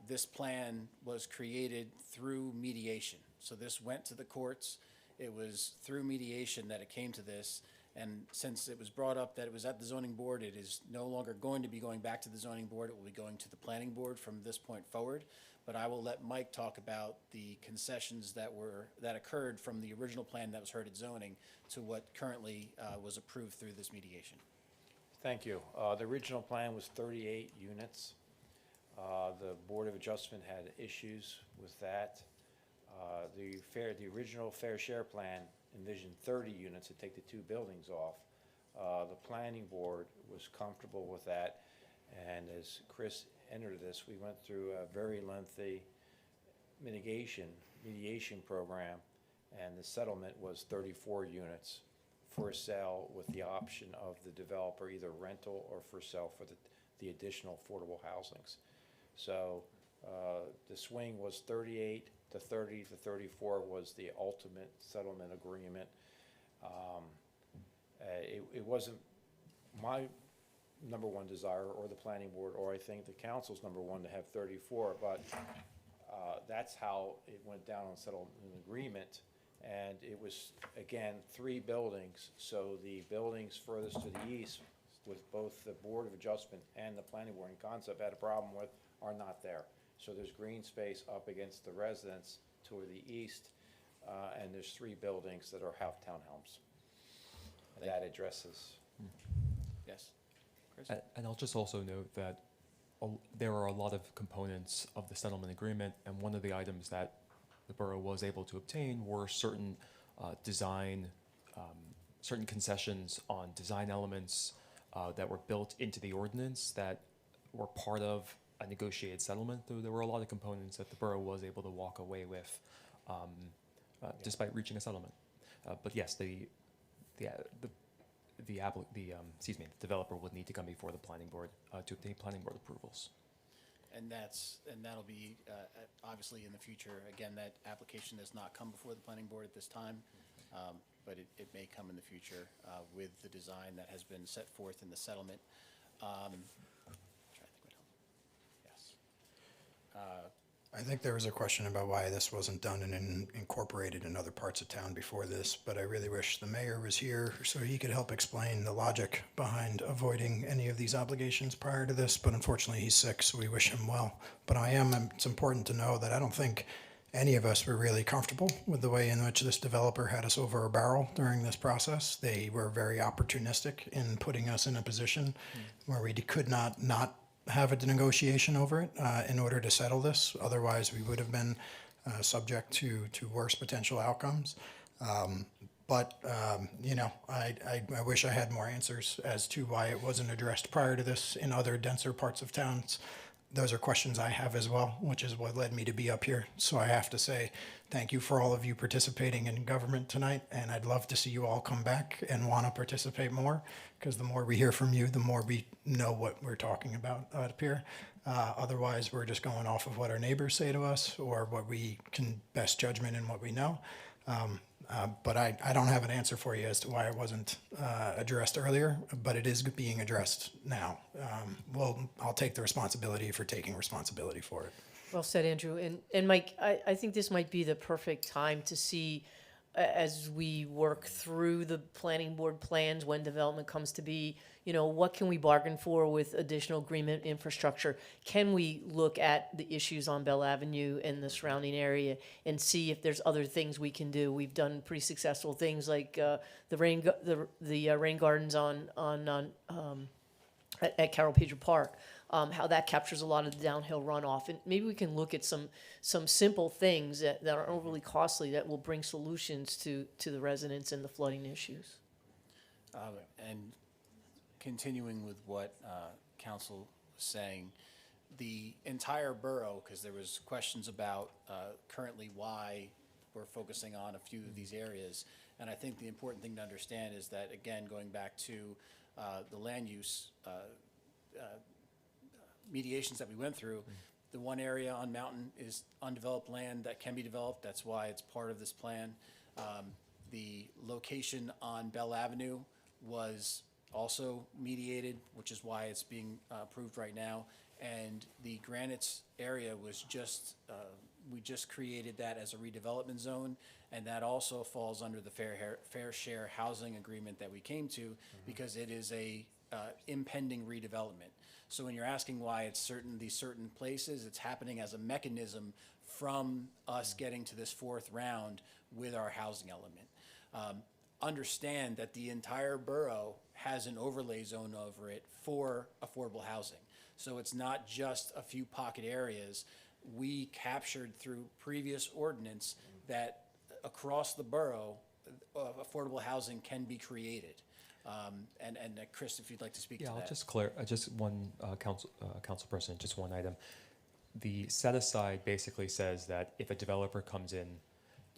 this plan was created through mediation. So this went to the courts. It was through mediation that it came to this. And since it was brought up that it was at the zoning board, it is no longer going to be going back to the zoning board. It will be going to the planning board from this point forward. But I will let Mike talk about the concessions that occurred from the original plan that was heard at zoning to what currently was approved through this mediation. Thank you. The original plan was 38 units. The Board of Adjustment had issues with that. The original fair share plan envisioned 30 units to take the two buildings off. The planning board was comfortable with that, and as Chris entered this, we went through a very lengthy mediation program, and the settlement was 34 units for sale with the option of the developer either rental or for sale for the additional affordable housings. So the swing was 38 to 30 to 34 was the ultimate settlement agreement. It wasn't my number one desire, or the planning board, or I think the council's number one, to have 34, but that's how it went down on settlement agreement. And it was, again, 3 buildings, so the buildings furthest to the east, with both the Board of Adjustment and the planning board in concept had a problem with, are not there. So there's green space up against the residents toward the east, and there's 3 buildings that are half townhomes. That addresses. Yes. Chris? And I'll just also note that there are a lot of components of the settlement agreement, and one of the items that the borough was able to obtain were certain design, certain concessions on design elements that were built into the ordinance that were part of a negotiated settlement. There were a lot of components that the borough was able to walk away with despite reaching a settlement. But yes, the developer would need to come before the planning board to obtain planning board approvals. And that'll be, obviously in the future, again, that application has not come before the planning board at this time, but it may come in the future with the design that has been set forth in the settlement. Trying to think what else. Yes. I think there was a question about why this wasn't done and incorporated in other parts of town before this, but I really wish the mayor was here so he could help explain the logic behind avoiding any of these obligations prior to this, but unfortunately he's sick, so we wish him well. But it's important to know that I don't think any of us were really comfortable with the way in which this developer had us over a barrel during this process. They were very opportunistic in putting us in a position where we could not have a negotiation over it in order to settle this. Otherwise, we would have been subject to worse potential outcomes. But I wish I had more answers as to why it wasn't addressed prior to this in other denser parts of towns. Those are questions I have as well, which is what led me to be up here. So I have to say thank you for all of you participating in government tonight, and I'd love to see you all come back and want to participate more, because the more we hear from you, the more we know what we're talking about up here. Otherwise, we're just going off of what our neighbors say to us or what we can best judgment in what we know. But I don't have an answer for you as to why it wasn't addressed earlier, but it is being addressed now. I'll take the responsibility for taking responsibility for it. Well said, Andrew. And Mike, I think this might be the perfect time to see, as we work through the planning board plans when development comes to be, what can we bargain for with additional agreement infrastructure? Can we look at the issues on Bell Avenue and the surrounding area and see if there's other things we can do? We've done pretty successful things like the rain gardens at Carol Pager Park. How that captures a lot of the downhill runoff. And maybe we can look at some simple things that aren't overly costly that will bring solutions to the residents and the flooding issues. And continuing with what Council was saying, the entire borough, because there was questions about currently why we're focusing on a few of these areas. And I think the important thing to understand is that, again, going back to the land use mediations that we went through, the one area on Mountain is undeveloped land that can be developed. That's why it's part of this plan. The location on Bell Avenue was also mediated, which is why it's being approved right now. And the Granites area was we just created that as a redevelopment zone, and that also falls under the fair share housing agreement that we came to, because it is a impending redevelopment. So when you're asking why it's these certain places, it's happening as a mechanism from us getting to this fourth round with our housing element. Understand that the entire borough has an overlay zone over it for affordable housing. So it's not just a few pocket areas. We captured through previous ordinance that across the borough, affordable housing can be created. And Chris, if you'd like to speak to that. Yeah, I'll just just one, Council President, just one item. The set aside basically says that if a developer comes in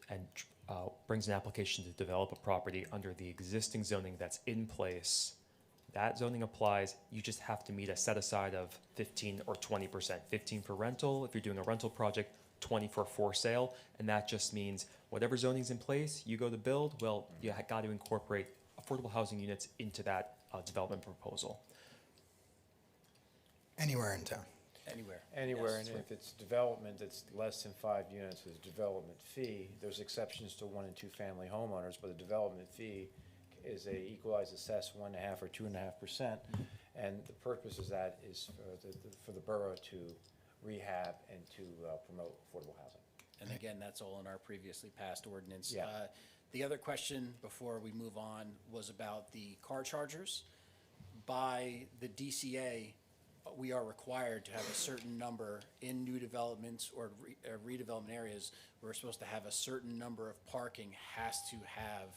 and brings an application to develop a property under the existing zoning that's in place, that zoning applies. You just have to meet a set aside of 15 or 20%. 15 for rental if you're doing a rental project, 20 for sale, and that just means whatever zoning's in place, you go to build, well, you got to incorporate affordable housing units into that development proposal. Anywhere in town. Anywhere, and if it's development that's less than 5 units with a development fee, there's exceptions to 1 and 2 family homeowners, but a development fee is a equalized assessed 1.5 or 2.5%, and the purpose of that is for the borough to rehab and to promote affordable housing. And again, that's all in our previously passed ordinance. Yeah. The other question before we move on was about the car chargers. By the DCA, we are required to have a certain number in new developments or redevelopment areas. We're supposed to have a certain number of parking has to have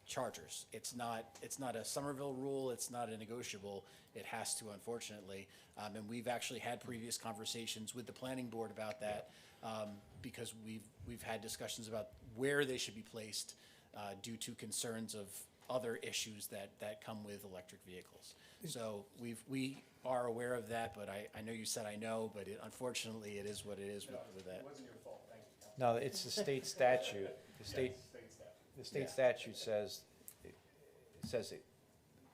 chargers. It's not a Somerville rule. It's not a negotiable. It has to, unfortunately. And we've actually had previous conversations with the planning board about that because we've had discussions about where they should be placed due to concerns of other issues that come with electric vehicles. So we are aware of that, but I know you said I know, but unfortunately it is what it is with that. It wasn't your fault, thank you. No, it's the state statute. The state statute says, it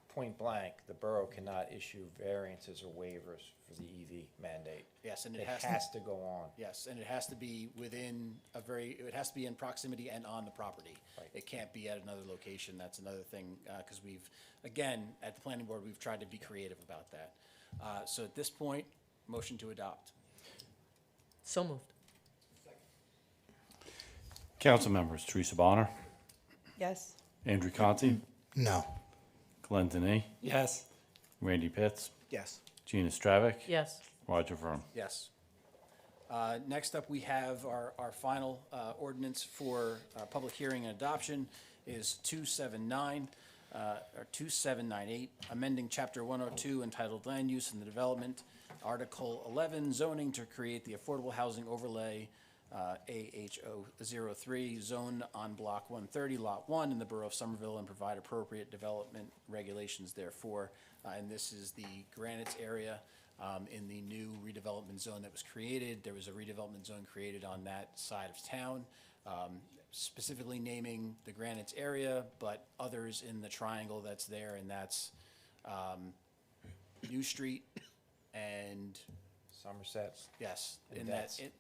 point blank, the borough cannot issue variances or waivers for the EV mandate. Yes, and It has to go on. Yes, and it has to be within it has to be in proximity and on the property. Right. It can't be at another location. That's another thing, because again, at the planning board, we've tried to be creative about that. So at this point, motion to adopt. So moved. Council members, Teresa Bonner, Yes. Andrew Conti, No. Glenn Denny, Yes. Randy Pitts, Yes. Gina Stravic, Yes. Roger Vroom. Yes. Next up, we have our final ordinance for public hearing and adoption is 279, or 2798, amending Chapter 102 entitled Land Use and the Development, Article 11, zoning to create the Affordable Housing Overlay, AH03, zone on Block 130, Lot 1 in the Borough of Somerville and provide appropriate development regulations therefore. And this is the Granite's area in the new redevelopment zone that was created. There was a redevelopment zone created on that side of town, specifically naming the Granite's area, but others in the triangle that's there, and that's New Street and Somerset. yes, And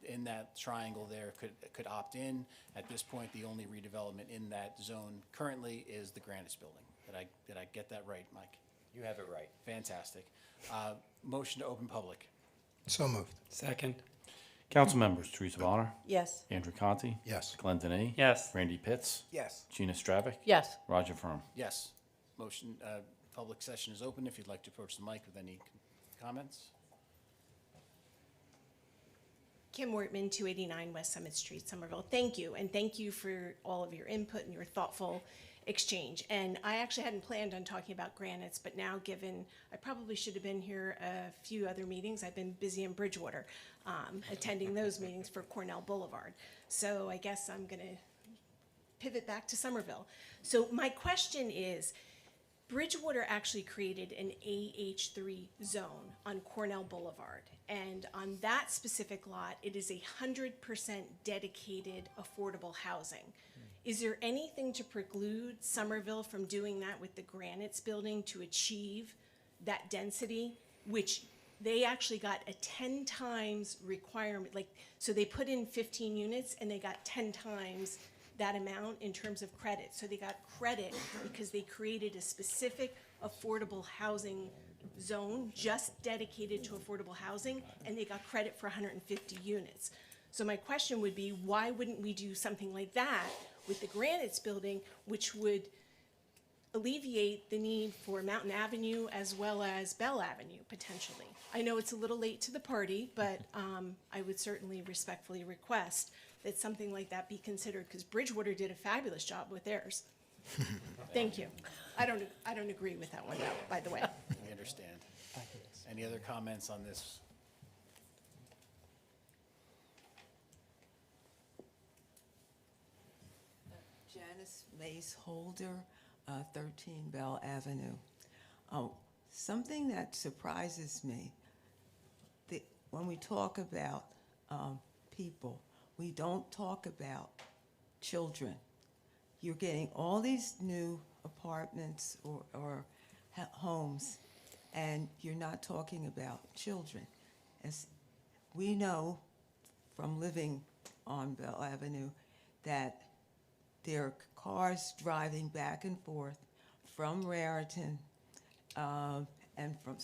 in that triangle there could opt in. At this point, the only redevelopment in that zone currently is the Granite's building. Did I get that right, Mike? You have it right. Fantastic. Motion to open public. So moved. Second. Council members, Teresa Bonner, Yes. Andrew Conti, Yes. Glenn Denny, Yes. Randy Pitts, Yes. Gina Stravic, Yes. Roger Vroom. Yes. Motion, public session is open if you'd like to approach the mic with any comments. Kim Wortman, 289 West Summit Street, Somerville. Thank you, and thank you for all of your input and your thoughtful exchange. And I actually hadn't planned on talking about granites, but now given I probably should have been here a few other meetings. I've been busy in Bridgewater, attending those meetings for Cornell Boulevard. So I guess I'm going to pivot back to Somerville. So my question is, Bridgewater actually created an AH3 zone on Cornell Boulevard. And on that specific lot, it is 100% dedicated affordable housing. Is there anything to preclude Somerville from doing that with the Granites building to achieve that density, which they actually got a 10 times requirement, so they put in 15 units and they got 10 times that amount in terms of credit. So they got credit because they created a specific affordable housing zone just dedicated to affordable housing, and they got credit for 150 units. So my question would be, why wouldn't we do something like that with the Granites building, which would alleviate the need for Mountain Avenue as well as Bell Avenue, potentially? I know it's a little late to the party, but I would certainly respectfully request that something like that be considered, because Bridgewater did a fabulous job with theirs. Thank you. I don't agree with that one, though, by the way. We understand. Any other comments on this? Janice Mace Holder, 13 Bell Avenue. Something that surprises me, when we talk about people, we don't talk about children. You're getting all these new apartments or homes, and you're not talking about children. As we know from living on Bell Avenue that there are cars driving back and forth from Raritan and from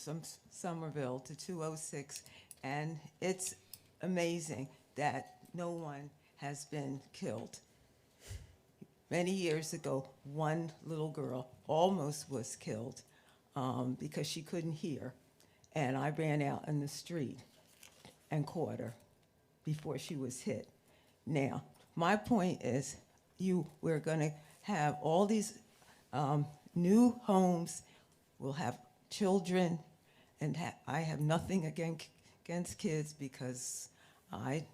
Somerville to 206, and it's amazing that no one has been killed. Many years ago, one little girl almost was killed because she couldn't hear, and I ran out in the street and caught her before she was hit. Now, my point is, we're going to have all these new homes. We'll have children, and I have nothing against kids because I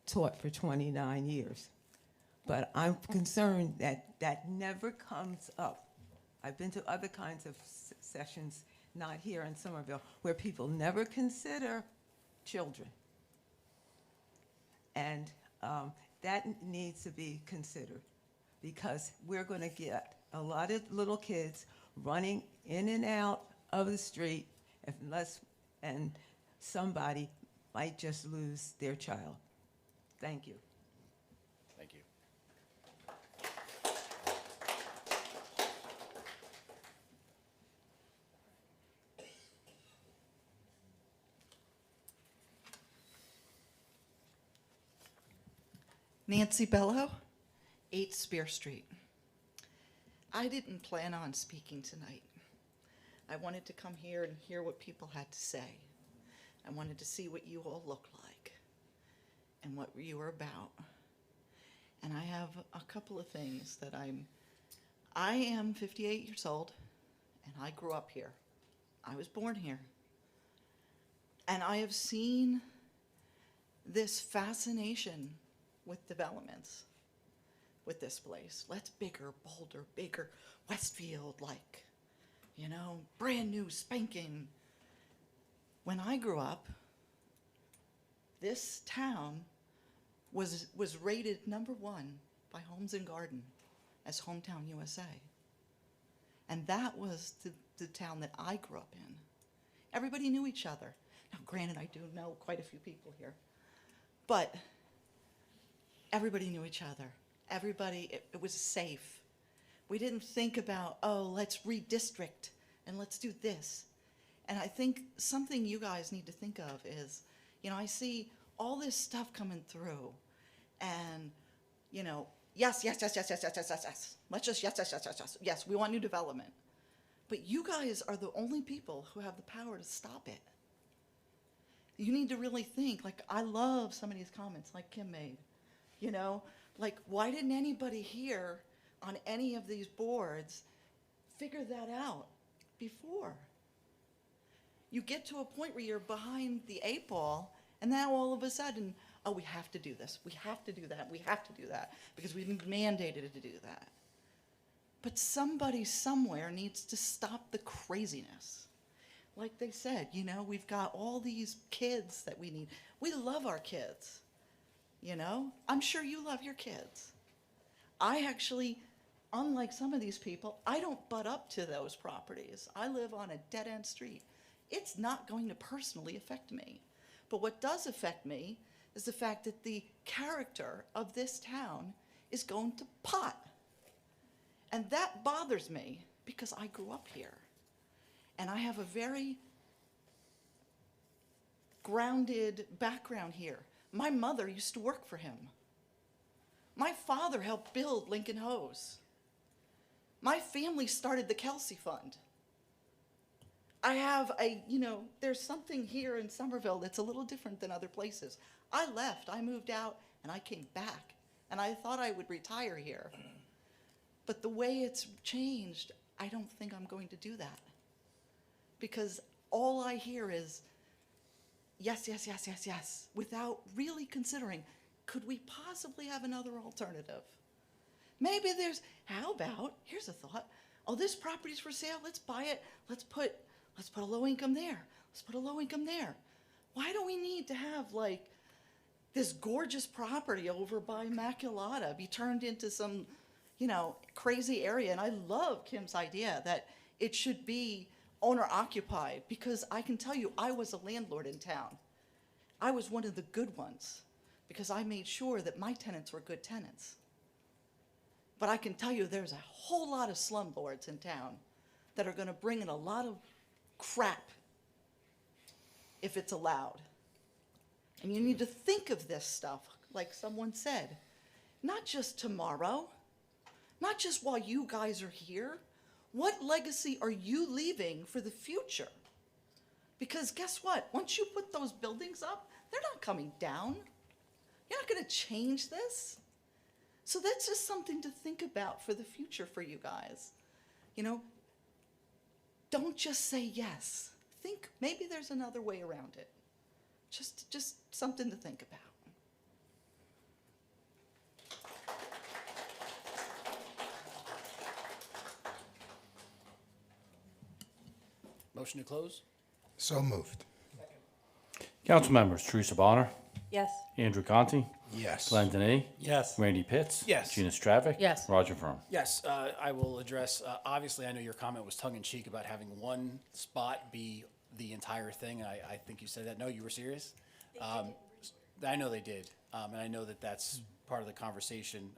taught for 29 years. But I'm concerned that that never comes up. I've been to other kinds of sessions, not here in Somerville, where people never consider children. And that needs to be considered, because we're going to get a lot of little kids running in and out of the street and somebody might just lose their child. Thank you. Thank you. Nancy Bello, 8 Spear Street. I didn't plan on speaking tonight. I wanted to come here and hear what people had to say. I wanted to see what you all look like and what you were about. And I have a couple of things that I am 58 years old, and I grew up here. I was born here. And I have seen this fascination with developments with this place. Let's bigger, bolder, bigger, Westfield, like, you know, brand new, spanking. When I grew up, this town was rated #1 by Homes and Garden as Hometown USA. And that was the town that I grew up in. Everybody knew each other. Now, granted, I do know quite a few people here, but everybody knew each other. Everybody, it was safe. We didn't think about, oh, let's redistrict and let's do this. And I think something you guys need to think of is, you know, I see all this stuff coming through and, you know, yes. Let's just yes, we want new development. But you guys are the only people who have the power to stop it. You need to really think, like, I love some of these comments like Kim made. You know, like, why didn't anybody here on any of these boards figure that out before? You get to a point where you're behind the 8 ball, and now all of a sudden, oh, we have to do this, we have to do that, we have to do that, because we've been mandated to do that. But somebody somewhere needs to stop the craziness. Like they said, you know, we've got all these kids that we need. We love our kids. You know, I'm sure you love your kids. I actually, unlike some of these people, I don't butt up to those properties. I live on a dead-end street. It's not going to personally affect me. But what does affect me is the fact that the character of this town is going to pot. And that bothers me because I grew up here. And I have a very grounded background here. My mother used to work for him. My father helped build Lincoln Hose. My family started the Kelsey Fund. I have there's something here in Somerville that's a little different than other places. I left, I moved out, and I came back. And I thought I would retire here. But the way it's changed, I don't think I'm going to do that. Because all I hear is, yes, without really considering, could we possibly have another alternative? Maybe how about, here's a thought, oh, this property's for sale, let's buy it, let's put a low income there, let's put a low income there. Why do we need to have, like, this gorgeous property over by Immaculata be turned into some, crazy area? And I love Kim's idea that it should be owner occupied, because I can tell you, I was a landlord in town. I was one of the good ones because I made sure that my tenants were good tenants. But I can tell you there's a whole lot of slumlords in town that are going to bring in a lot of crap if it's allowed. And you need to think of this stuff, like someone said, not just tomorrow, not just while you guys are here. What legacy are you leaving for the future? Because guess what? Once you put those buildings up, they're not coming down. You're not going to change this. So that's just something to think about for the future for you guys. You know, don't just say yes. Think maybe there's another way around it. Just something to think about. Motion to close? So moved. Council members, Teresa Bonner, Yes. Andrew Conti, Yes. Glenn Denny, Yes. Randy Pitts. Yes. Gina Stravic. Yes. Roger Vroom. Yes, I will address, obviously, I know your comment was tongue-in-cheek about having one spot be the entire thing. I think you said that. No, you were serious? I know they did, and I know that that's part of the conversation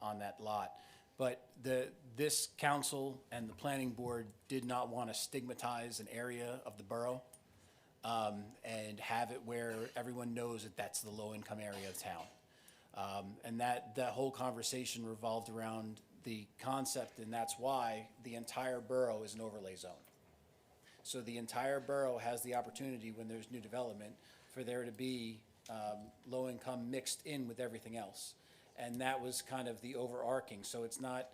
on that lot. But this council and the planning board did not want to stigmatize an area of the borough and have it where everyone knows that that's the low-income area of town. And that whole conversation revolved around the concept, and that's why the entire borough is an overlay zone. So the entire borough has the opportunity, when there's new development, for there to be low income mixed in with everything else. And that was kind of the overarching. So it's not,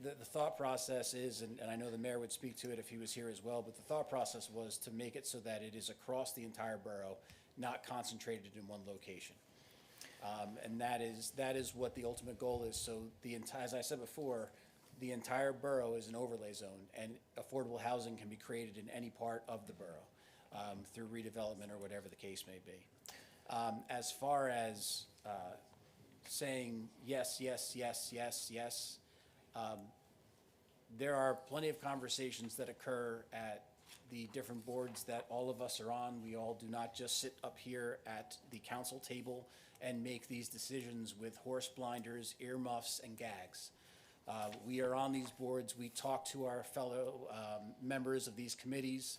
the thought process is, and I know the mayor would speak to it if he was here as well, but the thought process was to make it so that it is across the entire borough, not concentrated in one location. And that is what the ultimate goal is. So as I said before, the entire borough is an overlay zone, and affordable housing can be created in any part of the borough through redevelopment or whatever the case may be. As far as saying yes, yes, yes, yes, yes, there are plenty of conversations that occur at the different boards that all of us are on. We all do not just sit up here at the council table and make these decisions with horse blinders, earmuffs, and gags. We are on these boards. We talk to our fellow members of these committees.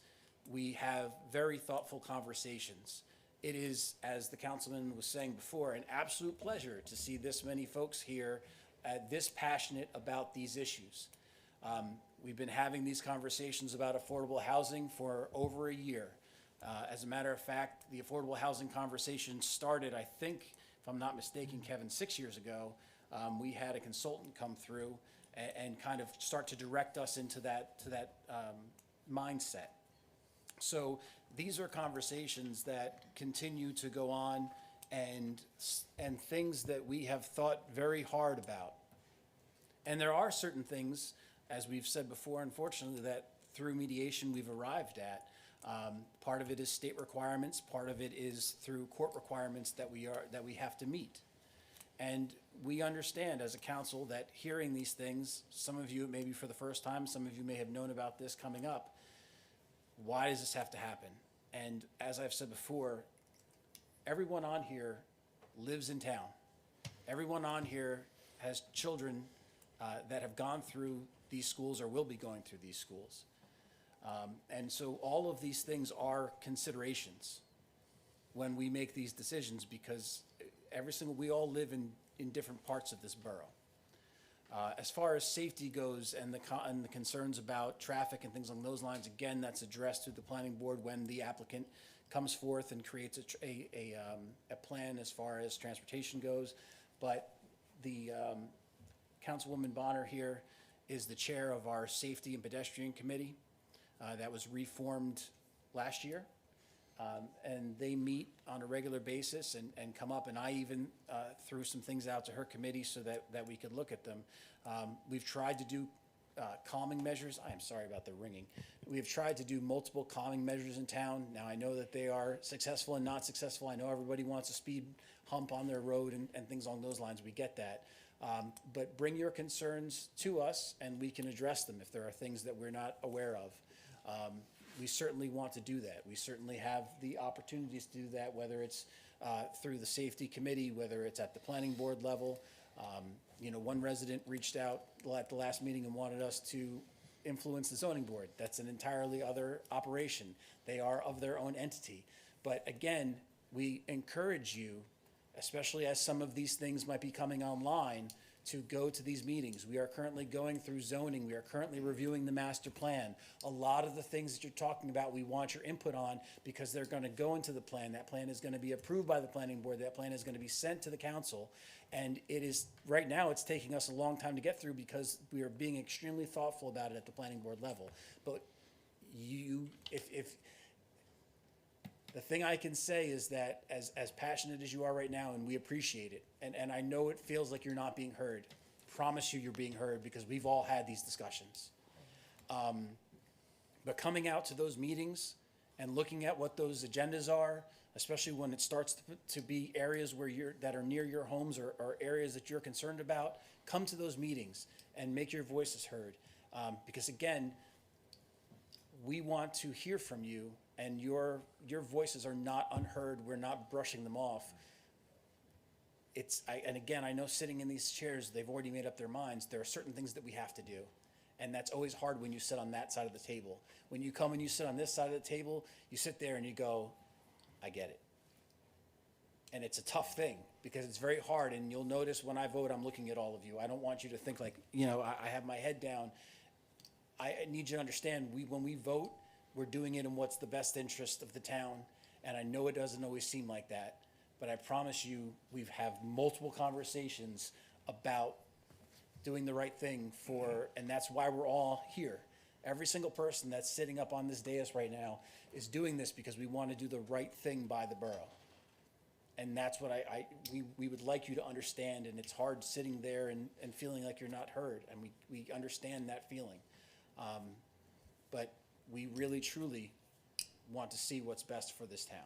We have very thoughtful conversations. It is, as the councilman was saying before, an absolute pleasure to see this many folks here this passionate about these issues. We've been having these conversations about affordable housing for over a year. As a matter of fact, the affordable housing conversation started, I think, if I'm not mistaken, Kevin, 6 years ago. We had a consultant come through and kind of start to direct us into that mindset. So these are conversations that continue to go on, and things that we have thought very hard about. And there are certain things, as we've said before, unfortunately, that through mediation we've arrived at. Part of it is state requirements, part of it is through court requirements that we have to meet. And we understand as a council that hearing these things, some of you maybe for the first time, some of you may have known about this coming up. Why does this have to happen? And as I've said before, everyone on here lives in town. Everyone on here has children that have gone through these schools or will be going through these schools. And so all of these things are considerations when we make these decisions, because we all live in different parts of this borough. As far as safety goes and the concerns about traffic and things along those lines, again, that's addressed through the planning board when the applicant comes forth and creates a plan as far as transportation goes. But the Councilwoman Bonner here is the chair of our Safety and Pedestrian Committee that was reformed last year. And they meet on a regular basis and come up, and I even threw some things out to her committee so that we could look at them. We've tried to do calming measures. I am sorry about the ringing. We've tried to do multiple calming measures in town. Now, I know that they are successful and not successful. I know everybody wants a speed hump on their road and things along those lines. We get that. But bring your concerns to us, and we can address them if there are things that we're not aware of. We certainly want to do that. We certainly have the opportunities to do that, whether it's through the safety committee, whether it's at the planning board level. One resident reached out at the last meeting and wanted us to influence the zoning board. That's an entirely other operation. They are of their own entity. But again, we encourage you, especially as some of these things might be coming online, to go to these meetings. We are currently going through zoning. We are currently reviewing the master plan. A lot of the things that you're talking about, we want your input on because they're going to go into the plan. That plan is going to be approved by the planning board. That plan is going to be sent to the council. And it is, right now, it's taking us a long time to get through because we are being extremely thoughtful about it at the planning board level. But if the thing I can say is that as passionate as you are right now, and we appreciate it, and I know it feels like you're not being heard, promise you you're being heard because we've all had these discussions. But coming out to those meetings and looking at what those agendas are, especially when it starts to be areas that are near your homes or areas that you're concerned about, come to those meetings and make your voices heard. Because again, we want to hear from you, and your voices are not unheard. We're not brushing them off. And again, I know sitting in these chairs, they've already made up their minds. There are certain things that we have to do. And that's always hard when you sit on that side of the table. When you come and you sit on this side of the table, you sit there and you go, I get it. And it's a tough thing because it's very hard. And you'll notice when I vote, I'm looking at all of you. I don't want you to think like, I have my head down. I need you to understand, when we vote, we're doing it in what's the best interest of the town. And I know it doesn't always seem like that, but I promise you, we've had multiple conversations about doing the right thing and that's why we're all here. Every single person that's sitting up on this dais right now is doing this because we want to do the right thing by the borough. And that's what we would like you to understand, and it's hard sitting there and feeling like you're not heard, and we understand that feeling. But we really, truly want to see what's best for this town.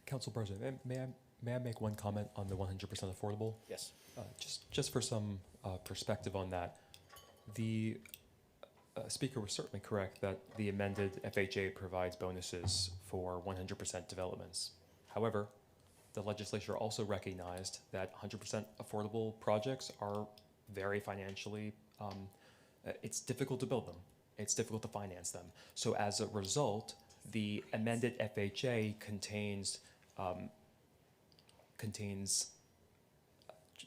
Council President, may I make one comment on the 100% affordable? Yes. Just for some perspective on that, the speaker was certainly correct that the amended FHA provides bonuses for 100% developments. However, the legislature also recognized that 100% affordable projects are very financially, it's difficult to build them. It's difficult to finance them. So as a result, the amended FHA contains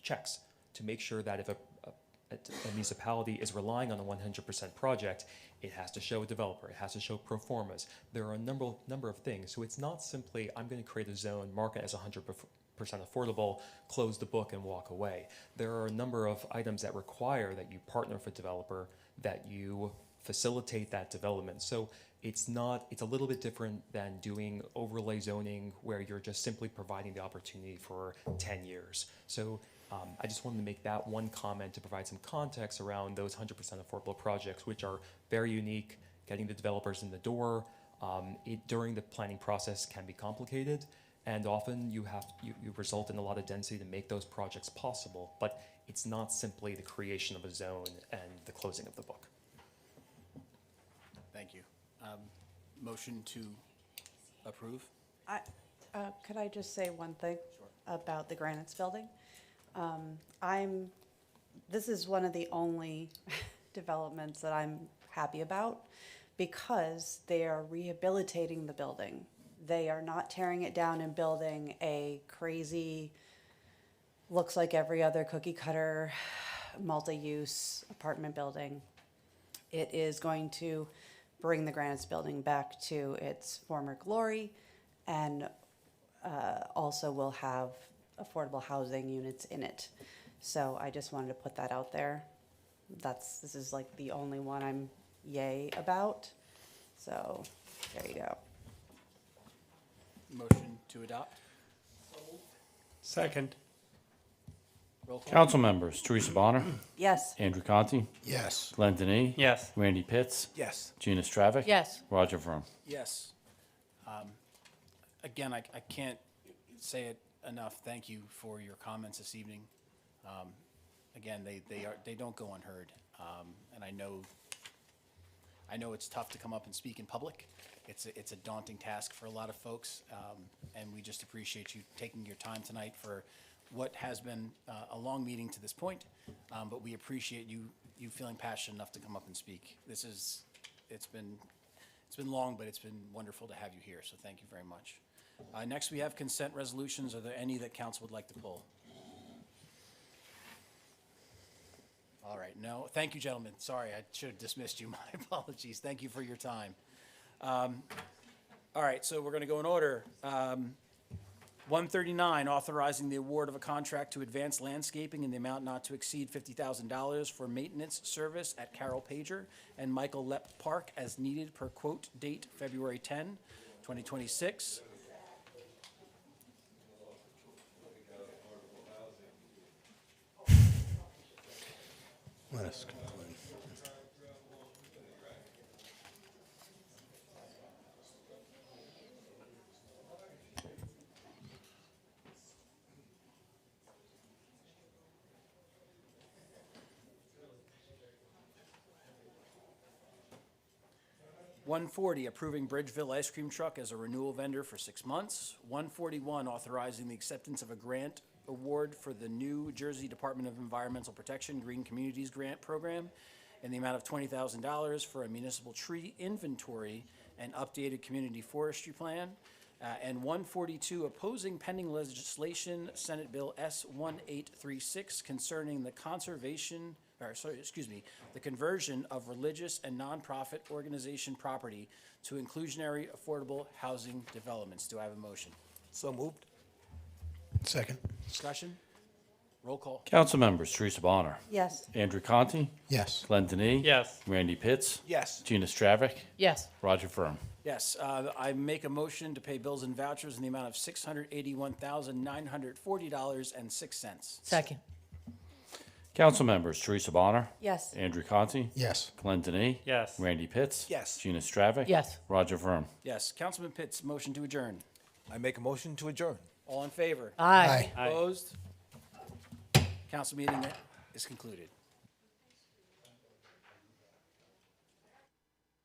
checks to make sure that if a municipality is relying on a 100% project, it has to show a developer, it has to show pro formas. There are a number of things. So it's not simply, I'm going to create a zone, mark it as 100% affordable, close the book and walk away. There are a number of items that require that you partner with a developer, that you facilitate that development. So it's a little bit different than doing overlay zoning where you're just simply providing the opportunity for 10 years. So I just wanted to make that one comment to provide some context around those 100% affordable projects, which are very unique. Getting the developers in the door during the planning process can be complicated, and often you result in a lot of density to make those projects possible, but it's not simply the creation of a zone and the closing of the book. Thank you. Motion to approve? Could I just say one thing about the Granites building? This is one of the only developments that I'm happy about because they are rehabilitating the building. They are not tearing it down and building a crazy, looks like every other cookie cutter, multi-use apartment building. It is going to bring the Granites building back to its former glory, and also will have affordable housing units in it. So I just wanted to put that out there. This is like the only one I'm yay about. So there you go. Motion to adopt? Second. Roll call. Council members: Teresa Bonner. Yes. Andrew Conti. Yes. Glenn Denny. Yes. Randy Pitts. Yes. Gina Stravic. Yes. Roger Vroom. Yes. Again, I can't say it enough. Thank you for your comments this evening. Again, they don't go unheard, and I know it's tough to come up and speak in public. It's a daunting task for a lot of folks, and we just appreciate you taking your time tonight for what has been a long meeting to this point, but we appreciate you feeling passionate enough to come up and speak. It's been long, but it's been wonderful to have you here, so thank you very much. Next, we have consent resolutions. Are there any that council would like to pull? All right, no, thank you, gentlemen. Sorry, I should have dismissed you. My apologies. Thank you for your time. All right, so we're going to go in order. 139, authorizing the award of a contract to Advanced Landscaping in the amount not to exceed $50,000 for maintenance service at Carol Pager and Michael Lepp Park as needed per quote date February 10, 2026. Let us conclude. 140, approving Bridgeville Ice Cream Truck as a renewal vendor for 6 months. 141, authorizing the acceptance of a grant award for the New Jersey Department of Environmental Protection Green Communities Grant Program in the amount of $20,000 for a municipal tree inventory and updated community forestry plan. And 142, opposing pending legislation, Senate Bill S-1836, concerning the the conversion of religious and nonprofit organization property to inclusionary affordable housing developments. Do I have a motion? So moved. Second. Discussion? Roll call. Council members: Teresa Bonner. Yes. Andrew Conti. Yes. Glenn Denis. Yes. Randy Pitts. Yes. Gina Stravic. Yes. Roger Firm. Yes, I make a motion to pay bills and vouchers in the amount of $681,940.06. Second. Council members: Teresa Bonner. Yes. Andrew Conti. Yes. Glenn Denis. Yes. Randy Pitts. Yes. Gina Stravic. Yes. Roger Firm. Yes, Councilman Pitts, motion to adjourn. I make a motion to adjourn. All in favor? Aye. Aye. Opposed? Council meeting is concluded.